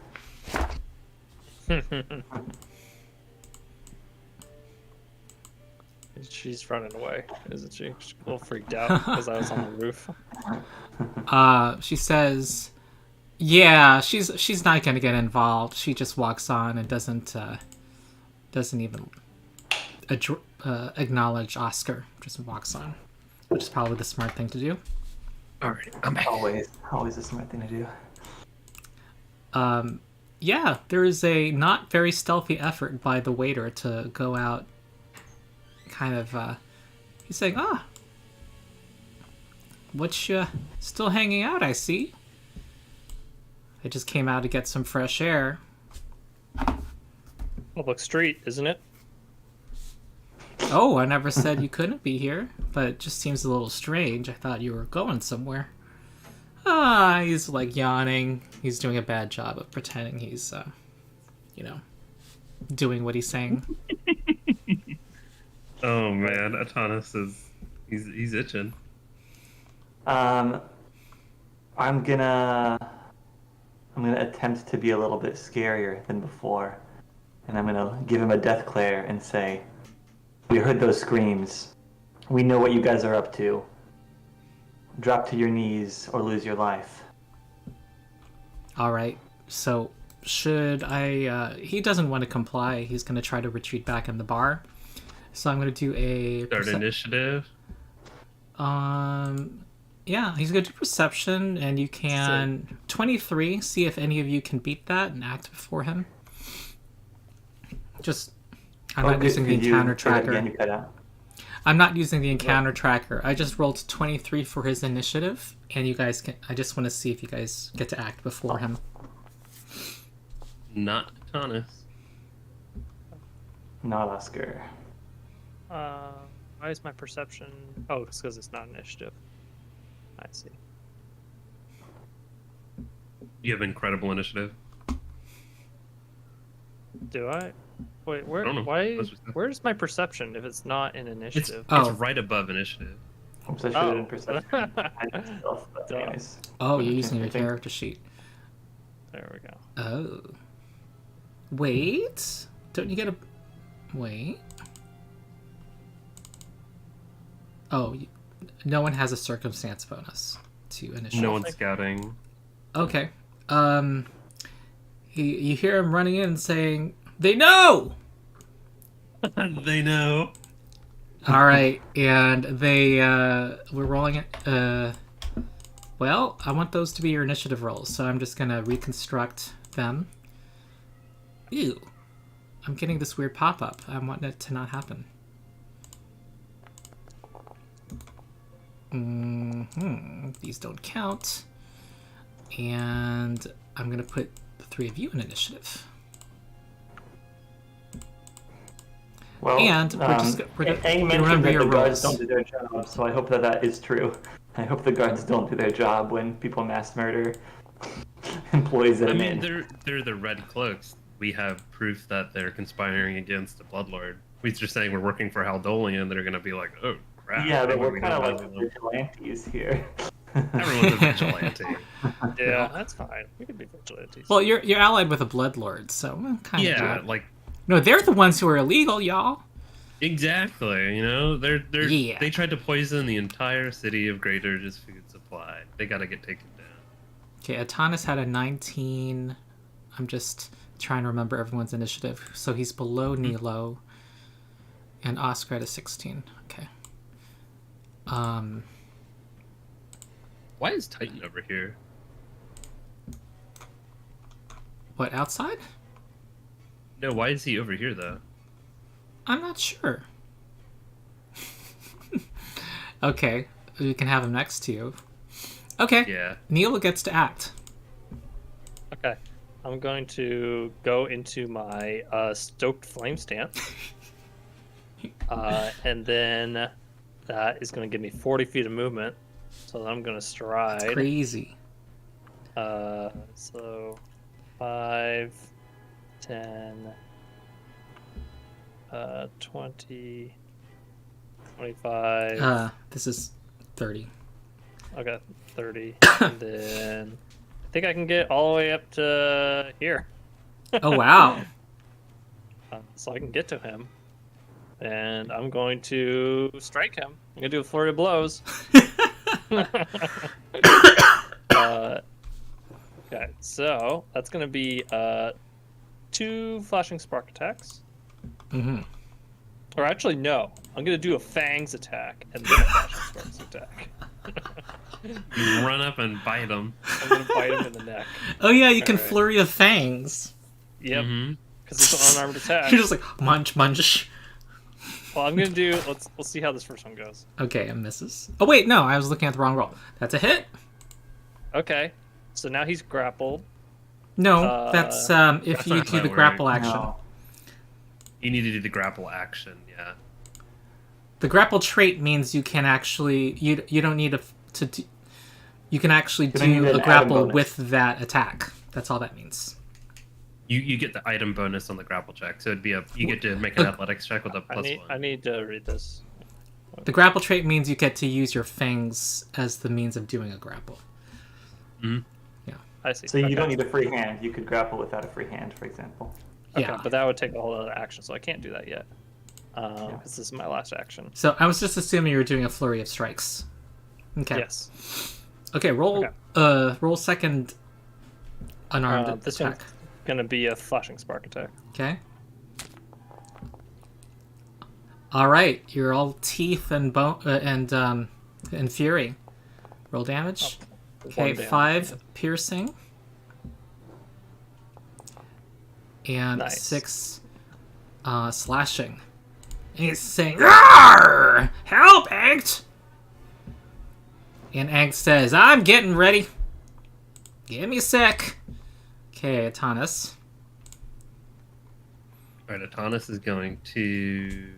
She's running away, isn't she? She's a little freaked out because I was on the roof. She says, "Yeah, she's not gonna get involved. She just walks on and doesn't even acknowledge Oscar. Just walks on, which is probably the smart thing to do." All right, I'm back. Always a smart thing to do. Yeah, there is a not very stealthy effort by the waiter to go out. Kind of, he's saying, what you still hanging out, I see. I just came out to get some fresh air. Public street, isn't it? Oh, I never said you couldn't be here, but it just seems a little strange. I thought you were going somewhere. He's like yawning. He's doing a bad job of pretending he's, doing what he's saying. Oh man, Atanas he's itching. I'm gonna attempt to be a little bit scarier than before, and I'm gonna give him a death glare and say, "We heard those screams. We know what you guys are up to. Drop to your knees or lose your life." All right. So should I? He doesn't want to comply. He's going to try to retreat back in the bar. So I'm going to do a Start initiative. Yeah, he's going to do perception, and you can 23. See if any of you can beat that and act before him. Just I'm not using the encounter tracker. I'm not using the encounter tracker. I just rolled 23 for his initiative, and you guys can. I just want to see if you guys get to act before him. Not Atanas. Not Oscar. Why is my perception? Oh, it's because it's not initiative. I see. You have incredible initiative. Do I? Wait, where? I don't know. Why? Where's my perception if it's not in initiative? Oh. It's right above initiative. Oops, I should have done perception. I did stealth, but anyways. Oh, you're using your character sheet. There we go. Oh. Wait. Don't you get a... Wait. Oh, no one has a circumstance bonus to initiative. No one's scouting. Okay. You hear him running in and saying, "They know!" They know. All right, and we're rolling it. Well, I want those to be your initiative rolls, so I'm just gonna reconstruct them. Ew. I'm getting this weird pop-up. I want it to not happen. These don't count. And I'm gonna put the three of you in initiative. Well, And we're Aang mentioned that the guards rolls. don't do their job, so I hope that is true. I hope the guards don't do their job when people mass murder employees at I an mean, inn. they're the Red Cloaks. We have proof that they're conspiring against the Bloodlord. We're just saying we're working for Haldolian. They're gonna be like, oh crap. Yeah, but what do we're we kind know of about like them? vigilantes here. Everyone's a vigilante. Yeah, that's fine. We could be vigilantes. Well, you're allied with a bloodlord, so kind of. Yeah, like No, they're the ones who are illegal, y'all. exactly. You know, Yeah. they tried to poison the entire city of Great Urge's food supply. They got to get taken down. Okay, Atanas had a 19. I'm just trying to remember everyone's initiative. So he's below Nilo. And Oscar had a 16. Okay. Why is Titan over here? What, outside? No, why is he over here though? I'm not sure. Okay, we can have him next to you. Okay, Yeah. Neil gets to act. Okay. I'm going to go into my stoked flame stance. And then that is going to give me 40 feet of movement. So I'm going to stride. Crazy. So 5, 10, 20, 25. This is 30. Okay, 30. And then I think I can get all the way up to here. Oh, wow. So I can get to him. And I'm going to strike him. I'm going to do a flurry of blows. Okay, so that's going to be 2 flashing spark attacks. Mm-hmm. Or actually, no. I'm going to do a fangs attack and then a flashing sparks attack. You run up and bite him. I'm going to bite him in the neck. Oh, yeah, you can Alright. flurry of fangs. Yep, Mm-hmm. because it's an unarmed attack. You're just like, munch, munch. Well, I'm going to do... We'll see how this first one goes. Okay, it misses. Oh, wait, no, I was looking at the wrong roll. That's a hit? Okay, so now he's grappled. No, that's if that's you not do how the that grapple works. action. No. You need to do the grapple action, yeah. The grapple trait means you can actually you don't need to do, you can actually don't need do an a added grapple bonus. with that attack. That's all that means. You get the item bonus on the grapple check, so it'd be you get to make an athletics check with a +1. I need to read this. The grapple trait means you get to use your fangs as the means of doing a grapple. I see. So you Okay. don't need a free hand. You could grapple without a free hand, for example. Okay, Yeah. but that would take a whole other action, so I can't do that yet. Because this is my last action. So I was just assuming you were doing a flurry of strikes. Okay. Yes. Okay. Roll. Okay. Roll second unarmed This attack. one's going to be a flashing spark attack. Okay. All right. You're all teeth and bone and fury. Roll damage. Okay, 1 damage. 5 piercing. And Nice. 6 slashing. And he's saying, "Arr! Help, Ankh!" And Ankh says, "I'm getting ready. Give me a sec." Okay, Atanas. Alright, Atanas is going to...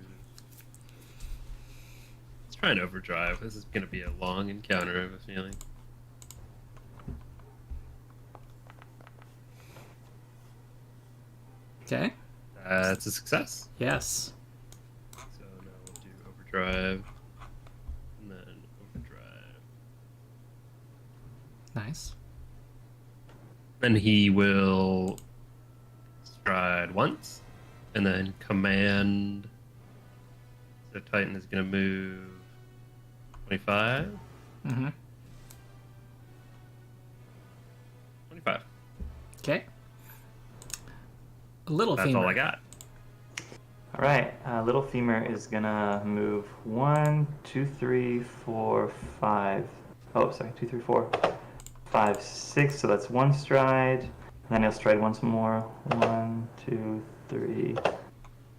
Let's try an overdrive. This is going to be a long encounter, I have a feeling. Okay. That's a success. Yes. So now we'll do overdrive. And then overdrive. Nice. Then he will stride once. And then command. So Titan is going to move 25. Mm-hmm. 25. Okay. Little That's femur. all I got. All right, little femur is gonna move 1, 2, 3, 4, 5. Oh, sorry, 2, 3, 4, 5, 6. So that's 1 stride. And then he'll stride once more. 1, 2, 3,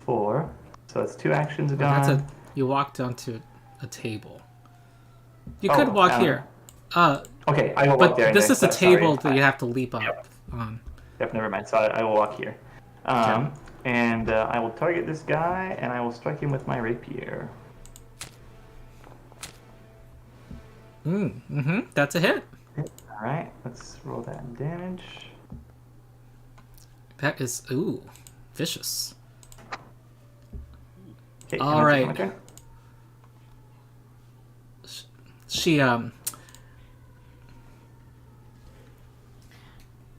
4. So that's 2 actions Well, gone. you walked onto a table. You Oh, could walk here. Okay, I will But walk there. this is a sorry. table that you have to leap up Yep. on. Yep, never mind. So I will walk here. And I will target this guy, and I will strike him with my rapier. That's a hit. All right, let's roll that damage. That is vicious. Okay, All and that's it right. for my turn. She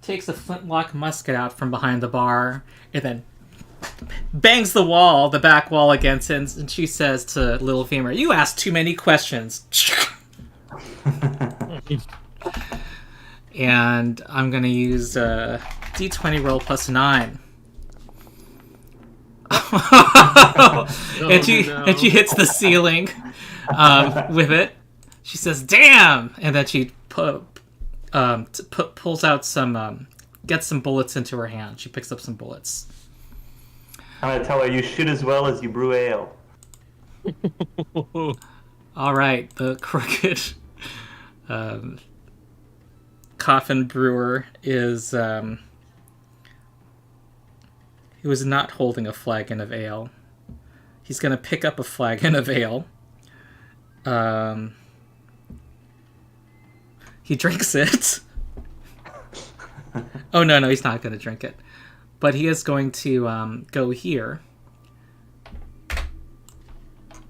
takes a flintlock musket out from behind the bar and then bangs the back wall against it, and she says to Little Femur, "You asked too many questions." And I'm gonna use D20 roll plus 9. And she hits the ceiling with it. She says, "Damn!" And then she pulls out some, gets some bullets into her hand. She picks up some bullets. I'm gonna tell her you shoot as well as you brew ale. All right, the crooked coffin brewer is he was not holding a flagon of ale. He's gonna pick up a flagon of ale. He drinks it. Oh no, he's not gonna drink it. But he is going to go here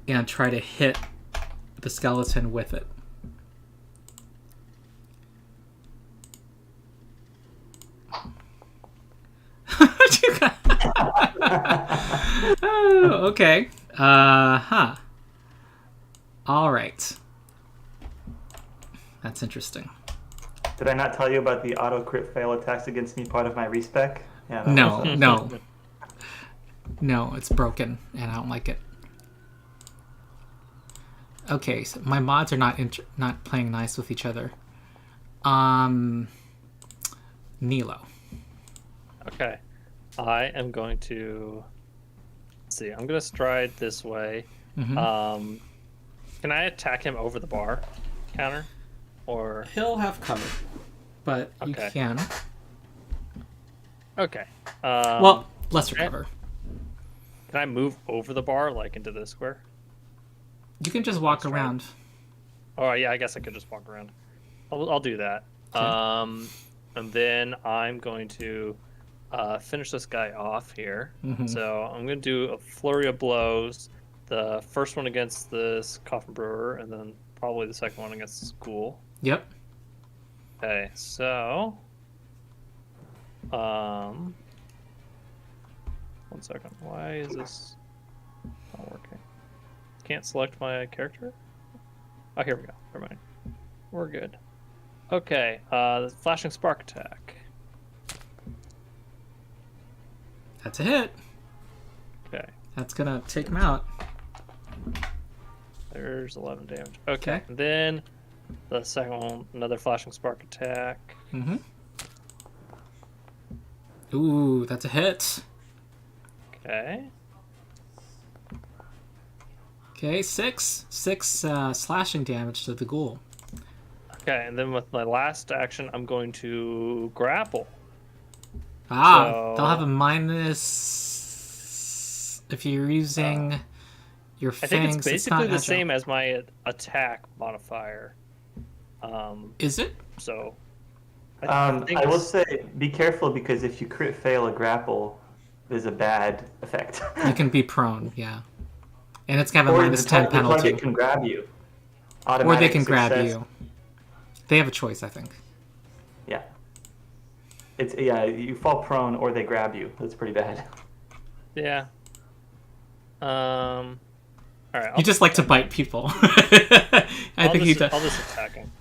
and try to hit the skeleton with it. Oh, okay. All right. That's interesting. Did I not tell you about the auto crit fail attacks against me part of my respec? Yeah. No, it's broken, and I don't like it. Okay, so my mods are not playing nice with each other. Nilo. Okay. I am going to... Let's see, I'm going to stride this way. Mm-hmm. Can I attack him over the bar counter? Or... He'll have cover, but you can. Okay. Well, lesser cover. Can I move over the bar, like into this square? You can just walk around. Oh, yeah, I guess I could just walk around. I'll do that. Okay. And then I'm going to finish this guy off here. Mm-hmm. So I'm going to do a flurry of blows. The first one against this coffin brewer, and then probably the second one against this ghoul. Yep. Okay, so... One second. Why is this not working? Can't select my character? Oh, here we go. Never mind. We're good. Okay, the flashing spark attack. That's a hit. Okay. That's gonna take him out. There's 11 damage. Okay. Okay. And then the second one, another flashing spark attack. Mm-hmm. Ooh, that's a hit. Okay. Okay, six slashing damage to the ghoul. Okay, and then with my last action, I'm going to grapple. They'll have a minus if you're using your fangs. I think it's basically the agile. same as my attack modifier. Is it? So. I will say, be careful because if you crit fail a grapple, there's a bad effect. You can be prone, yeah. And it's got a or minus the 10 the penalty. target can grab you. Or they Automatic can grab success. you. They have a choice, I think. Yeah. You fall prone or they grab you. That's pretty bad. Yeah. All right. You just like to bite people. I think he does. I'll just attack him.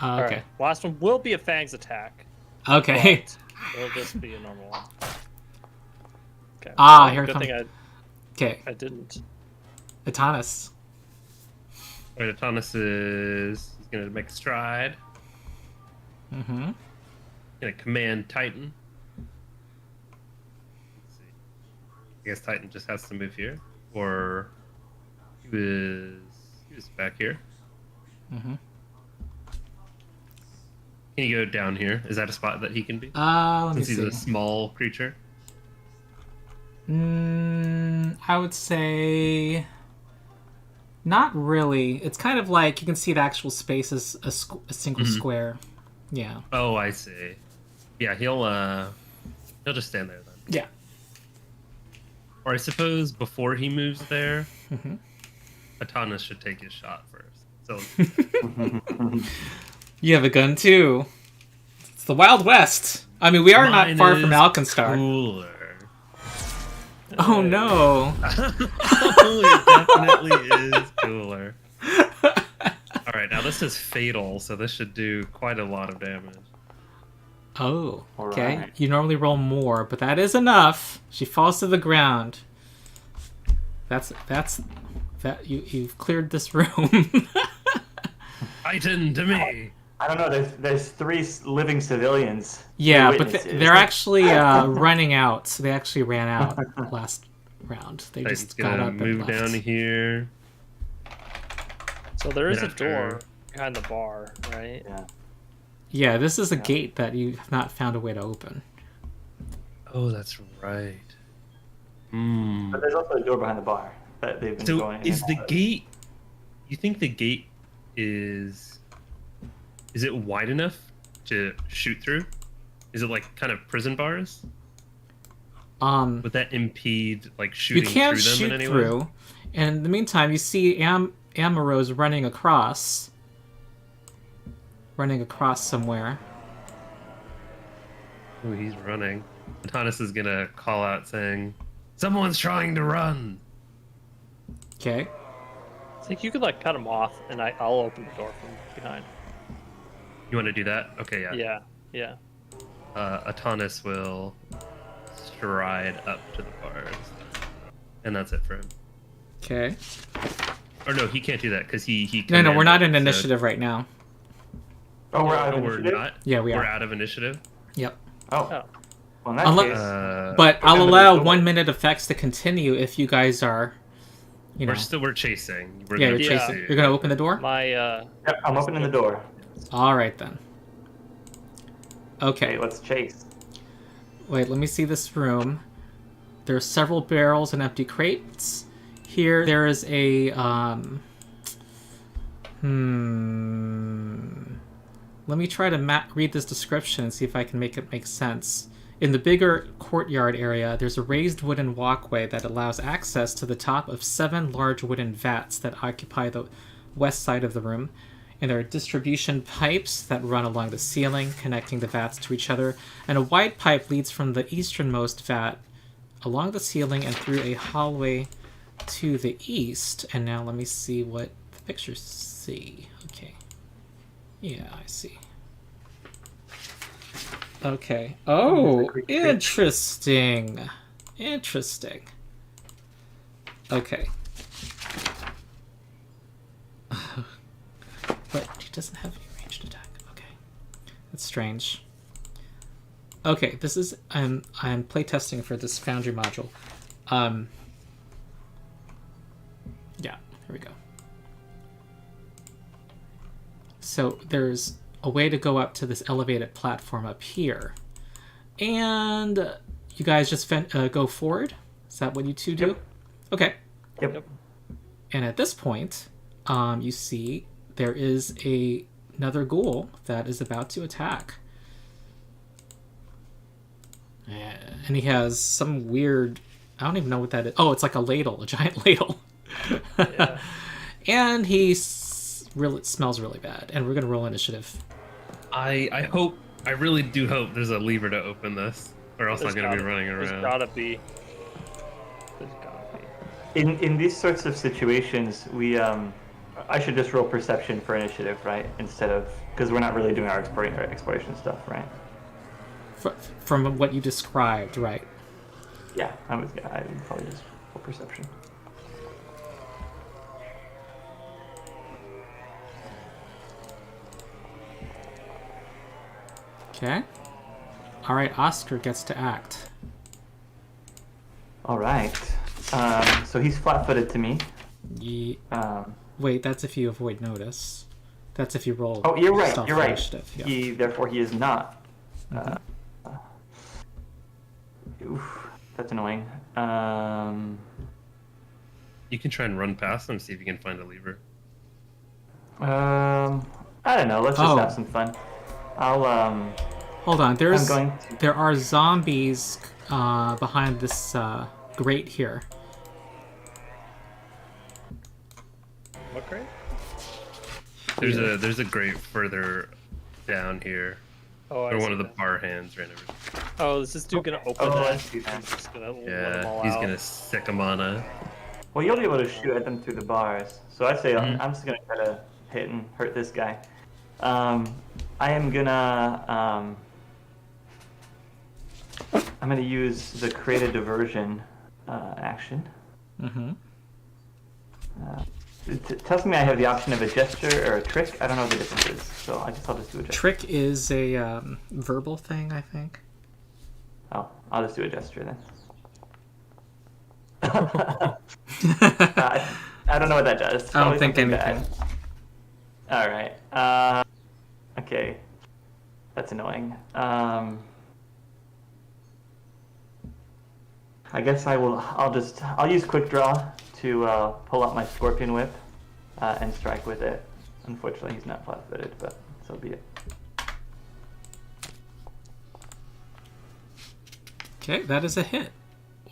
Okay. All right. Last one will be a fangs attack. Okay. But it'll just be a normal one. Okay. Here Good comes. thing Okay. I didn't. Atanas. Right, Atanas is going to make a stride. Mm-hmm. Going to command Titan. Let's see. I guess Titan just has to move here. Or he was back here. Mm-hmm. Can you go down here? Is that a spot that he can be? Let me Since he's see. a small creature. I would say Not really. It's kind of like you can see the actual space as a single square. Yeah. Oh, I see. Yeah, he'll just stand there then. Yeah. Or I suppose before he moves there, Atanas should take his shot first. So You have a gun too. It's the Wild West. I mean, we are not far from is Alkenstar. Cooler. Oh no. Oh, it definitely is cooler. All right, now this is fatal, so this should do quite a lot of damage. Oh, okay. Alright. You normally roll more, but that is enough. She falls to the ground. That's that you've cleared this room. Titan to me. I don't know. There's 3 living civilians. Yeah, three but witnesses. they're actually running out. So they actually ran out last round. They Titan's just got gonna up and move left. down here. So there is a After- door behind the bar, right? Yeah. Yeah, this is a gate that you have not found a way to open. Oh, that's right. Hmm. But there's also a door behind the bar that they've been So going. in is and the out of. gate? You think the gate is? Is it wide enough to shoot through? Is it like kind of prison bars? Would that impede like You shooting can through them shoot in any way? through, and in the meantime, you see Amorose running across somewhere. Oh, he's running. Atanas is gonna call out saying, "Someone's trying to run." Okay. I think you could like cut him off, and I'll open the door from behind. You want to do that? Okay, yeah. Yeah. Atanas will stride up to the bars, and that's it for him. Okay. Or no, he can't do that because he. No, we're not in commanded, so- initiative right now. Oh, we're out Oh, of we're initiative? not. Yeah, we We're are. out of initiative. Yep. Oh. Oh. Well, in that Unless- case, But we're I'll gonna allow go- 1 minute effects to continue if you guys are, you know. we're chasing. We're Yeah, gonna you're Yeah. chasing. pursue. You're gonna open the door. My Yep, I'm opening the door. All right then. Okay. Okay, let's chase. Wait, let me see this room. There are several barrels and empty crates. Here, there is a Let me try to read this description and see if I can make it make sense. In the bigger courtyard area, there's a raised wooden walkway that allows access to the top of 7 large wooden vats that occupy the west side of the room. And there are distribution pipes that run along the ceiling, connecting the vats to each other. And a wide pipe leads from the easternmost vat along the ceiling and through a hallway to the east. And now let me see what the pictures see. Okay. Yeah, I see. Okay. Oh, interesting. Interesting. Okay. But he doesn't have any ranged attack. Okay. That's strange. Okay, this is I'm playtesting for this Foundry module. Yeah, here we go. So there's a way to go up to this elevated platform up here. And you guys just go forward? Is that what you two do? Yep. Okay. Yep. And at this point, you see there is another ghoul that is about to attack. And he has some weird... I don't even know what that is. Oh, it's like a ladle, a giant ladle. Yeah. And he really smells really bad. And we're going to roll initiative. I really do hope there's a lever to open this, or else I'm gonna be running There's around. gotta be. There's gotta be. In these sorts of situations, we I should just roll perception for initiative, right? Instead of because we're not really doing our exploration stuff, right? From what you described, right? Yeah, I would probably just roll perception. Okay. All right, Oscar gets to act. All right. So he's flat-footed to me. Wait, that's if you avoid notice. That's if you roll. Oh, you're right. stealth You're right. initiative, yeah. Therefore, he is not. Oof, that's annoying. You can try and run past them, see if you can find a lever. I don't know. Let's just have some fun. I'll Hold on. I'm going to. There are zombies behind this grate here. What crate? There's a grate further down here. Oh, I Or see one of the that. bar hands ran over. Oh, is this dude gonna open Oh, I that? see that. He's just gonna let them Yeah, all he's out. gonna sick them on a. Well, you'll be able to shoot at them through the bars. So I say I'm just gonna try to hit and hurt this guy. I am gonna I'm gonna use the create a diversion action. Mm-hmm. It tells me I have the option of a gesture or a trick. I don't know what the difference is, so I guess I'll just do a gesture. Trick is a verbal thing, I think. Oh, I'll just do a gesture then. I don't know what that does. I don't Probably think something anything. bad. All right. Okay. That's annoying. I guess I'll use quick draw to pull out my scorpion whip and strike with it. Unfortunately, he's not flat-footed, but so be it. Okay, that is a hit.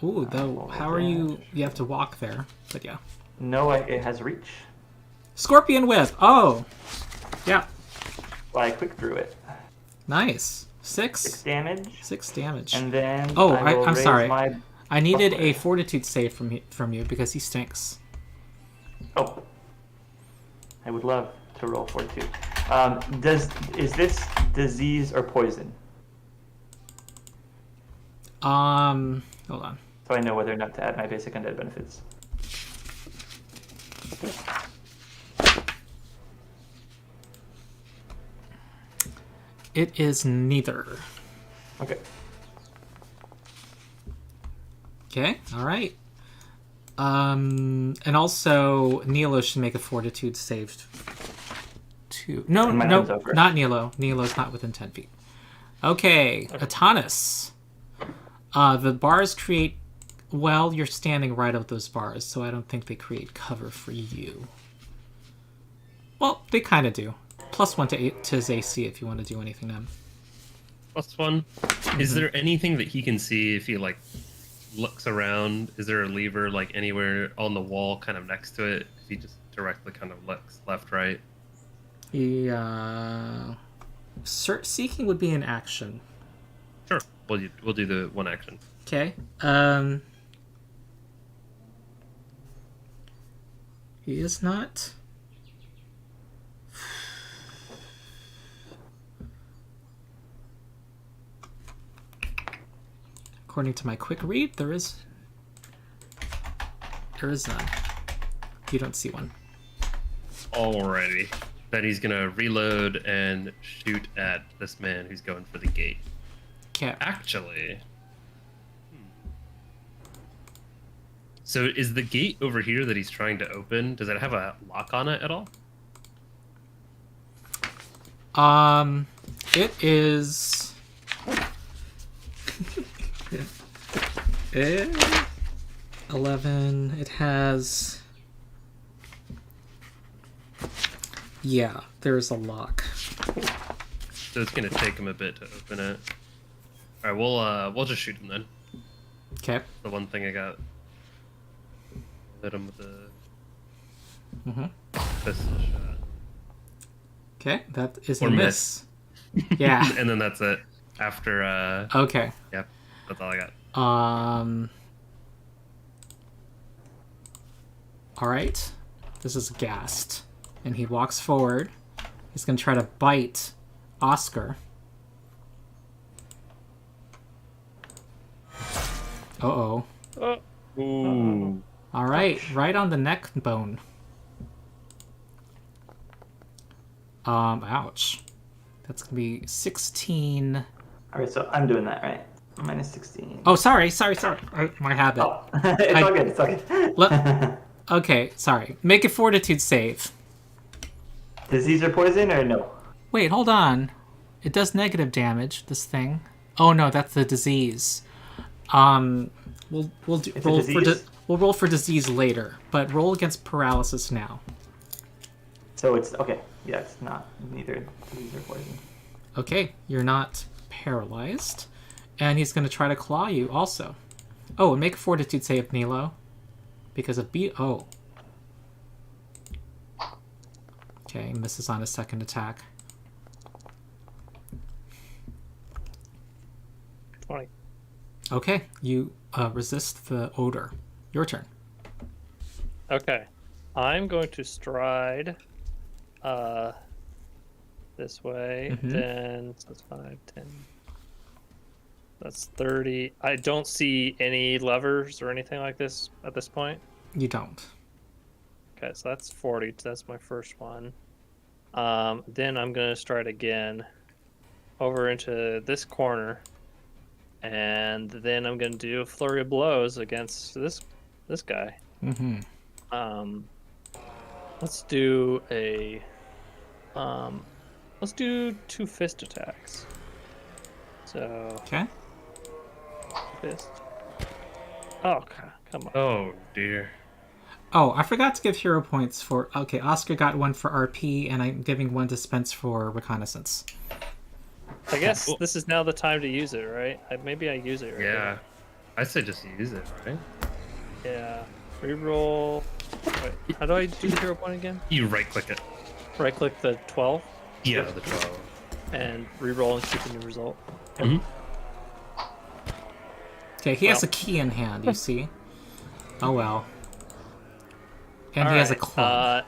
Ooh, though, well, how are you? damage. You have to walk there, but yeah. No, it has reach. Scorpion whip. Oh, yeah, Well, I quick drew it. nice. 6 6 damage. damage. And then Oh, I will I'm raise sorry. my... I needed Okay. a fortitude save from you because he stinks. Oh. I would love to roll fortitude. Is this disease or poison? Hold on. So I know whether or not to add my basic undead benefits. It is neither. Okay. Okay, all right. And also Nilo should make a fortitude save too. No, And my no, time's over. not Nilo. Nilo's not within 10 feet. Okay, Atanas. The bars create. Well, you're standing right of those bars, so I don't think they create cover for you. Well, they kind of do. +1 to his AC if you want to do anything to him. +1. Is there anything that he can see if he like looks around? Is there a lever like anywhere on the wall, kind of next to it? If he just directly kind of looks left, right. Seeking would be an action. Sure, we'll do the one action. Okay. He is not. According to my quick read, there is none. You don't see one. Alrighty. Then he's gonna reload and shoot at this man who's going for the gate. Okay. Actually. So is the gate over here that he's trying to open, does it have a lock on it at all? It is. 11. It has. Yeah, there's a lock. So it's gonna take him a bit to open it. Alright, we'll just shoot him then. Okay. The one thing I got. Hit him with the pistol shot. Okay, that is Or a miss. Yeah. And then that's it. After Okay. yep, that's all I got. All right. This is Gast, and he walks forward. He's gonna try to bite Oscar. Uh-oh. Ooh. All right, right on the neck bone. Ouch. That's gonna be 16. All right, so I'm doing that, right? Minus 16. Oh, sorry. My habit. Oh, it's all good. It's all good. Okay, sorry. Make a fortitude save. Disease or poison or no? Wait, hold on. It does negative damage, this thing. Oh no, that's the disease. We'll do It's a roll for disease? We'll roll for disease later, but roll against paralysis now. So it's okay. Yeah, it's not neither disease or poison. Okay, you're not paralyzed. And he's going to try to claw you also. Oh, and make a fortitude save, Nilo. Because of Oh. Okay, misses on his second attack. 20. Okay, you resist the odor. Your turn. Okay. I'm going to stride this way. Then so that's 5, 10. That's 30. I don't see any levers or anything like this at this point. You don't. Okay, so that's 40. So that's my first one. Then I'm going to stride again over into this corner. And then I'm going to do a flurry of blows against this guy. Let's do a let's do 2 fist attacks. So Okay. fist. Oh, come on. Oh dear. Oh, I forgot to give hero points for... Okay, Oscar got one for RP, and I'm giving one to Spence for reconnaissance. I guess this is now the time to use it, right? Maybe I use it. Right Yeah. now. I say just use it, right? Yeah. Reroll. Wait, how do I do the hero point again? You right click it. Right click the 12 Yeah, the 12. and reroll and keep the new result. Mhm. Okay, he has Well. a key in hand, you see. Oh well. And All he has a right, club.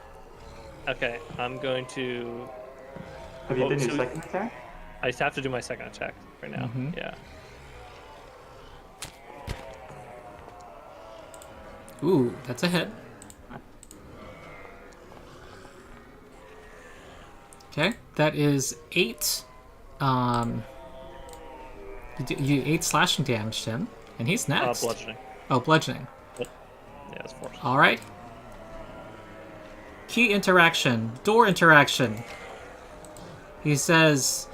Okay, I'm going to. Have you Oh, done your so- second attack? I just have to do my second attack right now. Mhm. Yeah. Ooh, that's a hit. Okay, that is 8. You 8 slashing damage to him, and he's next. Bludgeoning. Oh, bludgeoning. Yeah, it's 4. All right. Key interaction, door interaction. He says,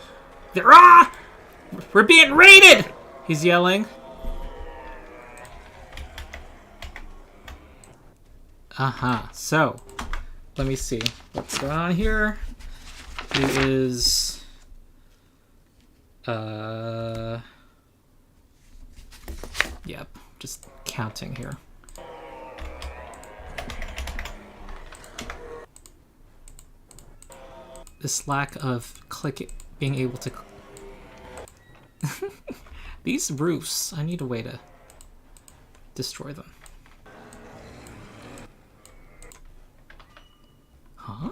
"Ah! We're being raided!" He's yelling. So, let me see what's going on here. He is yep, just counting here. This lack of being able to these roofs, I need a way to destroy them. Huh?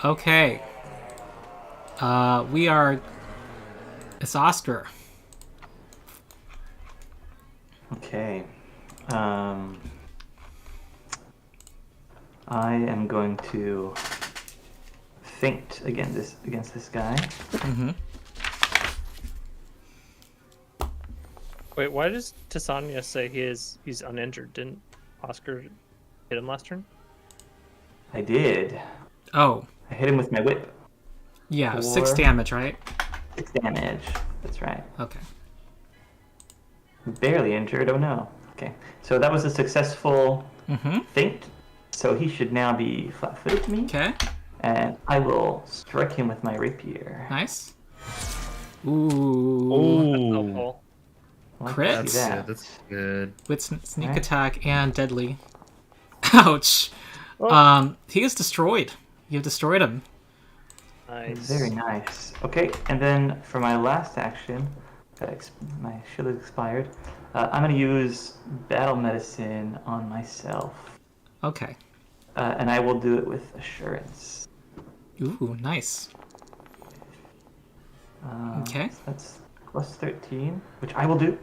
Okay. It's Oscar. Okay. I am going to feint against this guy. Mm-hmm. Wait, why does Tisania say he's uninjured? Didn't Oscar hit him last turn? I did. Oh, I hit him with my whip. yeah, 6 4. damage, right? 6 damage. That's right. Okay. Barely injured. Oh no. Okay. So that was a successful Mm-hmm. feint. So he should now be flat-footed to me. Okay, And I will strike him with my rapier. nice. Ooh. Oh, Helpful. I like to Crits? see yeah, that. that's good. With sneak Alright. attack and deadly. Ouch. He is destroyed. You destroyed him. Nice. Very nice. Okay, and then for my last action, my shield has expired. I'm going to use battle medicine on myself, Okay. and I will do it with assurance. Ooh, nice. Okay. So that's plus 13, which I will do.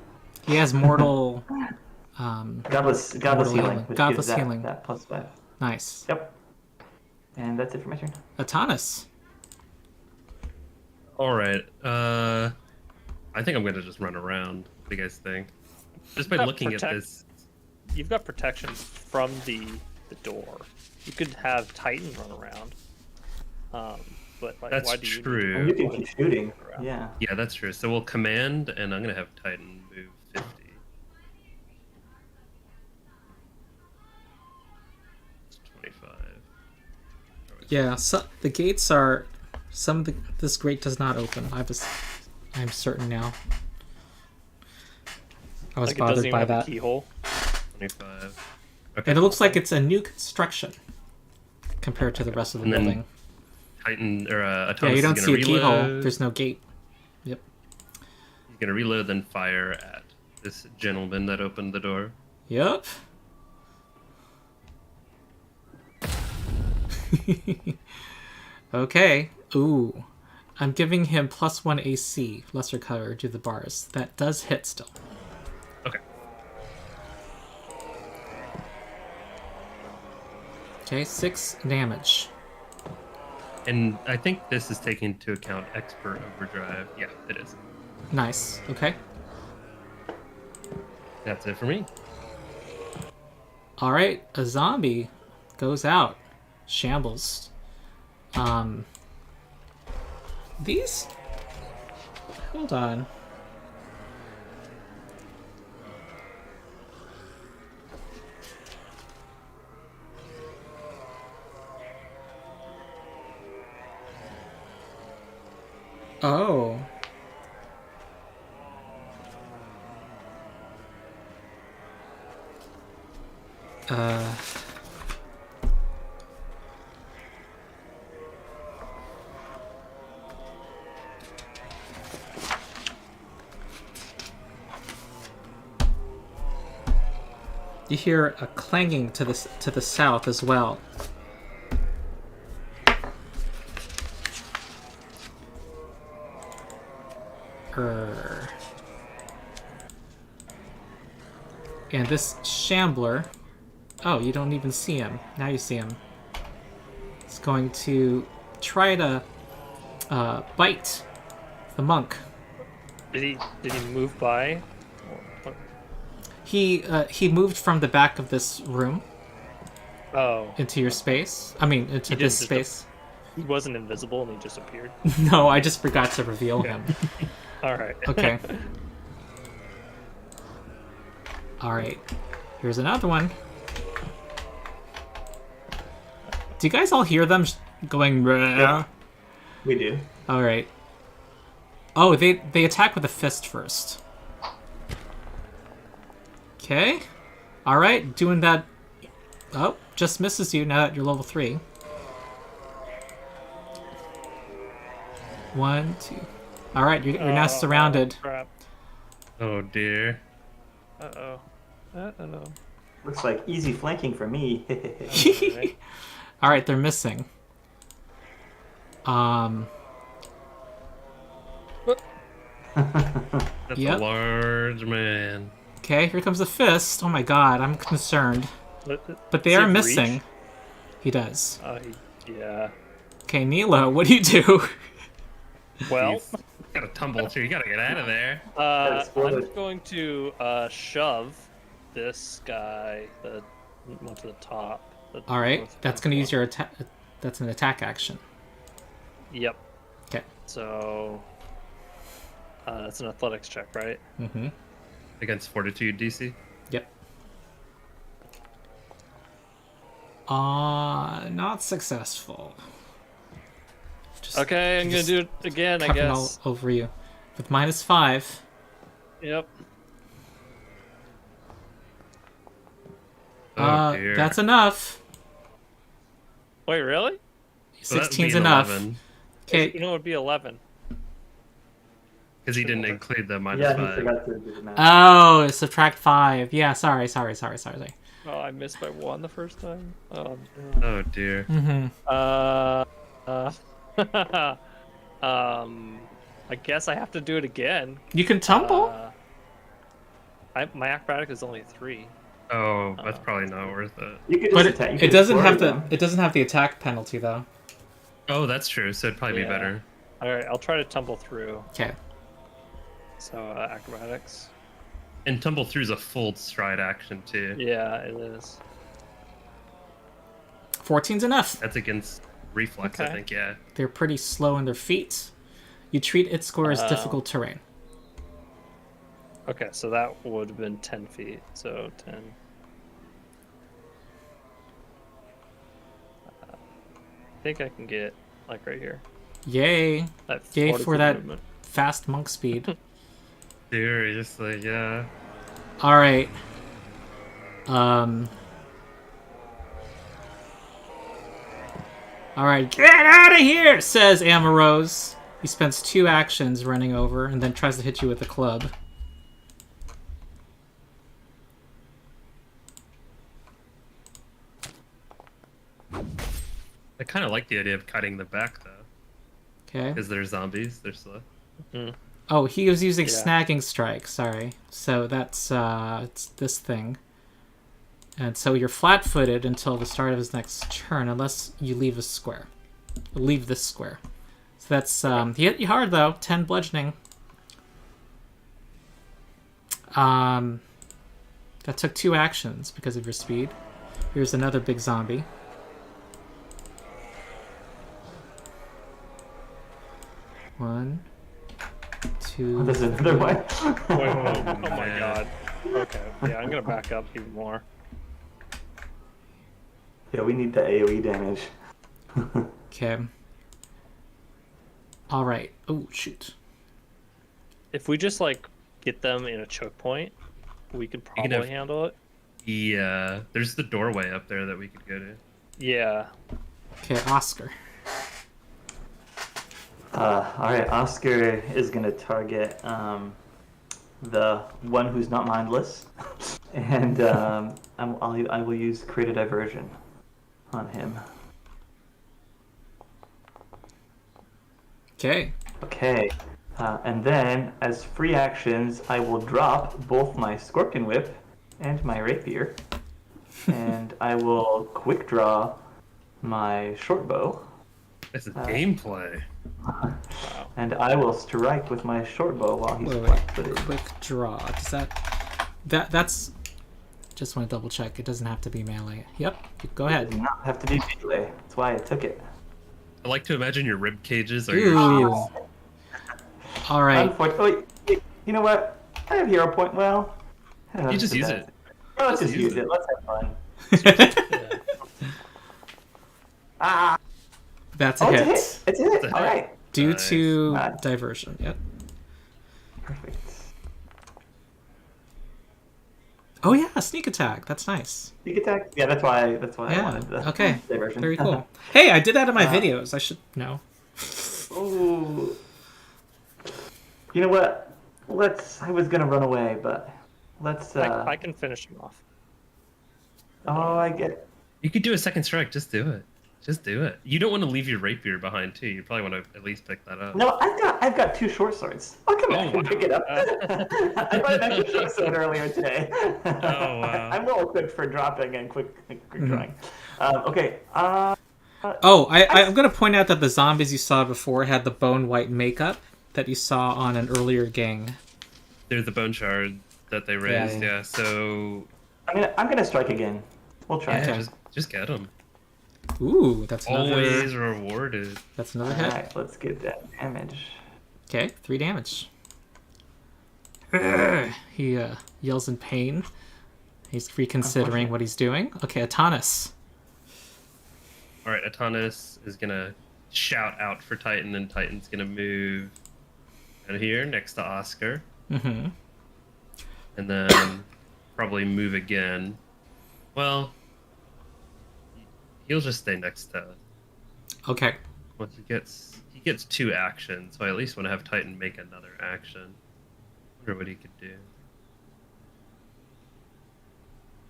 He has mortal. Godless Mortal healing, healing. which Godless gives healing. that plus 5. Nice. Yep. And that's it for my turn. Atanas. All right. I think I'm gonna just run around. What do you guys think? Just by looking at this. You've got protection from the door. You could have Titan run around. But like, That's why do you true. And you can keep shooting. around? Yeah. Yeah, that's true. So we'll command, and I'm gonna have Titan move 50. It's 25. Yeah, so the gates are this grate does not open. I'm certain now. I was Like, it doesn't bothered even by have a that. keyhole. 25. Okay. And it looks like it's a new construction compared to the rest of the And then building. Titan or Yeah, Thomas you don't is see gonna a keyhole. reload. There's no gate. Yep. He's gonna reload, then fire at this gentleman that opened the door. Yep. Okay. Ooh. I'm giving him +1 AC, lesser cover to the bars. That does hit still. Okay. Okay, 6 damage. And I think this is taking into account expert overdrive. Yeah, it is. Nice. Okay. That's it for me. Alright, a zombie goes out. Shambles. These... Hold on. Oh. You hear a clanging to the south as well. And this shambler... Oh, you don't even see him. Now you see him. He's going to try to bite the monk. Did he move by? He moved from the back of this room Oh, into your space. I mean, into He this just- space. he wasn't invisible and he just appeared. No, I just forgot to reveal him. All right. Okay. Alright. Here's another one. Do you guys all hear them going... Yeah. We do. Alright. Oh, they attack with a fist first. Okay. Alright, doing that... Oh, just misses you now that you're level 3. 1, 2... Alright, you're now surrounded. Crap. Oh dear. Uh-oh. Uh-oh. Looks like easy flanking for me. Alright. Alright, they're missing. That's Yep. a large man. Okay, here comes a fist. Oh my god, I'm concerned. But they Does he are have missing. reach? He does. Yeah. Okay, Nilo, what do you do? Well, You gotta tumble through. You gotta get out of there. I'm going to shove this guy, the one to the top. Alright, that's gonna use your attack. That's an attack action. Yep. Okay. So, it's an athletics check, right? Mm-hmm. Against Fortitude DC. Yep. Not successful. Just, Okay, I'm gonna just do it again, I covering guess. all over you. With -5. Yep. Oh dear. That's enough. Wait, really? So that'd be 16's an enough. 11, Okay. You know, it would be 11. because he didn't include the -5. Yeah, he forgot to do the math. Oh, subtract 5. Yeah, sorry. Oh, I missed by 1 the first time. Oh, Oh dear. Mm-hmm. I guess I have to do it again. You can tumble? My acrobatic is only 3. Oh, that's probably not worth it. You could But just attack. You it could doesn't just have flurry the them. it doesn't have the attack penalty though. Oh, that's true. So it'd probably be Yeah. better. All right, I'll try to tumble through. Okay. So acrobatics. And tumble through's a full stride action too. Yeah, it is. 14's enough. That's against reflex, I Okay. think. Yeah. They're pretty slow on their feet. You treat its score as difficult terrain. Okay, so that would have been 10 feet. So 10. I think I can get like right here. Yay. That Yay 40 for feet that movement. fast monk speed. Seriously, yeah. All right. All right, get out of here, says Amorose. He spends 2 actions running over and then tries to hit you with a club. I kind of like the idea of cutting the back though, Okay. because they're zombies. They're slow. Oh, he was using Yeah. snagging strike. Sorry. So that's it's this thing. And so you're flat-footed until the start of his next turn, unless you leave a square. Leave this square. So that's he hit you hard though. 10 bludgeoning. That took 2 actions because of your speed. Here's another big zombie. One, two. There's another one. Wait, oh my man. god. Okay, yeah, I'm gonna back up even more. Yeah, we need the AoE damage. Okay. All right. Oh shoot. If we just like get them in a choke point, we could can probably have- handle it. Yeah, there's the doorway up there that we could go to. Yeah. Okay, Oscar. Alright, Oscar is going to target the one who's not mindless. And I will use Create a Diversion on him. Okay. Okay. And then, as free actions, I will drop both my Scorpion Whip and my Rapier. And I will quick draw my short bow. This is gameplay. And I will strike with my short bow while he's Wait. flat-footed. Quick draw. Does that's? Just want to double check. It doesn't have to be melee. Yep. Go Does ahead. not have to be melee. That's why I took it. I like to imagine your rib cages are your Ooh. shields. All right. Unfortunately, you know what? I have hero point. Well, You just use it. Let's Just just use use it. it. Let's have fun. Yeah. Ah! That's a Oh, hit. it's a hit. It's a hit. It's a All hit. right. Due Nice. to Nice. diversion. Yep. Perfect. Oh yeah, sneak attack. That's nice. Sneak attack. Yeah, that's why I Yeah. wanted the Okay. diversion. Very cool. Hey, I did that in my Uh, videos. I should know. Ooh. You know what? I was gonna run away, but let's. I can finish him off. Oh, I get. You could do a second strike. Just do it. Just do it. You don't want to leave your rapier behind too. You probably want to at least pick that up. No, I've got 2 short swords. I'll come back and wow. pick it up. I bought an extra short sword earlier today. Oh, wow. I'm well equipped for dropping and quick drawing. Okay. Oh, I'm going to point out that the zombies you saw before had the bone white makeup that you saw on an earlier gang. They're the bone shard that they raised. yeah. Yeah. So I'm gonna strike again. We'll try. yeah, it. just get them. Ooh, that's another. Always rewarded. That's another All hit. right, let's get that damage. Okay, 3 damage. He yells in pain. He's reconsidering what he's doing. Okay, Atanas. All right, Atanas is gonna shout out for Titan, and Titan's gonna move down here next to Oscar, Mm-hmm. and then probably move again. Well, he'll just stay next to. Okay. Well, he gets 2 actions, so I at least want to have Titan make another action. Wonder what he could do.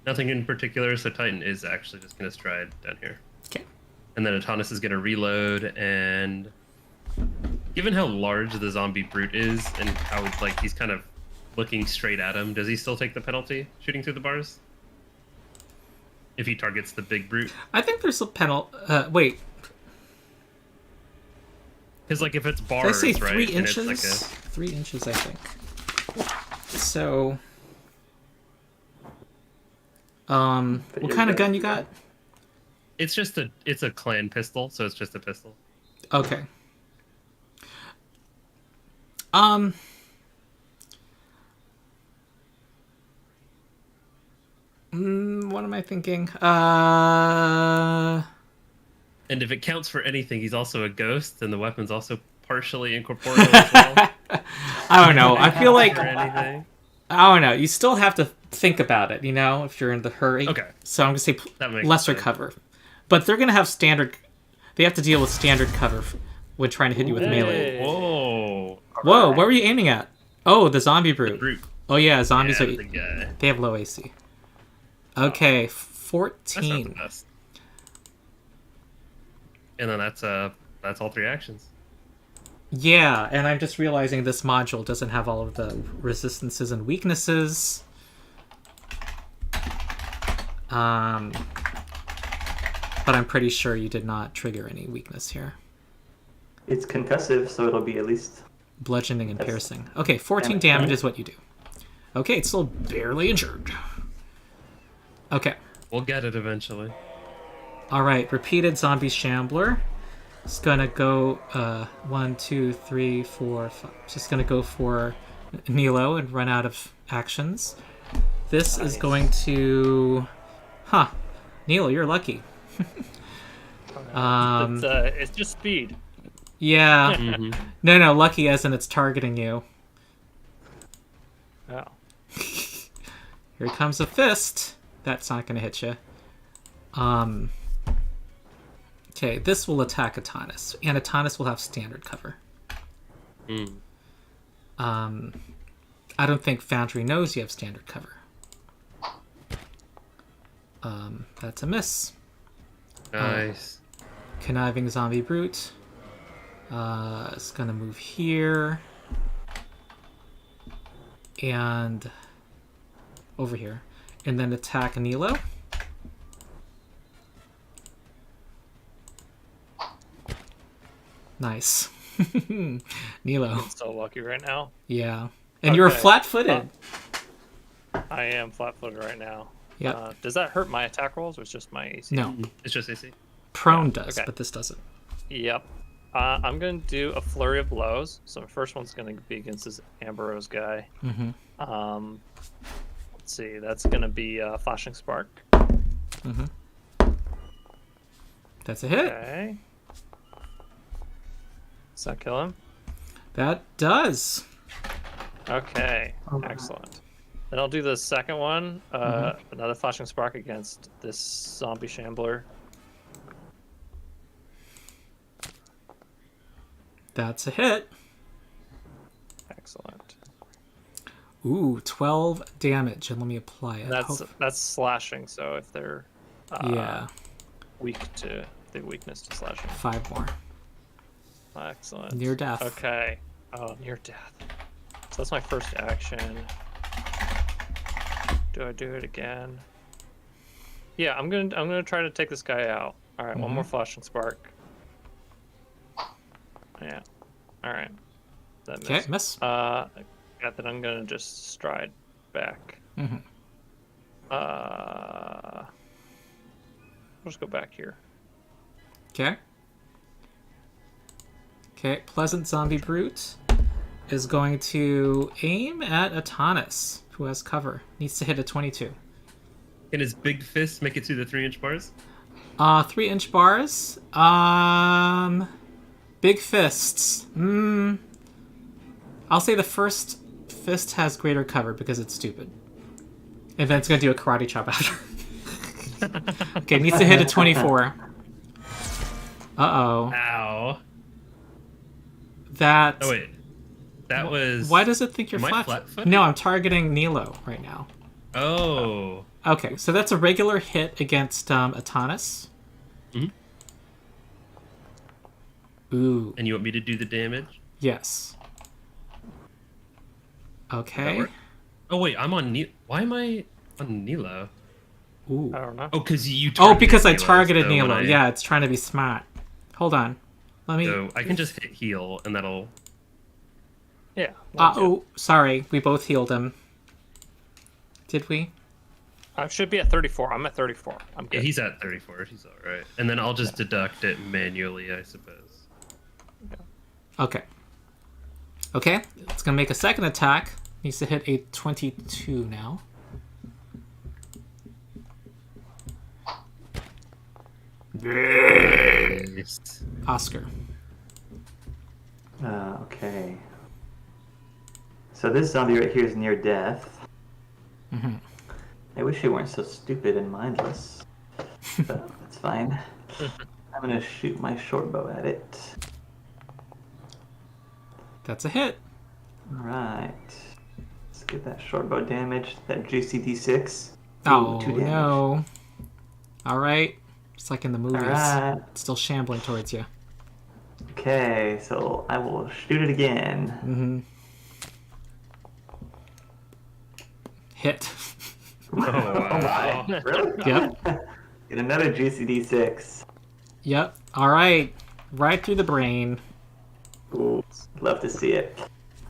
Nothing in particular, so Titan is actually just gonna stride down here. Okay. And then Atanas is gonna reload, and given how large the zombie brute is and how like he's kind of looking straight at him, does he still take the penalty shooting through the bars? If he targets the big brute? I think there's a penalty. Wait. Because like if it's Did I bars, say right? 3 and inches? it's like 3 inches, I think. So, what kind of gun you got? it's a clan pistol, so it's just a pistol. Okay. What am I thinking? And if it counts for anything, he's also a ghost, and the weapon's also partially incorporeal as well. I don't know. I feel like Or anything. I don't know. You still have to think about it, if you're in the hurry. Okay. So I'm gonna say That makes lesser sense. cover, but they're gonna have standard. They have to deal with standard cover when trying to hit you with melee. Hey. Whoa. Whoa! What were you aiming at? Oh, the zombie brute. Brute. Oh yeah, zombies Yeah, are. the guy. They have low AC. Okay, That's not the 14. best. And then that's all 3 actions. Yeah, and I'm just realizing this module doesn't have all of the resistances and weaknesses. But I'm pretty sure you did not trigger any weakness here. It's concussive, so it'll be at least. Bludgeoning and Yes. piercing. Okay, 14 damage is what you do. Okay, it's still barely injured. Okay. We'll get it eventually. Alright, repeated zombie shambler. It's gonna go 1, 2, 3, 4, 5. Just gonna go for Nilo and run out of actions. This is going to Nilo, you're lucky. It's just speed. Yeah. Mhm. No, lucky as in it's targeting you. Oh. Here comes a fist. That's not gonna hit you. Okay, this will attack Atanas, and Atanas will have standard cover. Mm. I don't think Foundry knows you have standard cover. That's a miss. Nice. Conniving zombie brute. It's gonna move here and over here, and then attack Nilo. Nice. Nilo. So lucky right now. Yeah. And you're Okay. flat-footed. I am flat-footed right now. Yep. Does that hurt my attack rolls or it's just my AC? No. It's just AC. Prone does, okay. but this doesn't. Yep. I'm going to do a flurry of blows. So my first one's going to be against this Ambrose guy. Mm-hmm. Let's see. That's going to be Flashing Spark. Mm-hmm. That's a hit. Okay. Does that kill him? That does. Okay. Alright. Excellent. Then I'll do the second one. Another Flashing Spark against this zombie shambler. That's a hit. Excellent. Ooh, 12 damage. And let me apply it. That's slashing. So if they're Yeah, weak to the weakness to slashing. 5 more. Excellent. Near death. Okay. Oh, near death. So that's my first action. Do I do it again? Yeah, I'm gonna try to take this guy out. All right, one more flashing spark. Yeah. All right. That Okay, missed. miss. Yeah, then I'm gonna just stride back. Mm-hmm. I'll just go back here. Okay. Okay, Pleasant Zombie Brute is going to aim at Atanas, who has cover. Needs to hit a 22. Can his big fist make it through the 3-inch bars? 3-inch bars. Big fists. I'll say the first fist has greater cover because it's stupid. And then it's going to do a karate chop after. Okay, needs to hit a 24. Uh-oh. Ow. That... Oh, wait. That was... Why does it think you're Am I flat? flat-footed? No, I'm targeting Nilo right now. Oh. Okay, so that's a regular hit against Atanas. Mhm. Ooh, And you want me to do the damage? yes. Okay. work? Oh, wait. I'm on... Why am I on Nilo? Ooh. I don't know. Oh, because you Oh, targeted because I Nilo, targeted so when Nilo. Yeah, it's trying to be smart. Hold on. Let me. So I can just hit heal, and that'll. Yeah. Oh, sorry. We both healed him. Did we? I should be at 34. I'm at 34. I'm Yeah, good. he's at 34. He's all right. And then I'll just deduct it manually, I suppose. Okay. Okay. It's gonna make a second attack. Needs to hit a 22 now. Nice. Oscar. Okay. So this zombie right here is near death. Mm-hmm. I wish they weren't so stupid and mindless. But that's fine. I'm gonna shoot my short bow at it. That's a hit. Alright. Let's get that short bow damage, that juicy d6. Oh, 2 damage. no. Alright. Just like in the movies. Alright. It's still shambling towards you. Okay, so I will shoot it again. Mm-hmm. Hit. Oh, wow. Really? Yep. Get another juicy d6. Yep. Alright. Right through the brain. Ooh, love to see it.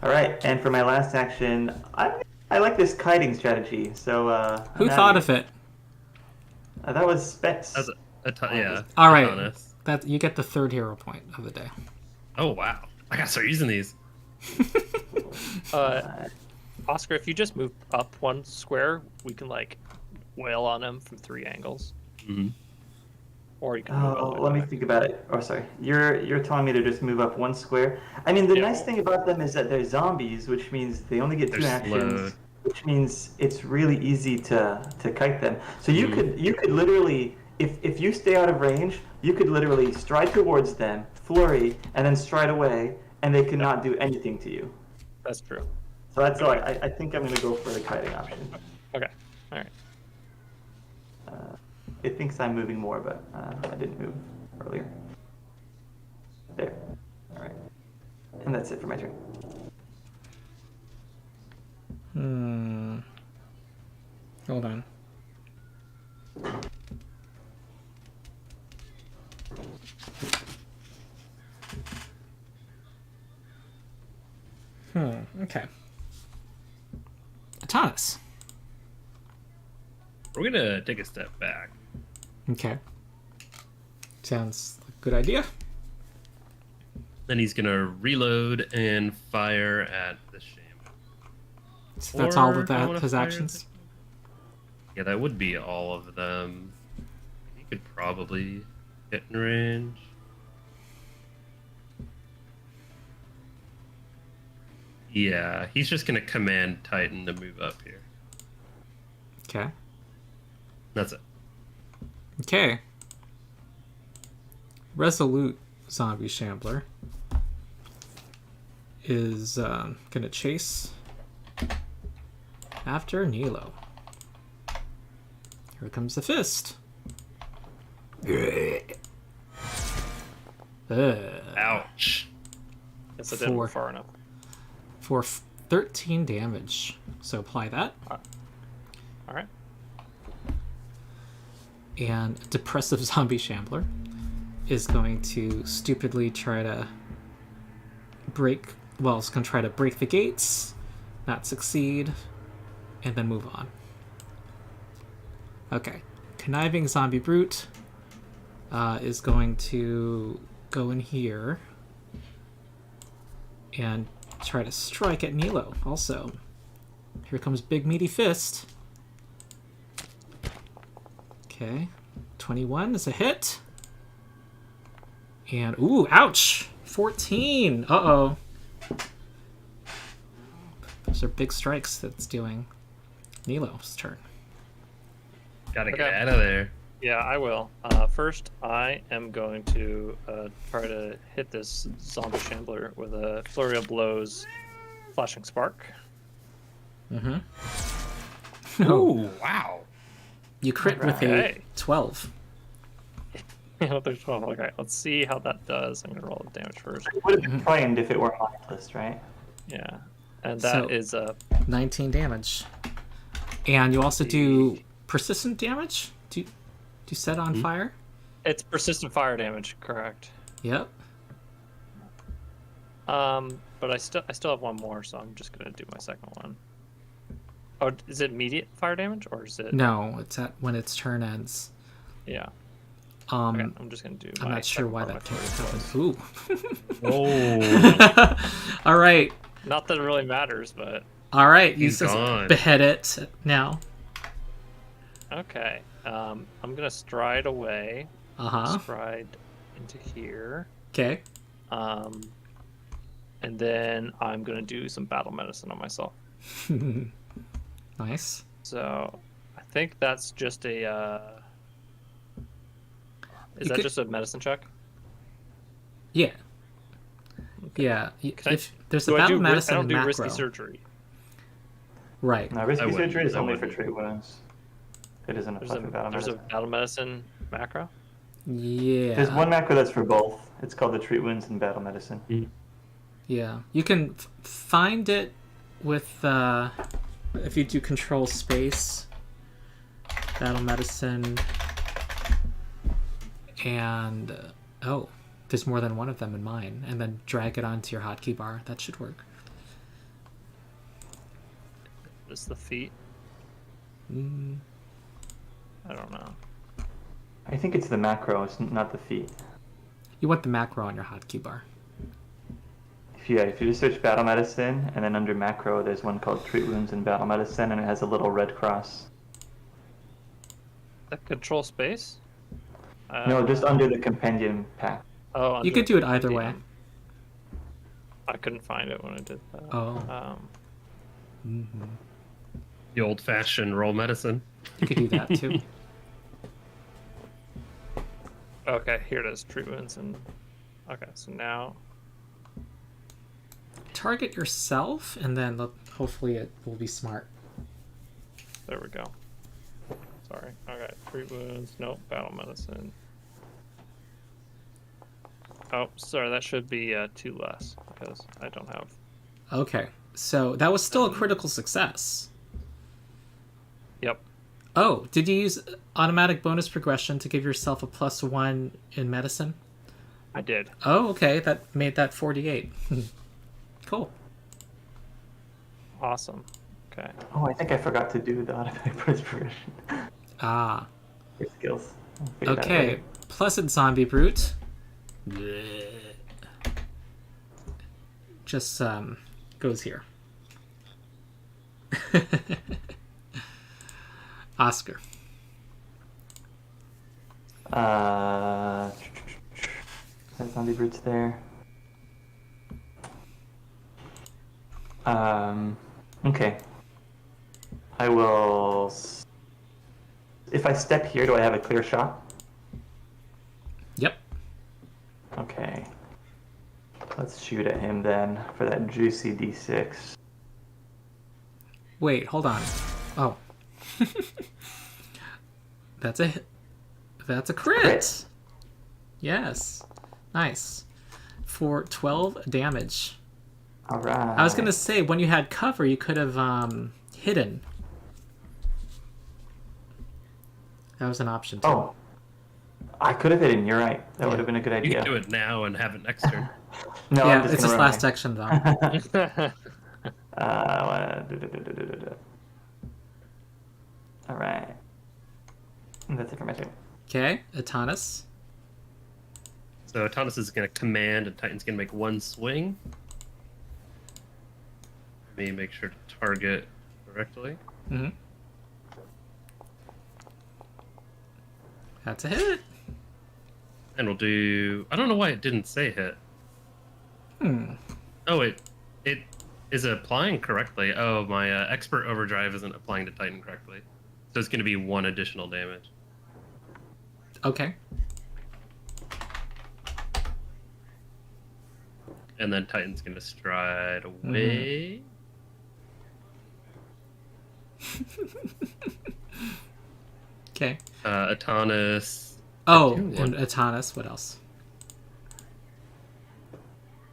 Alright, and for my last action, I like this kiting strategy, so Who thought of it? That was Specs. Yeah. Alright. Honest. That you get the third hero point of the day. Oh, wow. I gotta start using these. Oscar, if you just move up 1 square, we can like wail on him from 3 angles. Mm-hmm. Or you can move Oh, all the way let me back. think about it. Oh, sorry. You're telling me to just move up 1 square. I mean, the Yeah. nice thing about them is that they're zombies, which means they only get 2 They're actions, slow. which means it's really easy to kite them. So you could literally, if you stay out of range, you could literally stride towards them, flurry, and then stride away, and they could not do anything to you. That's true. So that's why I think I'm gonna go for the kiting option. Okay. All right. It thinks I'm moving more, but I didn't move earlier. There. All right. And that's it for my turn. Hold on. Okay. Thomas. We're gonna take a step back. Okay. Sounds like a good idea. Then he's gonna reload and fire at the shamble. So that's all of Or do I wanna his fire at actions. Yeah, that would be all of them. He could probably hit in range. Yeah, he's just gonna command Titan to move up here. Okay. That's it. Okay. Resolute zombie shambler is gonna chase after Nilo. Here comes the fist. Ouch. Guess I didn't 4. move far enough. For 13 damage. So apply that. All right. And Depressive Zombie Shambler is going to stupidly try to break... Well, it's going to try to break the gates, not succeed, and then move on. Okay. Conniving Zombie Brute is going to go in here and try to strike at Nilo also. Here comes Big Meaty Fist. Okay. 21 is a hit. And, ooh, ouch! 14! Uh-oh. Those are big strikes that's doing. Nilo's turn. Gotta Okay. get out of there. Yeah, I will. First, I am going to try to hit this zombie shambler with a flurry of blows, flashing spark. Mm-hmm. Ooh, wow. You crit with a Okay. 12. There's 12. Okay, let's see how that does. I'm gonna roll the damage first. It would have been frightened if it were mindless, right? Yeah, and that So- is 19 damage. And you also do persistent damage? Do you set on fire? it's persistent fire damage, correct? Yep. But I still have one more, so I'm just gonna do my second one. Oh, is it immediate fire damage or is it? No, it's at when its turn ends. Yeah. Um, Okay, I'm just gonna do. I'm my not sure second why part of that my can't first happen. one. Ooh. Oh, All right. Not that it really matters, but All right. He's You gone. behead it now. okay. I'm gonna stride away. Uh-huh. Stride into here. Okay. And then I'm gonna do some battle medicine on myself. Nice. So I think that's just a. Is that just a medicine check? Yeah. Okay. Yeah. Can If there's a do I battle do? medicine I don't do macro. risky surgery. Right. No, risky wouldn't. surgery is I only for wouldn't. treat wounds. It isn't a There's a fucking battle there's a medicine. battle medicine macro. Yeah. There's one macro that's for both. It's called the treat wounds and battle medicine. Yeah. You can find it with if you do control space, battle medicine, and oh, there's more than one of them in mine, and then drag it onto your hotkey bar. That should work. Just the feet. Mm. I don't know. I think it's the macro, it's not the feat. You want the macro on your hotkey bar. If you just search battle medicine, and then under macro, there's one called treat wounds and battle medicine, and it has a little red cross. That control space. No, just under the compendium pack. Oh, You could do it either way. I couldn't find it when I did that. Oh. The old-fashioned roll medicine. You could do that too. Okay, here it is. Treat wounds and. Okay, so now. Target yourself, and then hopefully it will be smart. There we go. Sorry. Okay, treat wounds. Nope. Battle medicine. Oh, sorry. That should be 2 less because I don't have. Okay, so that was still a critical success. Yep. Oh, did you use automatic bonus progression to give yourself a +1 in medicine? I did. Oh, okay, that made that 48. Cool. Awesome. Okay. Oh, I think I forgot to do the automatic bonus progression Ah, for skills. I'll figure that out okay. later. Pleasant zombie brute. Just goes here. Oscar. That zombie brute's there. Okay. I will. If I step here, do I have a clear shot? Yep. Okay. Let's shoot at him then for that juicy D6. Wait, hold on. Oh. That's a crit. Crit. Yes. Nice. For 12 damage. All right. I was going to say, when you had cover, you could have hidden. That was an option, too. Oh. I could have hidden. You're right. That would have been a good You idea. can do it now and have it next turn. No, Yeah, I'm just it's his gonna run last action, though. All right. That's it for my turn. Okay, Atanas. So Thomas is going to command, and Titan's going to make one swing. Let me make sure to target correctly. Mm-hmm. That's a hit. And we'll do... I don't know why it didn't say hit. Oh, it is applying correctly. Oh, my expert overdrive isn't applying to Titan correctly. So it's going to be 1 additional damage. Okay. And then Titan's going to stride away. Okay. Atanas... Oh, do one. and Atanas. What else?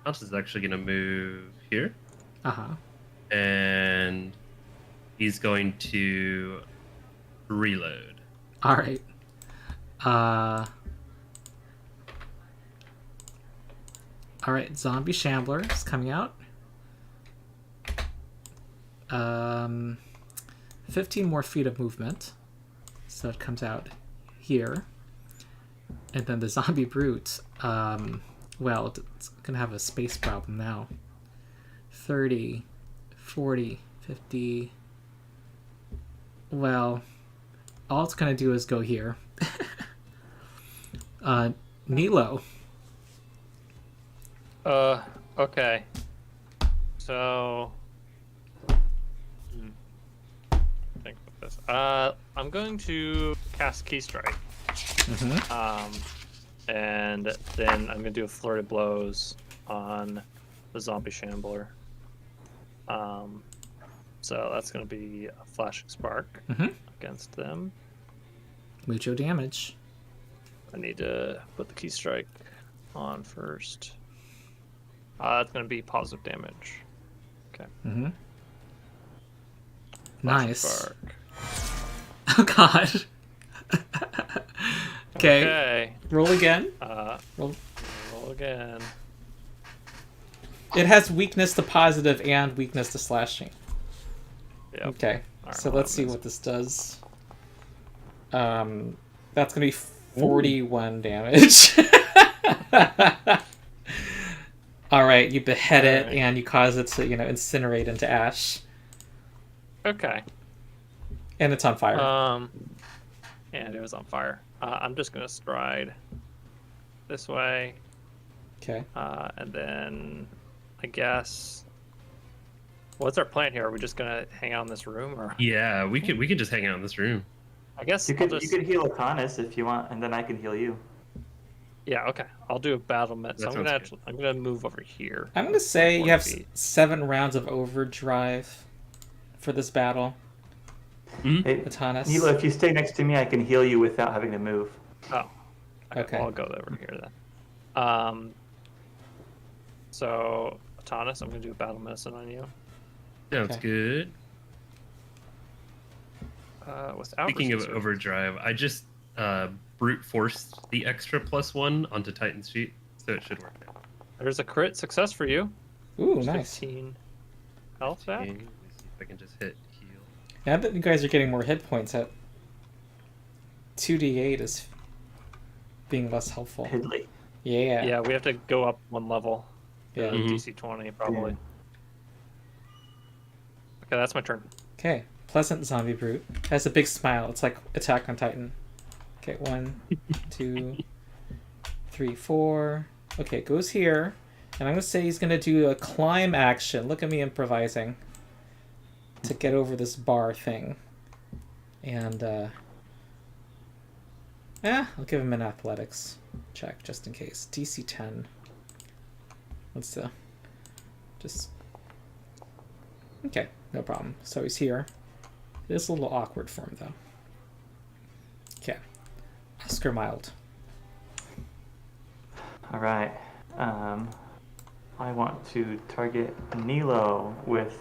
Atanas is actually going to move here. Uh-huh. And he's going to reload. All right. All right, zombie shambler is coming out. 15 more feet of movement, so it comes out here. And then the zombie brute, well, it's gonna have a space problem now. 30, 40, 50. Well, all it's gonna do is go here. Nilo. Okay. So, think about this. I'm going to cast Key Strike. And then I'm gonna do a flurry of blows on the zombie shambler. So that's gonna be a flashing spark against them. Mucho damage. I need to put the Key Strike on first. It's gonna be positive damage. Okay. Flashing Nice. spark. Oh god. Okay. Okay. Roll again. Roll again. It has weakness to positive and weakness to slashing. Yep. Okay. Alright, So well, let's see what this does. That's gonna be 41 damage. All right, you behead it Alright. and you cause it to, incinerate into ash, Okay. and it's on fire. And it was on fire. I'm just gonna stride this way, Okay. and then I guess. What's our plan here? Are we just gonna hang out in this room, or? Yeah, we could just hang out in this room. I guess You I'll could just. you could heal Akonis if you want, and then I can heal you. Yeah. Okay. I'll do a battlement. So That I'm gonna sounds I'm gonna move over here. I'm gonna say you 20 have feet. 7 rounds of overdrive for this battle, Hey, Atanas. Nilo, if you stay next to me, I can heal you without having to move. Oh. Okay. Well, I'll go over here then. So, Atanas, I'm gonna do a battle medicine on you. Sounds Okay. good. Without Speaking of resistance. overdrive, I just brute forced the extra +1 onto Titan's sheet, so it should work out. There's a crit success for you. Ooh, nice. 15 health back. Let me see if I can just hit heal. Now that you guys are getting more hit points, at 2d8 is being less helpful. Hidley. Yeah. Yeah, we have to go up one level. Yeah. DC 20 probably. Okay, that's my turn. Okay. Pleasant zombie brute. Has a big smile. It's like Attack on Titan. Okay, 1, 2, 3, 4. Okay, it goes here. And I'm going to say he's going to do a climb action. Look at me improvising. To get over this bar thing. And, I'll give him an athletics check just in case. DC 10. Let's, just... Okay, no problem. So he's here. It is a little awkward for him, though. Okay. Oscar Mild. All right. I want to target Nilo with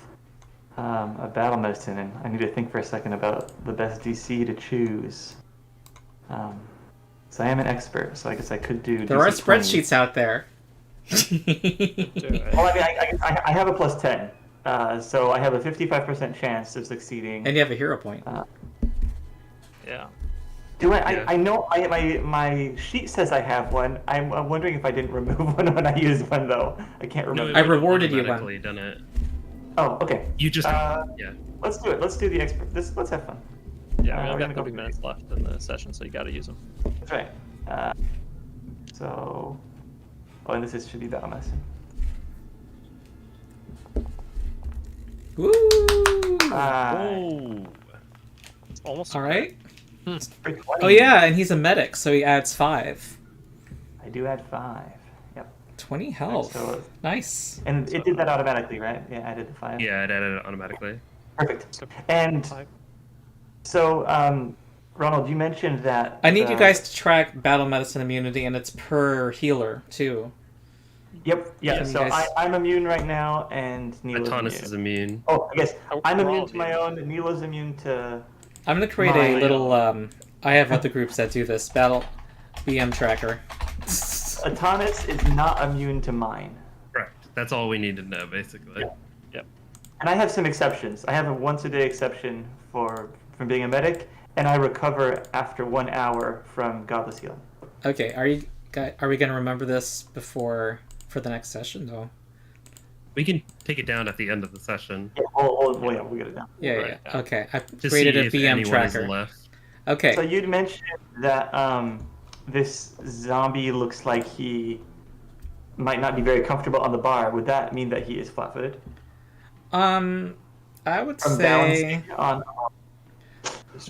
a battle medicine, and I need to think for a second about the best DC to choose. So I am an expert, so I guess I could do. There are DC 20. spreadsheets out there. Do it. Well, I mean, I have a +10, so I have a 55% chance of succeeding. And you have a hero point. Yeah. Do Yeah. I know my sheet says I have one. I'm wondering if I didn't remove one when I used one though. I can't No, remember. it I would've rewarded you one. automatically done it. Oh, okay. You just Uh, yeah. Let's do it. Let's do the expert. Let's have fun. Yeah, we we're only gonna got go 30 minutes left in the session, so you gotta use them. That's right. So, and this should be battle medicine. Woo! Oh. It's almost All right. For 20, Oh yeah, and he's a medic, so he adds 5. I do add 5. Yep. 20 health. So, Nice. and it did that automatically, right? Yeah, I did the 5. Yeah, it added it automatically. Perfect. And so, Ronald, you mentioned that. I need you guys to track battle medicine immunity, and it's per healer too. Yep. Yeah. Can you So guys- I'm immune right now, and Nilo's Atonus immune. is immune. Oh, I guess Oh, I'm we're immune all to my own. Nilo's immune to. I'm gonna create My- a little. I have other groups that do this battle BM tracker. Atanis is not immune to mine. Correct. That's all we need to know, basically. Yeah. Yep. And I have some exceptions. I have a once-a-day exception from being a medic, and I recover after 1 hour from Godless Healing. Okay, are we going to remember this for the next session, though? We can take it down at the end of the session. Yeah, we'll get it down. Yeah, Right yeah. down. Okay, I To created see a if BM anyone is tracker. left. Okay. So you'd mentioned that this zombie looks like he might not be very comfortable on the bar. Would that mean that he is flat-footed? I would From say balancing on.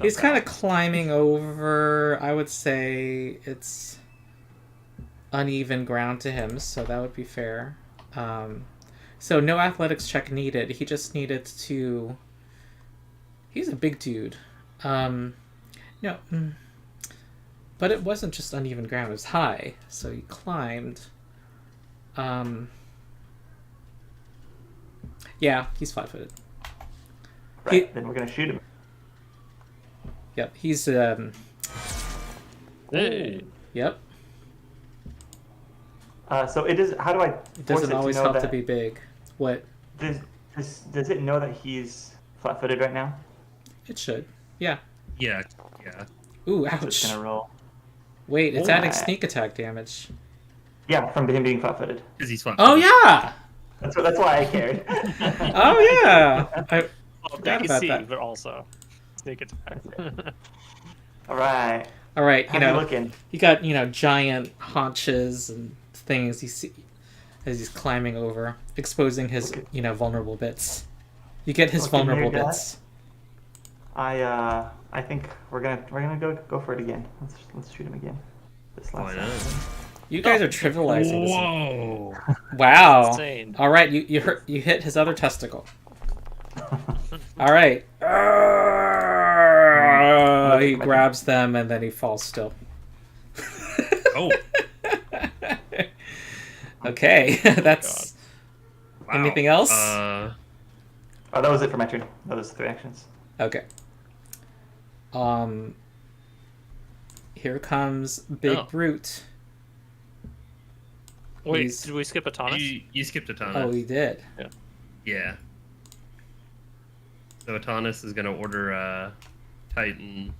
he's kind of climbing over. I would say it's uneven ground to him, so that would be fair. So no athletics check needed. He just needed to. He's a big dude. No, but it wasn't just uneven ground. It was high, so he climbed. Yeah, he's flat-footed. Right, then we're gonna shoot him. Yep, he's Hey. Yep. So it is. How do I? It doesn't always know help that, to be big. What? Does it know that he's flat-footed right now? It should. Yeah. Yeah, yeah. Ooh, So it's ouch. gonna roll. Wait, it's adding Alright. sneak attack damage. Yeah, from him being flat-footed. Because he's flat. Oh yeah! That's why I cared. Oh yeah! I forgot about AC, that. but also sneak attack. All right. All right, How's he looking? he got giant haunches and things. You see as he's climbing over, exposing his Okay. Vulnerable bits. You get his Looking vulnerable near bits. I think we're gonna go for it again. Let's shoot him again. This Why last not? time. You guys are trivializing this. Whoa! Wow! Insane. All right, you hit his other testicle. All right. He grabs them and then he falls still. Oh, Okay, that's. wow. Anything else? Oh, that was it for my turn. That was 3 actions. Okay. Here comes Big Oh. Brute. Wait, He's- did we skip a Thomas? You skipped Atanis. Oh, he did. Yeah. So Atanis is gonna order Titan.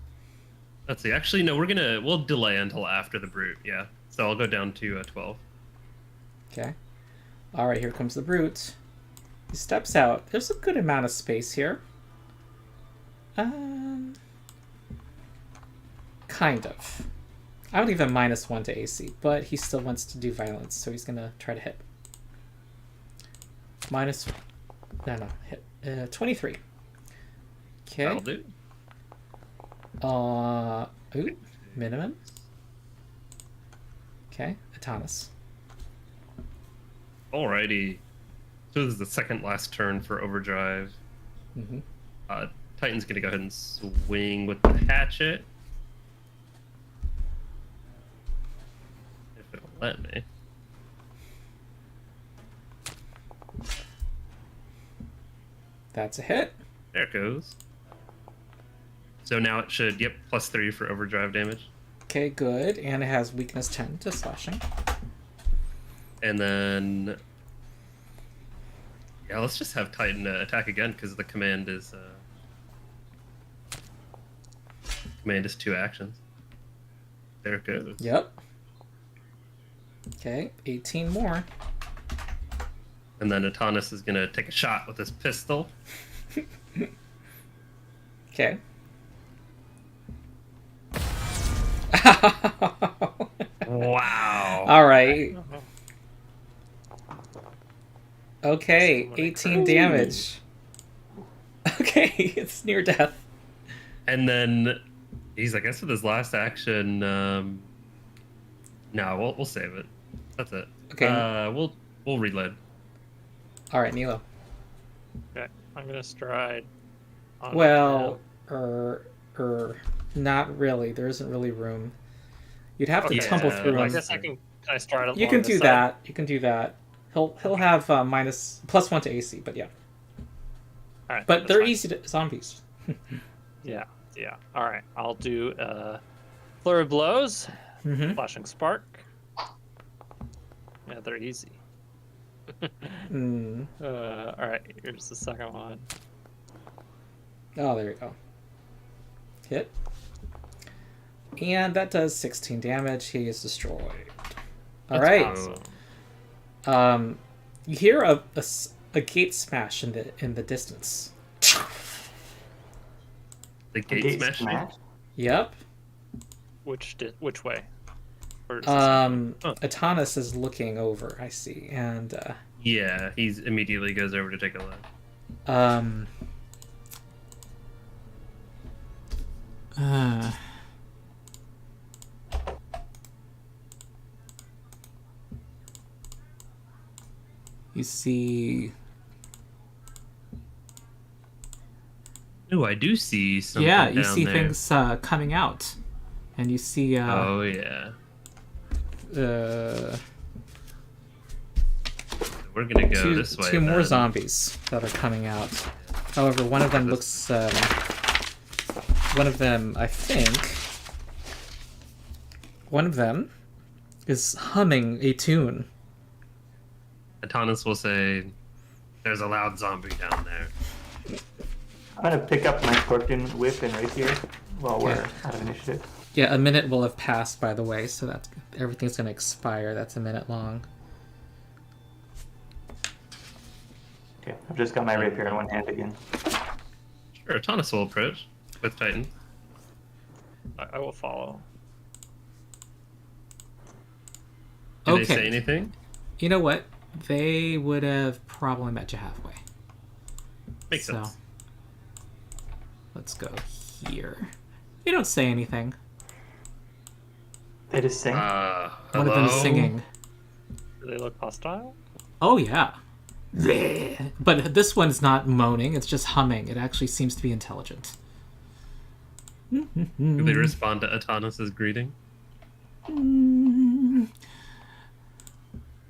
Let's see. Actually, no. We'll delay until after the brute. Yeah. So I'll go down to 12. Okay. All right, here comes the Brute. He steps out. There's a good amount of space here. Kind of. I would even -1 to AC, but he still wants to do violence, so he's gonna try to hit. Hit. 23. That'll Okay. do. Ooh, minimum. Okay, Atanis. Alrighty. So this is the second last turn for Overdrive. Mm-hmm. Titan's gonna go ahead and swing with the hatchet. If it'll let me. That's a hit. There it goes. So now it should, yep, +3 for Overdrive damage. Okay, good. And it has weakness 10 to slashing. And then... Yeah, let's just have Titan attack again, because the command is... Command is 2 actions. There it goes. Yep. Okay, 18 more. And then Atanis is going to take a shot with his pistol. Okay. Wow. All right. Okay, Somebody 18 damage. Okay, it's near death. And then he's, I guess, with his last action. No, we'll save it. That's it. Okay. We'll reload. All right, Nilo. Okay, I'm gonna stride. on Well, him. not really. There isn't really room. You'd have to Okay, tumble yeah, through I him. guess can I stride along You can this do side? that. You can do that. He'll have +1 to AC, but yeah. All right, But that's they're fine. easy to zombies. Yeah. All right, I'll do flurry of blows, Mm-hmm. flashing spark. Yeah, they're easy. Mm. All right, here's the second one. Oh, there you go. Hit. And that does 16 damage. He is destroyed. All Let's right. go. You hear a gate smash in the distance. The A gate smash. Yep. Which way? Where does this come from? Atanas is looking over. I see, and Yeah, he's immediately goes over to take a look. You see. Oh, I do see something. Yeah, you down see there. things coming out, and you see. Oh yeah. We're gonna go this way. Two more then. zombies that are coming out. However, one of them looks. One of them, I think. One of them is humming a tune. Atanas will say, "There's a loud zombie down there." I'm gonna pick up my Corkin whip and rapier while we're out of initiative. Yeah, a minute will have passed, by the way, so that's everything's gonna expire. That's a minute long. Okay, I've just got my rapier in one hand again. Sure, Atanas will approach with Titan. I will follow. Did Okay. they say anything? You know what? They would have probably met you halfway. Makes sense. Let's go here. You don't say anything. They just sing. Hello? One of them is singing. Do they look hostile? Oh, yeah. But this one's not moaning, it's just humming. It actually seems to be intelligent. Do they respond to Atanas' greeting?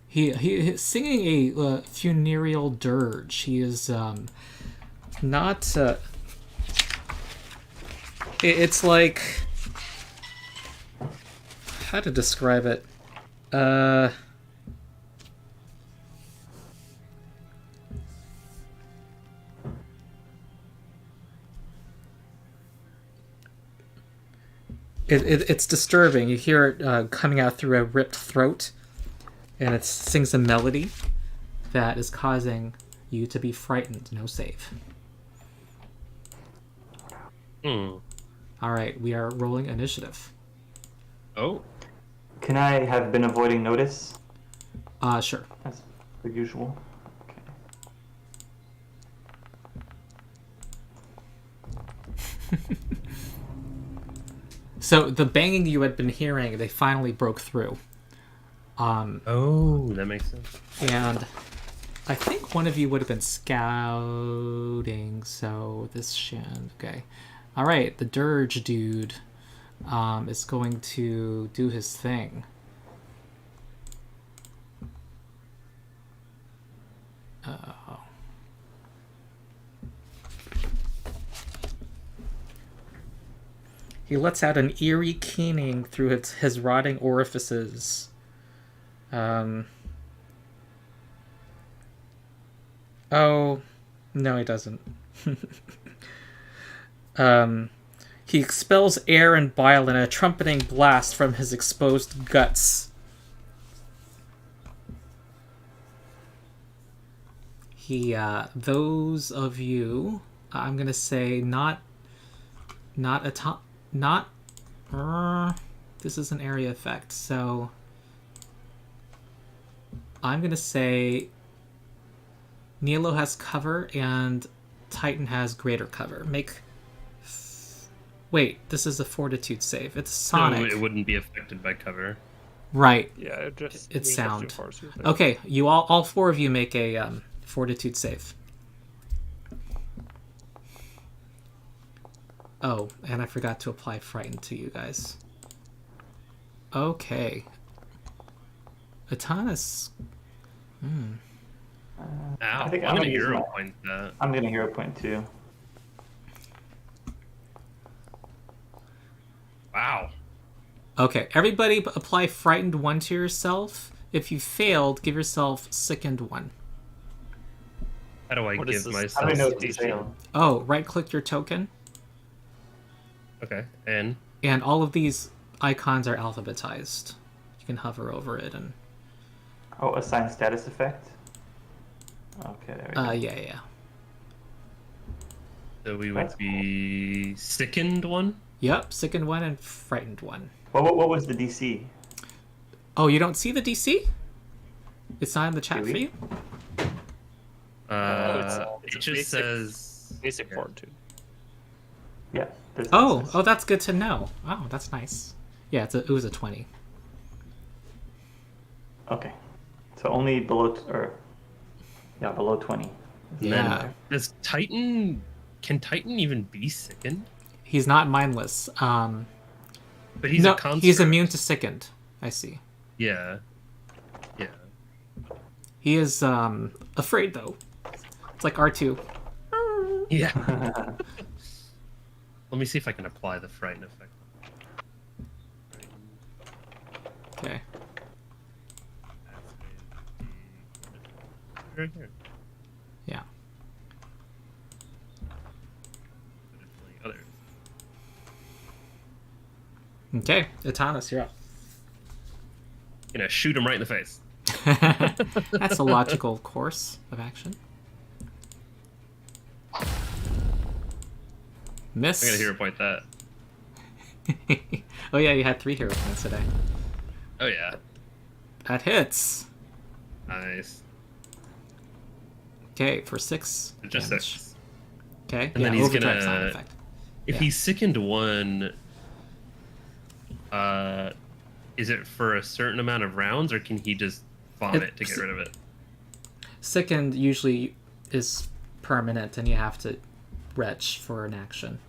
He's singing a funereal dirge. He is not. It's like, how to describe it? It's disturbing. You hear it coming out through a ripped throat, and it sings a melody that is causing you to be frightened. No save. All right, we are rolling initiative. Oh. Can I have been avoiding notice Sure. as per usual? Okay. So the banging you had been hearing, they finally broke through. Oh, that makes sense. And I think one of you would have been scouting, so this shan. Okay. All right, the dirge dude is going to do his thing. Oh. He lets out an eerie keening through his rotting orifices. Oh, no, he doesn't. He expels air and bile in a trumpeting blast from his exposed guts. Those of you, I'm gonna say this is an area effect, so I'm gonna say Nilo has cover and Titan has greater cover. Wait, this is a fortitude save. It's sonic. No, it wouldn't be affected by cover. Right. Yeah, It's sound. Fortitude. Okay, you all four of you make a fortitude save. Oh, and I forgot to apply frighten to you guys. Okay. Atanas. Ow, I think I'm I'm gonna gonna use hero my- point that. I'm gonna hero point too. Wow. Okay, everybody apply frightened 1 to yourself, If you failed, give yourself sickened 1. How do I What give is this? How myself? do I know it's DC? failed? Oh, right-click your token, Okay, and and all of these icons are alphabetized. You can hover over it and... Oh, assign status effect. Okay, there we go. yeah. so we would That's be sickened 1. Yep, sickened 1 and frightened 1. What was the DC? Oh, you don't see the DC? It's not in the chat Do for we? you? it's It a just basic- says Basic yeah. fortitude. Yeah. There's Oh, this. oh, that's good to know. Oh, that's nice. Yeah, it was a 20. Okay. So only below, below 20. And Yeah. then does Titan? Can Titan even be sickened? He's not mindless. But he's no, a construct. he's immune to sickened. I see. Yeah. Yeah. He is afraid though. It's like R2. Yeah. Let me see if I can apply the frighten effect. Okay. Right here. Yeah. Others. Okay, Itanos, you're up. Gonna shoot him right in the face. That's a logical course of action. Miss. I'm gonna hero point that. Oh yeah, you had 3 hero points today. Oh yeah. That hits. Nice. Okay, for 6 Just damage. 6. Okay, And yeah, then he's overdrive's not an gonna- effect. If Yeah. he's sickened 1, is it for a certain amount of rounds, or can he just vomit to get rid of it? Sickened usually is permanent, and you have to retch for an action.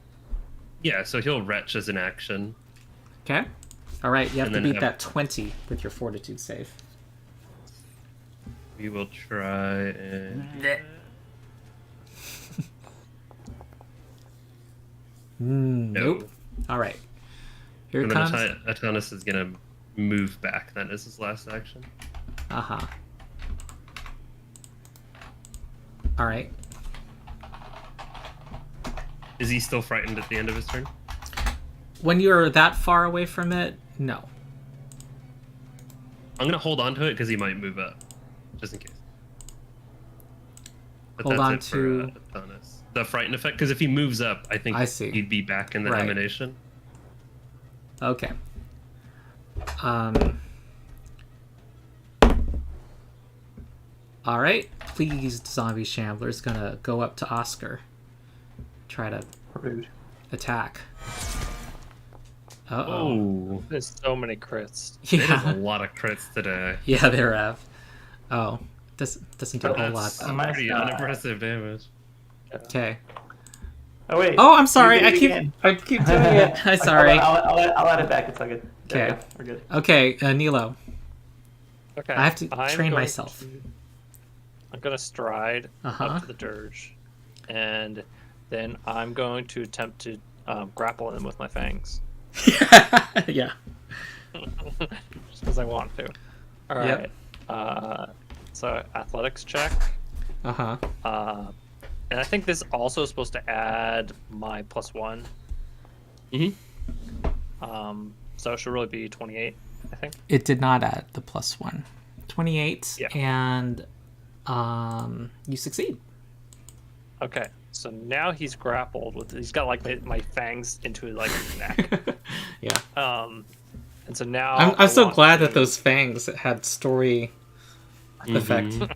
Yeah, so he'll retch as an action. Okay? Alright, you have And to then beat have- that 20 with your fortitude save. We will try and. Nope. Alright. Here And it then comes. Atanus is gonna move back then as his last action. Uh-huh. Alright. Is he still frightened at the end of his turn? When you're that far away from it, no. I'm gonna hold on to it because he might move up, just in case. But Hold that's on it for, to- Atanus. The frighten effect, because if he moves up, I think I see. he'd be back in the Right. emanation. Okay. Alright. Pleased zombie shambler's gonna go up to Oscar. Try to Rude. attack. Uh-oh. Oh, There's so many crits. there's a Yeah. lot of crits today. Yeah, there have. Oh. Doesn't do a whole lot That's though. Nice. pretty unimpressive damage. Okay. Oh wait. Oh, I'm sorry. You I did it keep again. I keep doing it. I'm sorry. I'll add it back. It's all good. There we Okay. go. We're good. Okay, Nilo. Okay. I have to I'm train going myself. I'm gonna stride Uh-huh. up to the dirge, and then I'm going to attempt to grapple him with my fangs, Yeah. just because I want to. All right. Yep. So athletics check, Uh-huh. and I think this also is supposed to add my +1. Mm-hmm. So it should really be 28, I think. It did not add the +1. 28, Yeah. and you succeed. Okay. So now he's grappled with. He's got like my fangs into like his neck. Yeah. And so now I'm so want glad to- that those fangs had story effect. Mhm.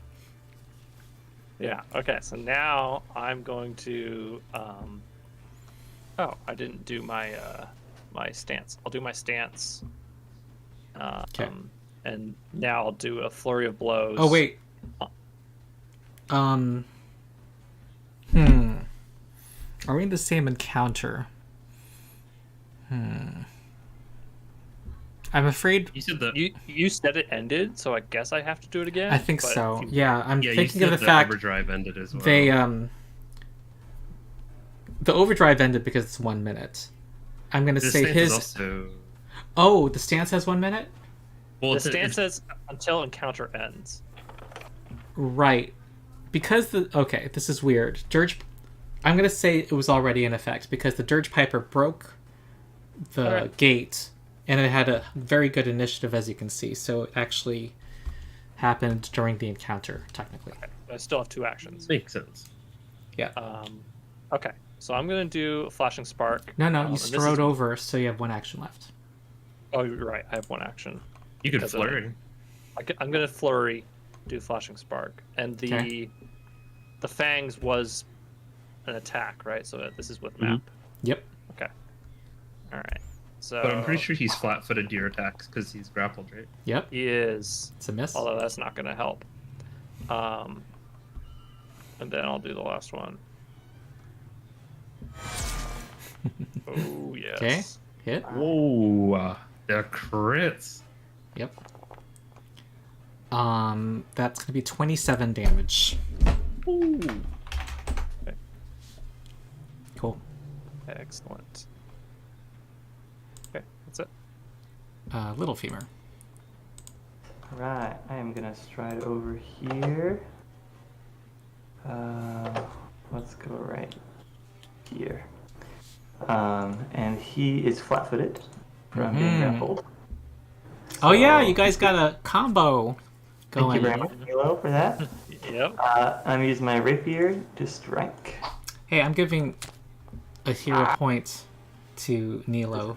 Yeah. Okay. So now I'm going to. Oh, I didn't do my my stance. I'll do my stance. Okay. And now I'll do a flurry of blows. Oh wait. Are we in the same encounter? I'm afraid. You said the You said it ended, so I guess I have to do it again. I think but so. if you- Yeah, I'm yeah, you thinking said of the the fact overdrive ended as well. they the overdrive ended because it's 1 minute. I'm gonna This say stance is his. also Oh, the stance has 1 minute. Well, The it's, stance says until encounter ends. Right. Because this is weird. I'm going to say it was already in effect because the Dirge Piper broke the gate and it had a very good initiative, as you can see. So it actually happened during the encounter, technically. Okay. I still have 2 actions. makes sense. Yeah. Okay. So I'm going to do a flashing spark. No, you and strode over, so you have 1 action left. Oh, you're right. I have 1 action. You could Because of- flurry. I'm going to flurry, do flashing spark, and the fangs was an attack, right? So this is with map. Yep. Okay. All right. So. But I'm pretty sure he's flat-footed to your attacks because he's grappled, right? Yep. He is. It's a miss. Although that's not going to help. And then I'll do the last one. Oh yes. Okay. Hit. Whoa, they're crits. Yep. That's going to be 27 damage. Ooh. Okay. Cool. Excellent. Okay, that's it. Little femur. Right, I am gonna stride over here. Let's go right here. And he is flat-footed from being grappled. Oh yeah, So, you guys got a combo going. Thank you very much, Milo, for that. Yep. I'm using my rapier to strike. Hey, I'm giving a hero point to Nilo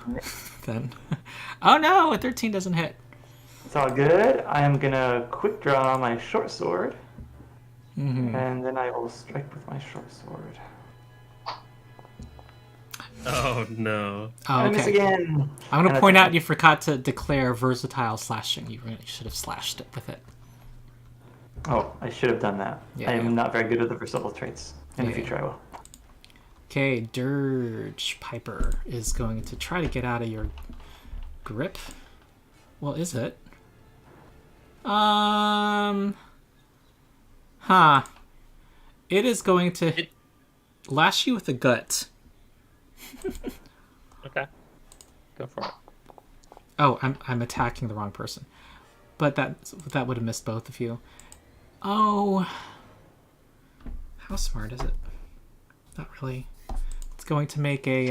then. Oh no, a 13 doesn't hit. It's all good. I am gonna quick draw my short sword, and then I will strike with my short sword. Oh no. Oh, I miss okay. again. I'm going And to I point think- out you forgot to declare versatile slashing. You really should have slashed it with it. Oh, I should have done that. Yeah. I am not very good at the versatile traits. In the Yeah. future, I will. Okay, Dirge Piper is going to try to get out of your grip. Well, is it? It is going to lash you with the gut. Okay. Go for it. Oh, I'm attacking the wrong person. But that would have missed both of you. Oh. How smart is it? Not really. It's going to make a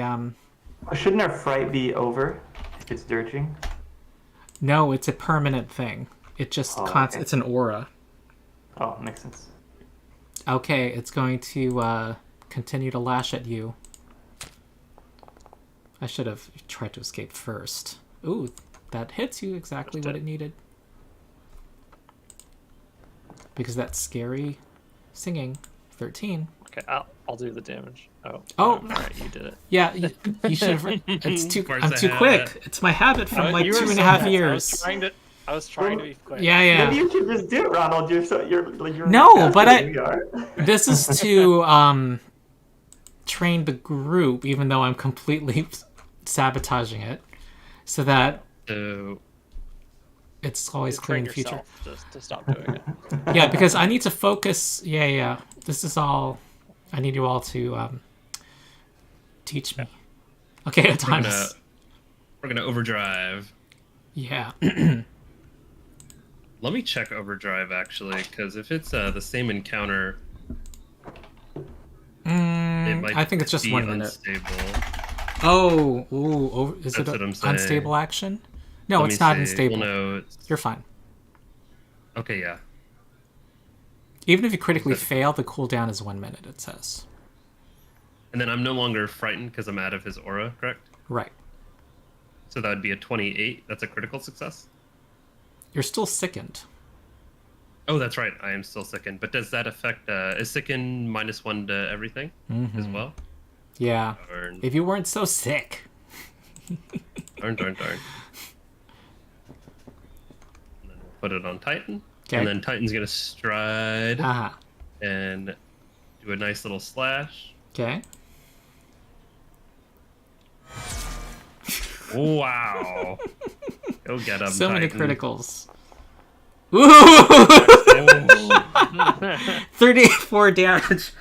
Shouldn't our fright be over if it's dirging? No, it's a permanent thing. It just okay. it's an aura. Oh, makes sense. Okay, it's going to continue to lash at you. I should have tried to escape first. Ooh, that hits you exactly what it needed. Because that's scary singing. 13. Okay, I'll do the damage. Oh. Oh. All right, you did it. Yeah, you should have. It's too. Where's I'm the too habit? quick. It's my habit from like You were 2.5 so years. fast. I was trying to be quick. Yeah. Maybe you should just do it, Ronald. You're No, faster but than we are. This is to train the group, even though I'm completely sabotaging it, so that So it's always clear in the future. Just to stop doing it. Yeah, because I need to focus. Yeah. This is all. I need you all to teach me. Okay, Thomas. we're gonna overdrive. Yeah. Let me check overdrive actually, because if it's the same encounter, it might I think it's just be 1 minute. unstable. Is That's it what I'm an saying. unstable action? No, Let it's me not see. unstable. Well, no, it's... You're fine. Okay, yeah. Even if you critically fail, the cooldown is 1 minute, it says. And then I'm no longer frightened because I'm out of his aura, correct? Right. So that would be a 28. That's a critical success? You're still sickened. Oh, that's right. I am still sickened. But does that affect... is sickened -1 to everything as well? Yeah. Darn. If you weren't so sick. Darn. And then we'll put it on Titan. Okay. And then Titan's going to stride Uh-huh. and do a nice little slash. Okay. Wow. Go get him, So many Titan. criticals. Ooh! 34 damage.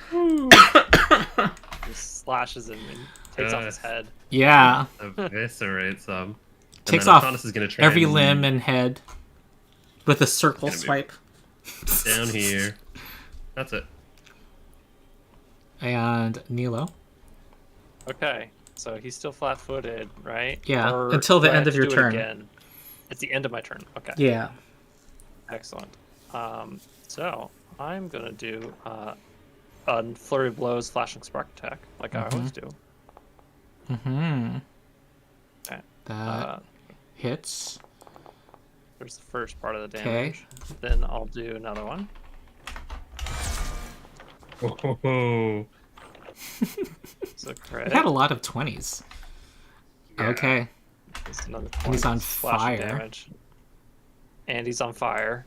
Just slashes him and takes off his head. Yeah. Eviscerates them. And Takes then off Adonis is gonna try every and- limb and head. With a circle Gonna be- swipe. Down here. That's it. And Nilo. Okay, so he's still flat-footed, right? Yeah, Or until the do I end have of to your do it turn. again? It's the end of my turn. Okay. Yeah. Excellent. So I'm gonna do a flurry of blows, flashing spark attack, like I always do. Mm-hmm. Okay. That hits. There's the first part of the Okay. damage. Then I'll do another one. Oh, So crit. He had a lot of 20s. Yeah. Okay. There's another And he's 20 on slashing fire. damage. And he's on fire.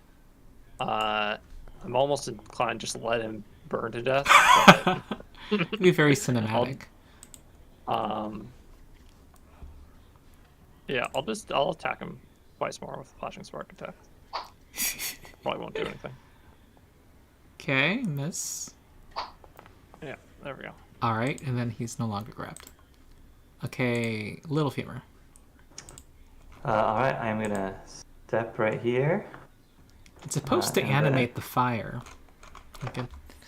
I'm almost inclined just to let him burn to death. But, It'd be very cinematic. yeah, I'll attack him twice more with flashing spark attack. Probably won't do anything. Okay, miss. Yeah, there we go. Alright, and then he's no longer grabbed. Okay, Little Femur. Alright, I'm gonna step right here. It's supposed to and animate the fire. Okay.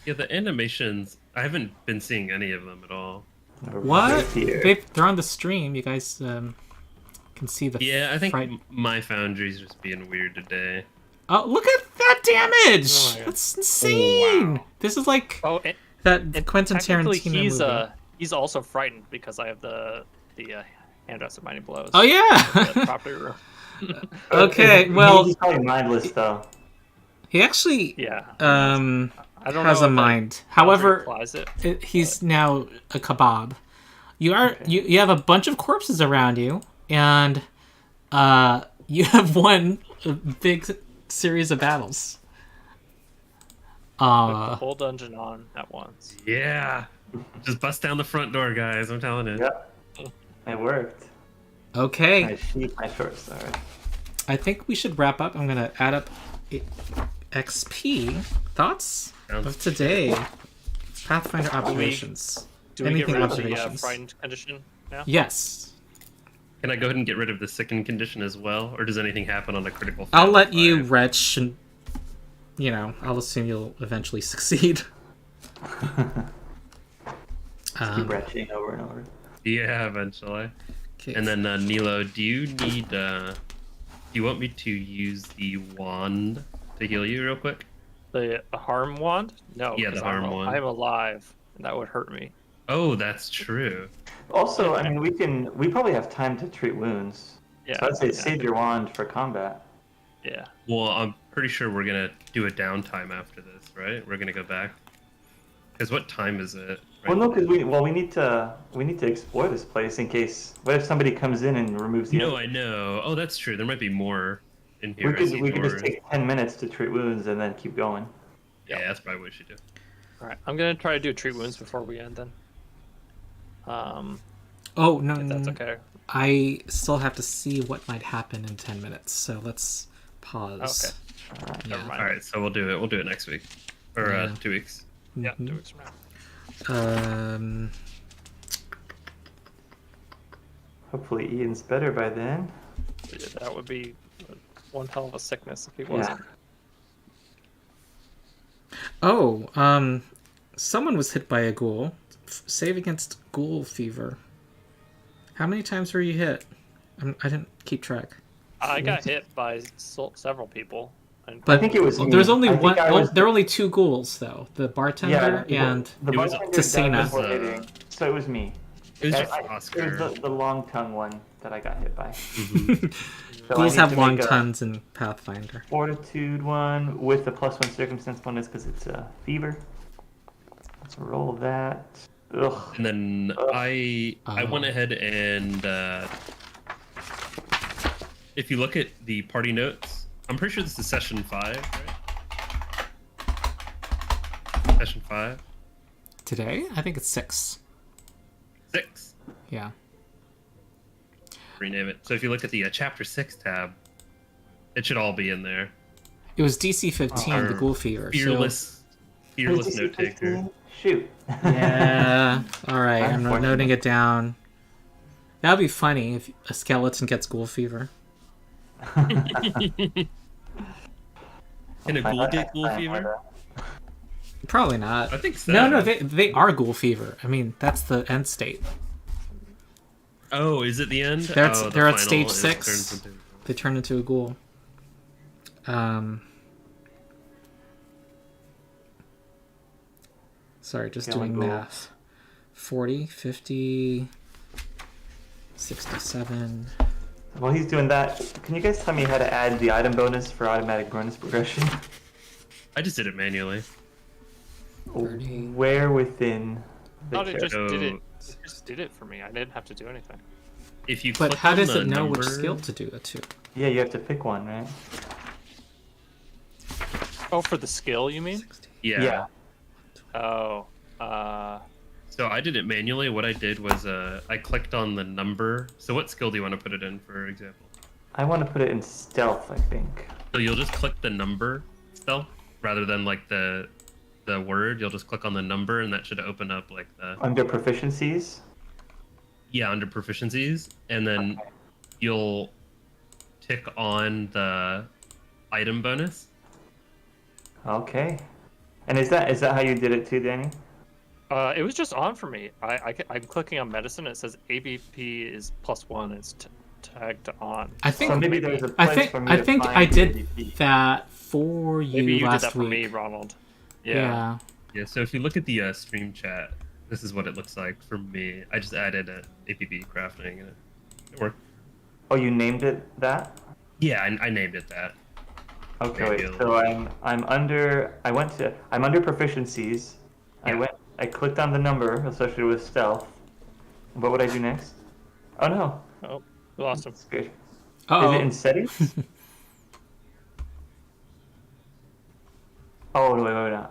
Yeah, the animations, I haven't been seeing any of them at all. What? Right here. They're on the stream. You guys can see the Yeah, I think fright. my foundry's just being weird today. Oh, look at that damage! Oh my God. That's insane! Wow. This is like Oh, that Quentin technically Tarantino movie. he's also frightened because I have the hand of mighty blows. Oh, yeah! The property room. Okay, well, He's probably mindless, though. he actually Yeah. I don't has know a if that mind. boundary However, applies it. he's now a kebab. You have a bunch of corpses around you, and you have won a big series of battles. Put the whole dungeon on at once. Yeah. Just bust down the front door, guys. I'm telling you. Yep. It worked. Okay, My sheep, my short sword. I think we should wrap up. I'm gonna add up XP. Thoughts Sounds of today? Pathfinder observations. Do we get Anything rid of the observations? frightened condition now? Yes. Can I go ahead and get rid of the sickened condition as well? Or does anything happen on a critical I'll fail? let you retch, and I'll assume you'll eventually succeed. Keep retching over and over. Yeah, eventually. Okay. And then, Nilo, do you need, do you want me to use the wand to heal you real quick? The harm wand? No. Yeah, the 'cause harm wand. I'm alive, and that would hurt me. Oh, that's true. Also, I mean, we probably have time to treat wounds. Yeah. So I'd say yeah, save your wand for combat. Yeah. Well, I'm pretty sure we're gonna do a downtime after this, right? We're gonna go back. Because what time is it? Well, no, because we need to explore this place in case. What if somebody comes in and removes the? No, I know. Oh, that's true. There might be more in here. We I could see we could just doors. take 10 minutes to treat wounds and then keep going. Yeah, that's probably what we should do. All right. I'm gonna try to do treat wounds before we end then. Oh no, If that's okay. I still have to see what might happen in 10 minutes. So let's pause. Okay. Never Yeah. mind. All right, so we'll do it. We'll do it next week, or Yeah. 2 weeks. Yeah. Mhm. 2 weeks from now. Hopefully, Ian's better by then. Yeah, that would be one hell of a sickness if he Yeah. wasn't. Someone was hit by a ghoul. Save against ghoul fever. How many times were you hit? I didn't keep track. I got hit by several people. And But I think it was me. there's only I think one. I was- there are only two ghouls though. The bartender and the It was bartender Tessina. died before hitting, so it was me. It was I- just I- Oscar. It was the long tongue one that I got hit by. Mhm. So I ghouls need have to long make a tongues in Pathfinder. Fortitude one with the +1 circumstance bonus because it's a fever. Let's roll that. Ugh. And then I went ahead and if you look at the party notes, I'm pretty sure this is session 5, right? Session 5, Today, I think it's 6. 6. Yeah. Rename it. So if you look at the chapter 6 tab, it should all be in there. It was DC 15, the ghoul fever. Fearless note taker. Shoot. Yeah. All right. I'm Unfortunate. noting it down. That'd be funny if a skeleton gets ghoul fever. Can a Find ghoul out get next ghoul time, fever? Heather. Probably not. I think so. No, they are ghoul fever. I mean, that's the end state. Oh, is it the end? They're at, oh, the they're at final, stage it 6. turns into- They turn into a ghoul. Sorry, just Killing doing ghoul. math. 40, 50, 67. While he's doing that, can you guys tell me how to add the item bonus for automatic bonus progression? I just did it manually. 30. Where within the thought it just character? did it. It just did it for me. I didn't have to do anything. If you But click how on does the it know which number- skill to do it to? Yeah, you have to pick one, right? Oh, for the skill, you mean? 60. Yeah. Oh. So I did it manually. What I did was I clicked on the number. So what skill do you want to put it in, for example? I want to put it in stealth, I think. So you'll just click the number stealth rather than like the word. You'll just click on the number, and that should open up like the Under proficiencies? under proficiencies, and then you'll tick on the item bonus. Okay. And is that how you did it too, Danny? It was just on for me. I'm clicking on medicine. It says ABP is +1. It's tagged on. I think So maybe there's a I place think for me I to think find I the did ADP. that for you Maybe you last did that for week. me, Ronald. Yeah. Yeah. So if you look at the stream chat, this is what it looks like for me. I just added an APB crafting, and it worked. Oh, you named it that? Yeah, I named it that. Okay, wait. Maybe a So I'm under proficiencies. Yeah. I clicked on the number associated with stealth. What would I do next? Oh no. Oh, we lost him. That's good. Uh-oh. Is it in settings? Oh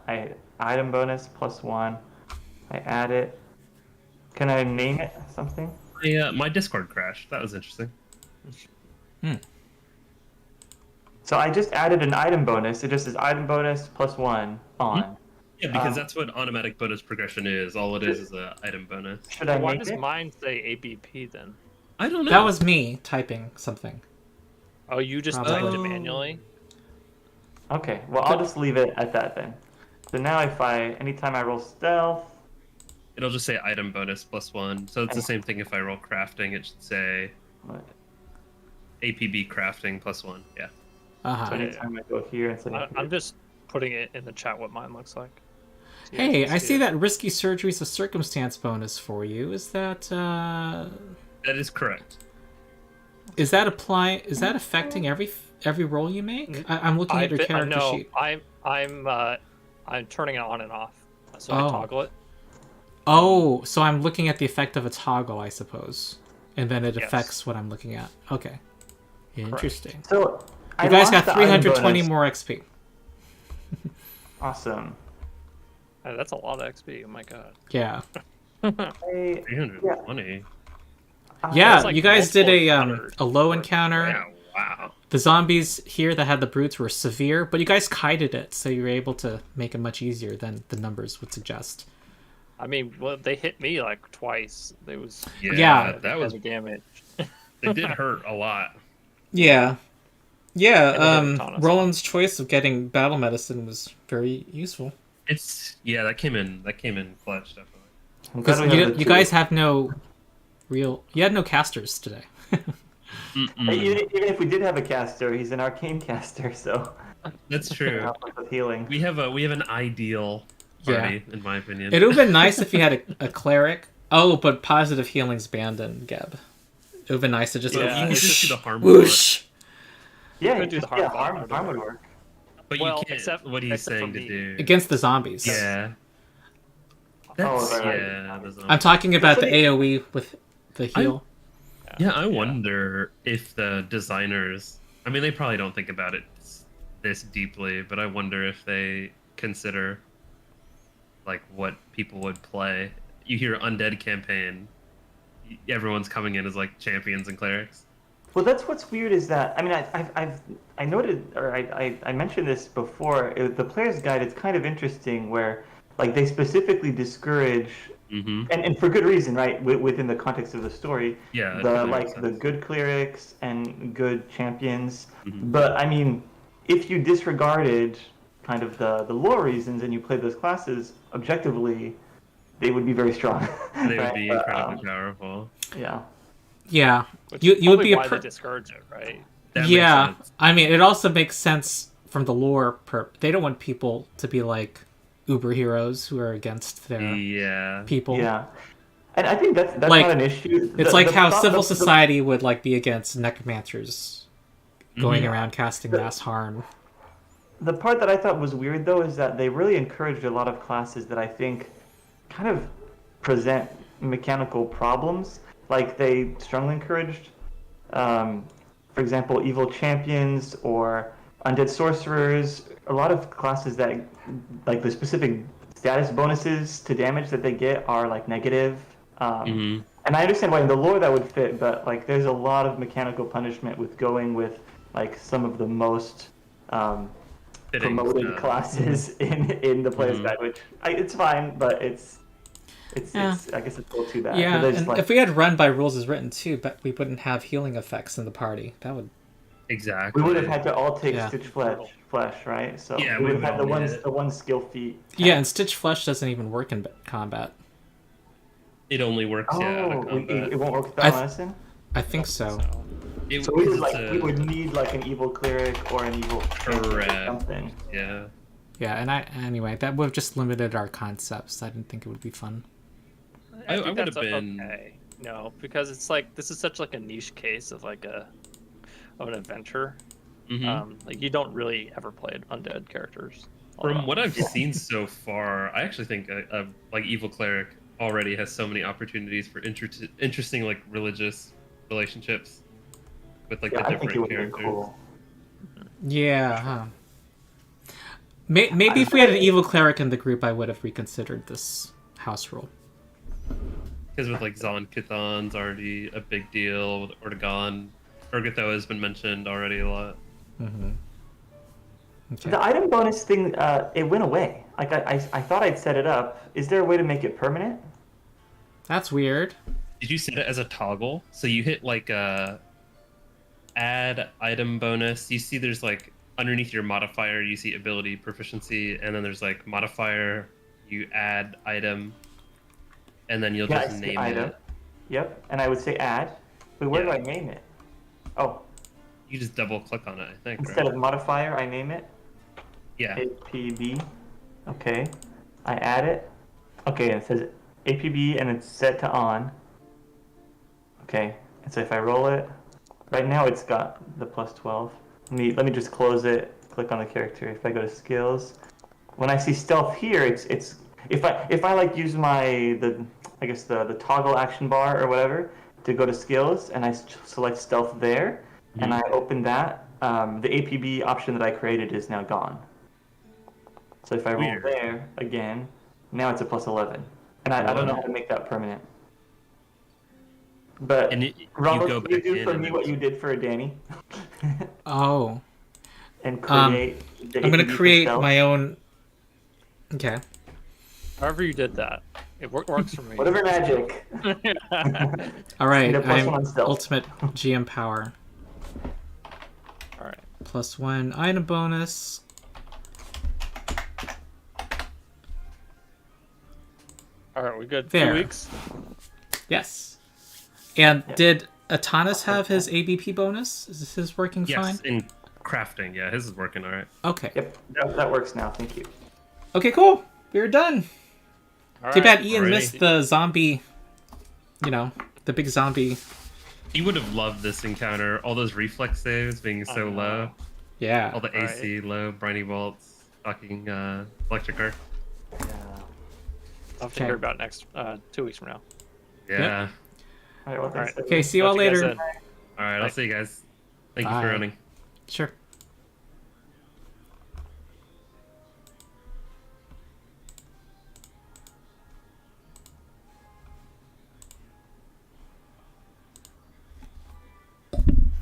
wait. Item bonus +1. I add it. Can I name it something? My Discord crashed. That was interesting. So I just added an item bonus. It just says item bonus +1 on. Yeah, because Um, that's what automatic bonus progression is. All it is an item bonus. Should I Why make does it? mine say ABP then? I don't know. That was me typing something. Oh, you just Probably. typed it Oh. manually? Okay, well I'll just leave it at that then. So now anytime I roll stealth, It'll just say item bonus +1. So it's the same thing if I roll crafting. It should say APB crafting +1. Yeah. Uh-huh. so anytime I go here and say I'm just putting it in the chat what mine looks like. So you Hey, guys I can see it. that risky surgery is a circumstance bonus for you. Is that That is correct. is that affecting every roll you make? I'm looking at your character no, sheet. I'm turning it on and off, so I Oh. toggle it. Oh, so I'm looking at the effect of a toggle, I suppose, and then it Yes. affects what I'm looking at. Okay, interesting. So I You guys lost got the item 320 bonus. more XP. Awesome. That's a lot of XP. Oh my god. Yeah, I, 320. yeah. That's like you guys did multiple a low encounters. encounter. Yeah, wow. The zombies here that had the brutes were severe, but you guys kited it, so you were able to make it much easier than the numbers would suggest. I mean, well, they hit me like twice. They was Yeah. That was. heavy damage. It did hurt a lot. Yeah. Yeah, And they hit a ton of Roland's choice of getting battle medicine was very useful. That came in clutch, definitely. I'm glad Because we have the you two. guys have no you had no casters today. Hey, even if we did have a caster, he's an arcane caster, so That's true. help us with healing. We have an ideal party, in my opinion. It would have been nice if you had a cleric. Oh, but positive healing's banned in Geb. It would have been nice to just So Yeah, you can it's just do the harm whoosh. Yeah, Could do just, the yeah, harm harm would work. but Well, you can't. except- what he's except for saying to me. do. Against the zombies. Yeah. That's right. yeah. the zombie. I'm talking about the That's what AoE with the heal. Yeah, I wonder if the designers. I mean, they probably don't think about it this deeply, but I wonder if they consider like what people would play. You hear undead campaign, everyone's coming in as like champions and clerics. Well, that's what's weird is that I mean I noted or I mentioned this before. The player's guide. It's kind of interesting where like they specifically discourage Mm-hmm. and for good reason, right? Within the context of the story, Yeah. it the totally makes like the sense. good clerics and good champions. Mhm. But I mean, if you disregarded kind of the lore reasons and you played those classes objectively, they would be very strong. They would right? be incredibly powerful. Yeah. Yeah, Which you is would probably be a why they discourage it, right? That yeah. makes sense. I mean, it also makes sense from the lore. They don't want people to be like uber heroes who are against their Yeah. people. Yeah. And I think that's Like, not an issue. It's like how civil society would like be against necromancers going Mhm. around casting mass harm. The part that I thought was weird, though, is that they really encouraged a lot of classes that I think kind of present mechanical problems. Like, they strongly encouraged, for example, evil champions or undead sorcerers. A lot of classes that, like, the specific status bonuses to damage that they get are, like, negative. Mhm. And I understand why in the lore that would fit, but, like, there's a lot of mechanical punishment with going with, like, some of the most Fitting promoted stuff. classes in the player's Mhm. guide, which it's fine, but it's Yeah. I guess it's a little too bad. Yeah, But there's, and like, if we had run by rules as written too, but we wouldn't have healing effects in the party. That would. Exactly. we would have had to all take Yeah. Stitch flesh, right? So Yeah, we we would have had would the all one need it. the one skill feat. Yeah, and Stitch Flesh doesn't even work in combat. It only works out of Oh, combat. it won't work with I battle th- medicine. I think so. So we 'cause would it's we would need like an evil cleric or an evil champion or Correct. something. Yeah. Yeah, and anyway, that would have just limited our concepts. I didn't think it would be fun. I think would that's have been- okay. No, because it's like this is such like a niche case of like of an adventure. Mhm. Like you don't really ever play undead characters. From what I've Yeah. seen so far, I actually think like evil cleric already has so many opportunities for interesting like religious relationships with like Yeah, the I think it different would have been characters. cool. Yeah, huh. Maybe if we had an evil cleric in the group, I would have reconsidered this house rule. Because with like Zon Kithon's already a big deal. With Ortegon, Urgatho has been mentioned already a lot. Mm-hmm. Okay. The item bonus thing, it went away. Like I thought I'd set it up. Is there a way to make it permanent? That's weird. Did you set it as a toggle? So you hit like add item bonus. You see there's like underneath your modifier, you see ability proficiency, and then there's like modifier, you add item, and then you'll Yeah, I just see name item. it. Yep, and I would say add. Wait, where Yeah. do I name it? Oh, You just double click on it, I think. instead Right? of modifier, I name it Yeah. APB. Okay, I add it. Okay, it says APB and it's set to on. Okay, and so if I roll it, right now it's got the plus 12. Let me just close it. Click on the character. If I go to skills, when I see stealth here, it's if I like use the toggle action bar or whatever to go to skills and I select stealth there and I open that, the APB option that I created is now gone. So if I roll Weird. there again, now it's a plus 11, and I don't know how to make that permanent. But And you Ronald, go can you back do in for and me what you did for Danny Oh, and create? The I'm gonna APB for create stealth? my own. Okay. However you did that, it works for me. Whatever magic. All right. Need a plus I'm one on stealth. ultimate GM power. All right. +1 item bonus. All right, we good. There. 2 weeks. Yes. And Yeah. did Atanas have his ABP bonus? Is his working Yes, fine? in crafting. Yeah, his is working all right. Okay. Yep, that works now. Thank you. Okay, cool. We're done. All Too right. bad Ian Alrighty. missed the zombie, the big zombie. He would have loved this encounter. All those reflex saves being I so know. low. Yeah. All the AC low, briny bolts, fucking electric car. Yeah. I'll have to Okay. hear about next 2 weeks from now. Yeah. All right. Well, thanks, Alright. Okay, see you all Talk to you guys later. then. All right, Bye. I'll see you guys. Thank you Bye. for running. Sure.